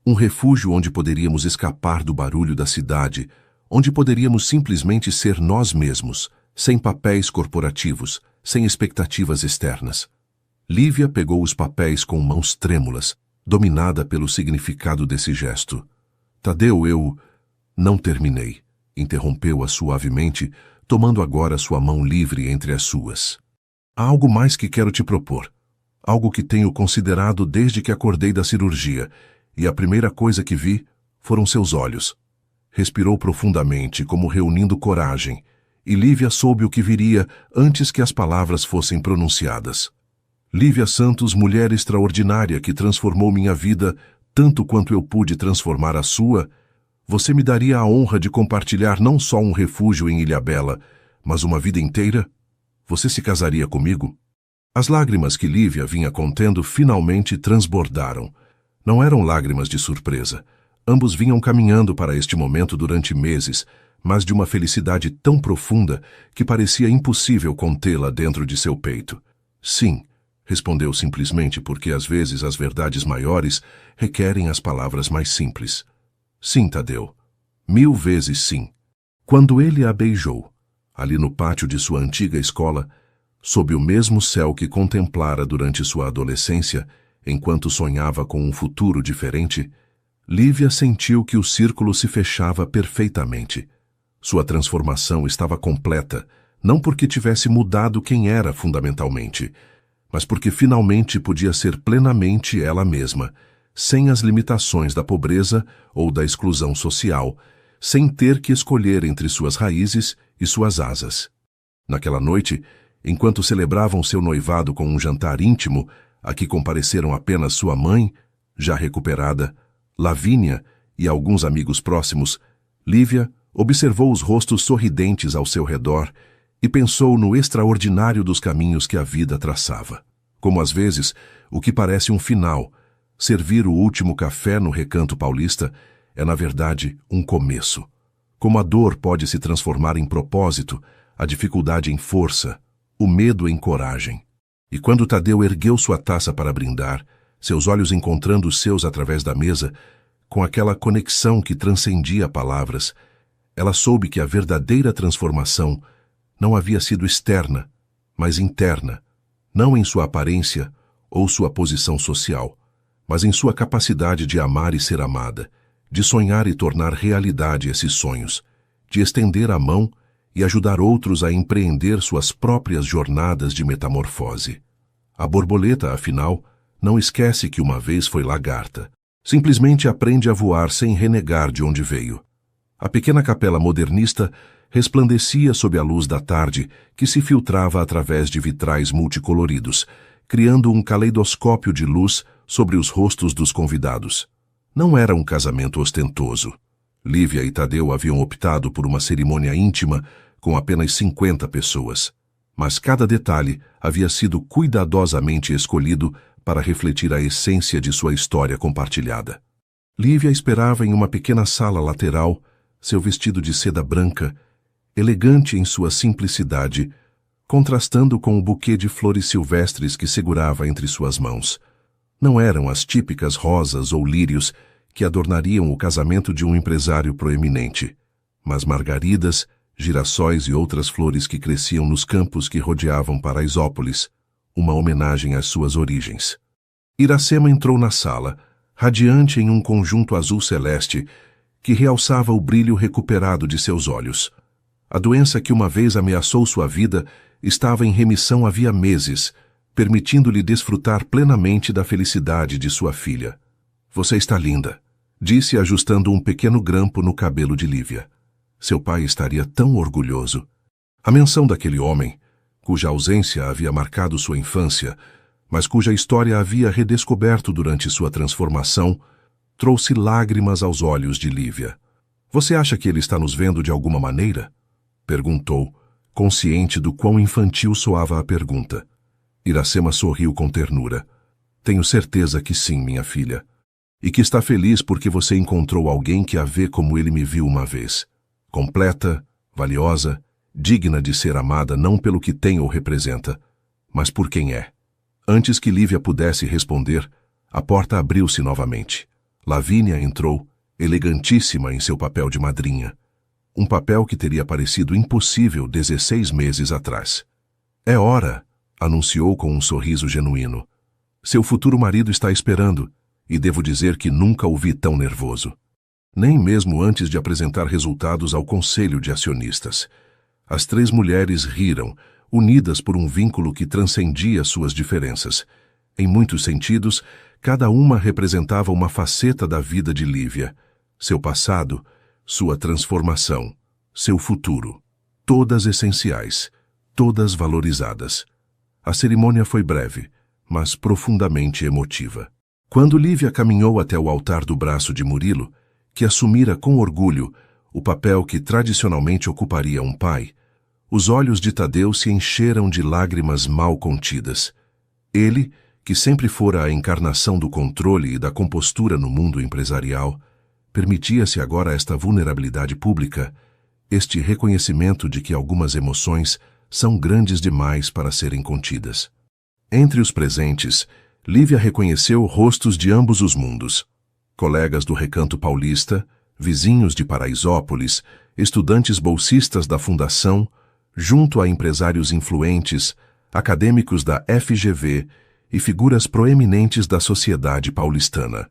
um refúgio onde poderíamos escapar do barulho da cidade, onde poderíamos simplesmente ser nós mesmos, sem papéis corporativos, sem expectativas externas. Lívia pegou os papéis com mãos trêmulas, dominada pelo significado desse gesto. Tadeu, eu... Não terminei, interrompeu-a suavemente, tomando agora sua mão livre entre as suas. Há algo mais que quero te propor. Algo que tenho considerado desde que acordei da cirurgia, e a primeira coisa que vi foram seus olhos. Respirou profundamente, como reunindo coragem, e Lívia soube o que viria antes que as palavras fossem pronunciadas. Lívia Santos, mulher extraordinária que transformou minha vida tanto quanto eu pude transformar a sua, você me daria a honra de compartilhar não só um refúgio em Ilhabela, mas uma vida inteira? Você se casaria comigo? As lágrimas que Lívia vinha contendo finalmente transbordaram. Não eram lágrimas de surpresa. Ambos vinham caminhando para este momento durante meses, mas de uma felicidade tão profunda que parecia impossível contê-la dentro de seu peito. Sim, respondeu simplesmente porque às vezes as verdades maiores requerem as palavras mais simples. Sim, Tadeu. 1000 vezes sim. Quando ele a beijou, ali no pátio de sua antiga escola, sob o mesmo céu que contemplara durante sua adolescência, enquanto sonhava com um futuro diferente, Lívia sentiu que o círculo se fechava perfeitamente. Sua transformação estava completa, não porque tivesse mudado quem era fundamentalmente, mas porque finalmente podia ser plenamente ela mesma, sem as limitações da pobreza ou da exclusão social, sem ter que escolher entre suas raízes e suas asas. Naquela noite, enquanto celebravam seu noivado com um jantar íntimo, a que compareceram apenas sua mãe, já recuperada, Lavínia e alguns amigos próximos, Lívia observou os rostos sorridentes ao seu redor e pensou no extraordinário dos caminhos que a vida traçava. Como às vezes, o que parece um final, servir o último café no Recanto Paulista, é na verdade um começo. Como a dor pode se transformar em propósito, a dificuldade em força, o medo em coragem. E quando Tadeu ergueu sua taça para brindar, seus olhos encontrando os seus através da mesa, com aquela conexão que transcendia palavras, ela soube que a verdadeira transformação não havia sido externa, mas interna, não em sua aparência ou sua posição social, mas em sua capacidade de amar e ser amada, de sonhar e tornar realidade esses sonhos, de estender a mão e ajudar outros a empreender suas próprias jornadas de metamorfose. A borboleta, afinal, não esquece que uma vez foi lagarta. Simplesmente aprende a voar sem renegar de onde veio. A pequena capela modernista resplandecia sob a luz da tarde que se filtrava através de vitrais multicoloridos, criando um caleidoscópio de luz sobre os rostos dos convidados. Não era um casamento ostentoso. Lívia e Tadeu haviam optado por uma cerimônia íntima com apenas 50 pessoas. Mas cada detalhe havia sido cuidadosamente escolhido para refletir a essência de sua história compartilhada. Lívia esperava em uma pequena sala lateral, seu vestido de seda branca, elegante em sua simplicidade, contrastando com o buquê de flores silvestres que segurava entre suas mãos. Não eram as típicas rosas ou lírios que adornariam o casamento de um empresário proeminente, mas margaridas, girassóis e outras flores que cresciam nos campos que rodeavam Paraisópolis, uma homenagem às suas origens. Iracema entrou na sala, radiante em um conjunto azul celeste que realçava o brilho recuperado de seus olhos. A doença que uma vez ameaçou sua vida estava em remissão havia meses, permitindo-lhe desfrutar plenamente da felicidade de sua filha. Você está linda, disse ajustando um pequeno grampo no cabelo de Lívia. Seu pai estaria tão orgulhoso. A menção daquele homem, cuja ausência havia marcado sua infância, mas cuja história havia redescoberto durante sua transformação, trouxe lágrimas aos olhos de Lívia. Você acha que ele está nos vendo de alguma maneira? Perguntou, consciente do quão infantil soava a pergunta. Iracema sorriu com ternura. Tenho certeza que sim, minha filha. E que está feliz porque você encontrou alguém que a vê como ele me viu uma vez. Completa, valiosa, digna de ser amada não pelo que tem ou representa, mas por quem é. Antes que Lívia pudesse responder, a porta abriu-se novamente. Lavínia entrou, elegantíssima em seu papel de madrinha. Um papel que teria parecido impossível 16 meses atrás. É hora, anunciou com um sorriso genuíno. Seu futuro marido está esperando, e devo dizer que nunca o vi tão nervoso. Nem mesmo antes de apresentar resultados ao conselho de acionistas. As três mulheres riram, unidas por um vínculo que transcendia suas diferenças. Em muitos sentidos, cada uma representava uma faceta da vida de Lívia. Seu passado, sua transformação, seu futuro. Todas essenciais, todas valorizadas. A cerimônia foi breve, mas profundamente emotiva. Quando Lívia caminhou até o altar do braço de Murilo, que assumira com orgulho o papel que tradicionalmente ocuparia um pai, os olhos de Tadeu se encheram de lágrimas mal contidas. Ele, que sempre fora a encarnação do controle e da compostura no mundo empresarial, permitia-se agora esta vulnerabilidade pública, este reconhecimento de que algumas emoções são grandes demais para serem contidas. Entre os presentes, Lívia reconheceu rostos de ambos os mundos. Colegas do Recanto Paulista, vizinhos de Paraisópolis, estudantes bolsistas da Fundação, junto a empresários influentes, acadêmicos da FGV e figuras proeminentes da sociedade paulistana.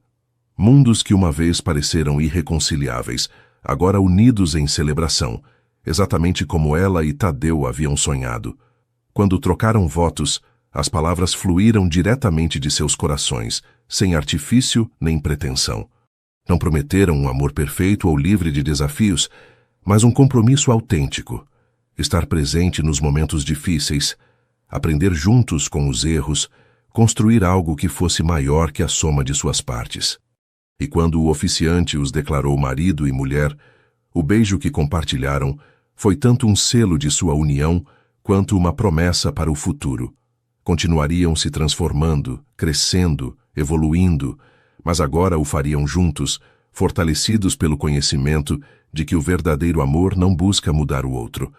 Mundos que uma vez pareceram irreconciliáveis, agora unidos em celebração, exatamente como ela e Tadeu haviam sonhado. Quando trocaram votos, as palavras fluíram diretamente de seus corações, sem artifício nem pretensão. Não prometeram um amor perfeito ou livre de desafios, mas um compromisso autêntico. Estar presente nos momentos difíceis, aprender juntos com os erros, construir algo que fosse maior que a soma de suas partes. E quando o oficiante os declarou marido e mulher, o beijo que compartilharam foi tanto um selo de sua união quanto uma promessa para o futuro. Continuariam se transformando, crescendo, evoluindo, mas agora o fariam juntos, fortalecidos pelo conhecimento de que o verdadeiro amor não busca mudar o outro,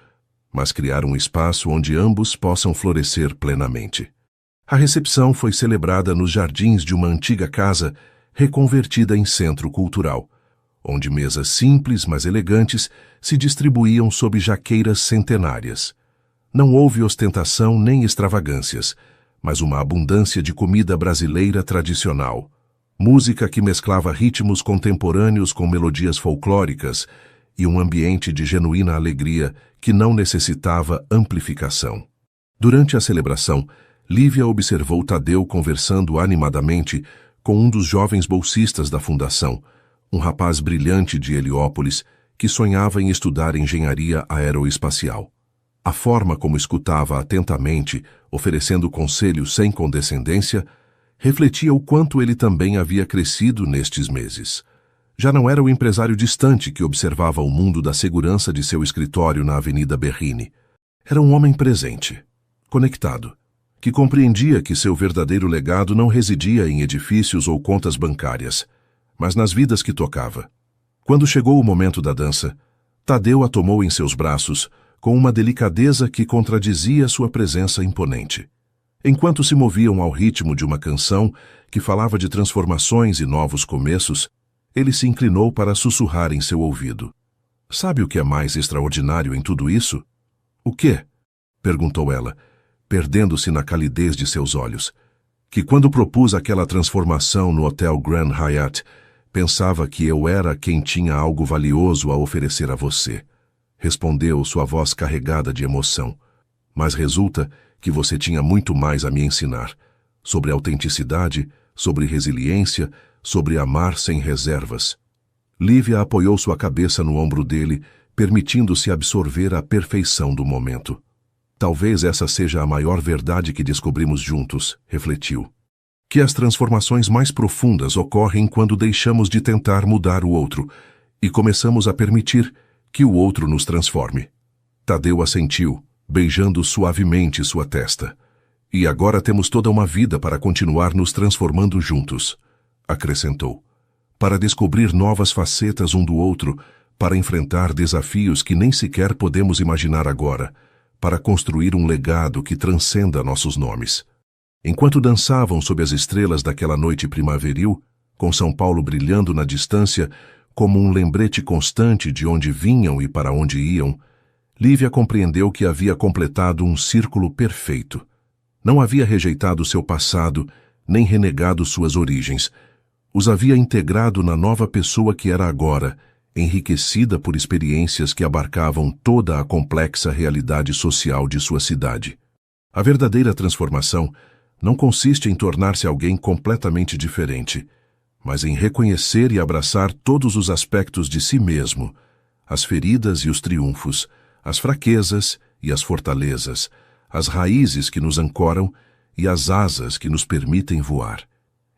mas criar um espaço onde ambos possam florescer plenamente. A recepção foi celebrada nos jardins de uma antiga casa reconvertida em centro cultural, onde mesas simples, mas elegantes, se distribuíam sob jaqueiras centenárias. Não houve ostentação nem extravagâncias, mas uma abundância de comida brasileira tradicional, música que mesclava ritmos contemporâneos com melodias folclóricas e um ambiente de genuína alegria que não necessitava amplificação. Durante a celebração, Lívia observou Tadeu conversando animadamente com um dos jovens bolsistas da Fundação, um rapaz brilhante de Heliópolis que sonhava em estudar engenharia aeroespacial. A forma como escutava atentamente, oferecendo conselhos sem condescendência, refletia o quanto ele também havia crescido nestes meses. Já não era o empresário distante que observava o mundo da segurança de seu escritório na Avenida Berrini. Era um homem presente, conectado, que compreendia que seu verdadeiro legado não residia em edifícios ou contas bancárias, mas nas vidas que tocava. Quando chegou o momento da dança, Tadeu a tomou em seus braços com uma delicadeza que contradizia sua presença imponente. Enquanto se moviam ao ritmo de uma canção que falava de transformações e novos começos, ele se inclinou para sussurrar em seu ouvido. Sabe o que é mais extraordinário em tudo isso? O quê? Perguntou ela, perdendo-se na calidez de seus olhos. Que quando propus aquela transformação no Hotel Grand Hyatt, pensava que eu era quem tinha algo valioso a oferecer a você. Respondeu sua voz carregada de emoção. Mas resulta que você tinha muito mais a me ensinar. Sobre autenticidade, sobre resiliência, sobre amar sem reservas. Lívia apoiou sua cabeça no ombro dele, permitindo-se absorver a perfeição do momento. Talvez essa seja a maior verdade que descobrimos juntos, refletiu. Que as transformações mais profundas ocorrem quando deixamos de tentar mudar o outro e começamos a permitir que o outro nos transforme. Tadeu assentiu, beijando suavemente sua testa. E agora temos toda uma vida para continuar nos transformando juntos, acrescentou. Para descobrir novas facetas um do outro, para enfrentar desafios que nem sequer podemos imaginar agora, para construir um legado que transcenda nossos nomes. Enquanto dançavam sob as estrelas daquela noite primaveril, com São Paulo brilhando na distância, como um lembrete constante de onde vinham e para onde iam, Lívia compreendeu que havia completado um círculo perfeito. Não havia rejeitado seu passado, nem renegado suas origens. Os havia integrado na nova pessoa que era agora, enriquecida por experiências que abarcavam toda a complexa realidade social de sua cidade. A verdadeira transformação não consiste em tornar-se alguém completamente diferente, mas em reconhecer e abraçar todos os aspectos de si mesmo, as feridas e os triunfos, as fraquezas e as fortalezas, as raízes que nos ancoram e as asas que nos permitem voar.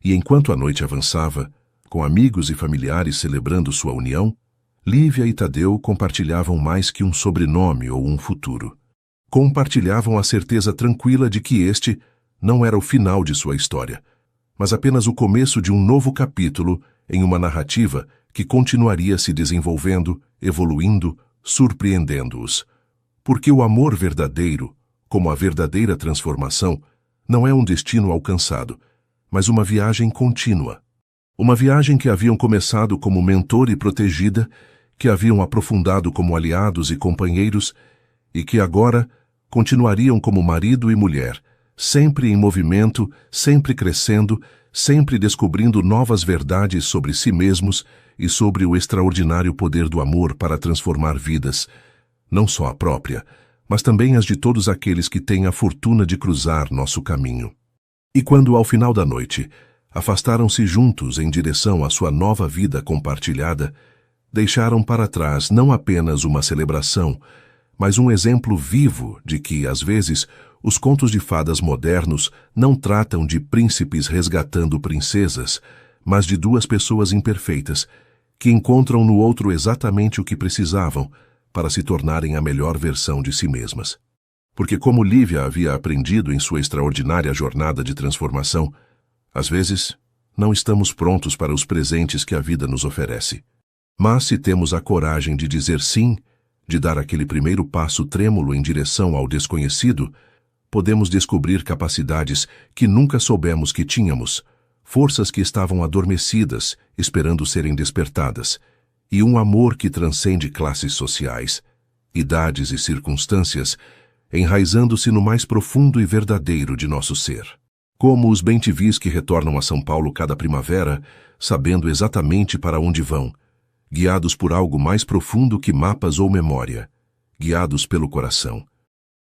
E enquanto a noite avançava, com amigos e familiares celebrando sua união, Lívia e Tadeu compartilhavam mais que um sobrenome ou um futuro. Compartilhavam a certeza tranquila de que este não era o final de sua história, mas apenas o começo de um novo capítulo em uma narrativa que continuaria se desenvolvendo, evoluindo, surpreendendo-os. Porque o amor verdadeiro, como a verdadeira transformação, não é um destino alcançado, mas uma viagem contínua. Uma viagem que haviam começado como mentor e protegida, que haviam aprofundado como aliados e companheiros, e que agora continuariam como marido e mulher, sempre em movimento, sempre crescendo, sempre descobrindo novas verdades sobre si mesmos e sobre o extraordinário poder do amor para transformar vidas, não só a própria, mas também as de todos aqueles que têm a fortuna de cruzar nosso caminho. E quando, ao final da noite, afastaram-se juntos em direção à sua nova vida compartilhada, deixaram para trás não apenas uma celebração, mas um exemplo vivo de que, às vezes, os contos de fadas modernos não tratam de príncipes resgatando princesas, mas de duas pessoas imperfeitas, que encontram no outro exatamente o que precisavam para se tornarem a melhor versão de si mesmas. Porque, como Lívia havia aprendido em sua extraordinária jornada de transformação, às vezes não estamos prontos para os presentes que a vida nos oferece. Mas se temos a coragem de dizer sim, de dar aquele primeiro passo trêmulo em direção ao desconhecido, podemos descobrir capacidades que nunca soubemos que tínhamos, forças que estavam adormecidas, esperando serem despertadas, e um amor que transcende classes sociais, idades e circunstâncias, enraizando-se no mais profundo e verdadeiro de nosso ser. Como os bem-te-vis que retornam a São Paulo cada primavera, sabendo exatamente para onde vão, guiados por algo mais profundo que mapas ou memória, guiados pelo coração.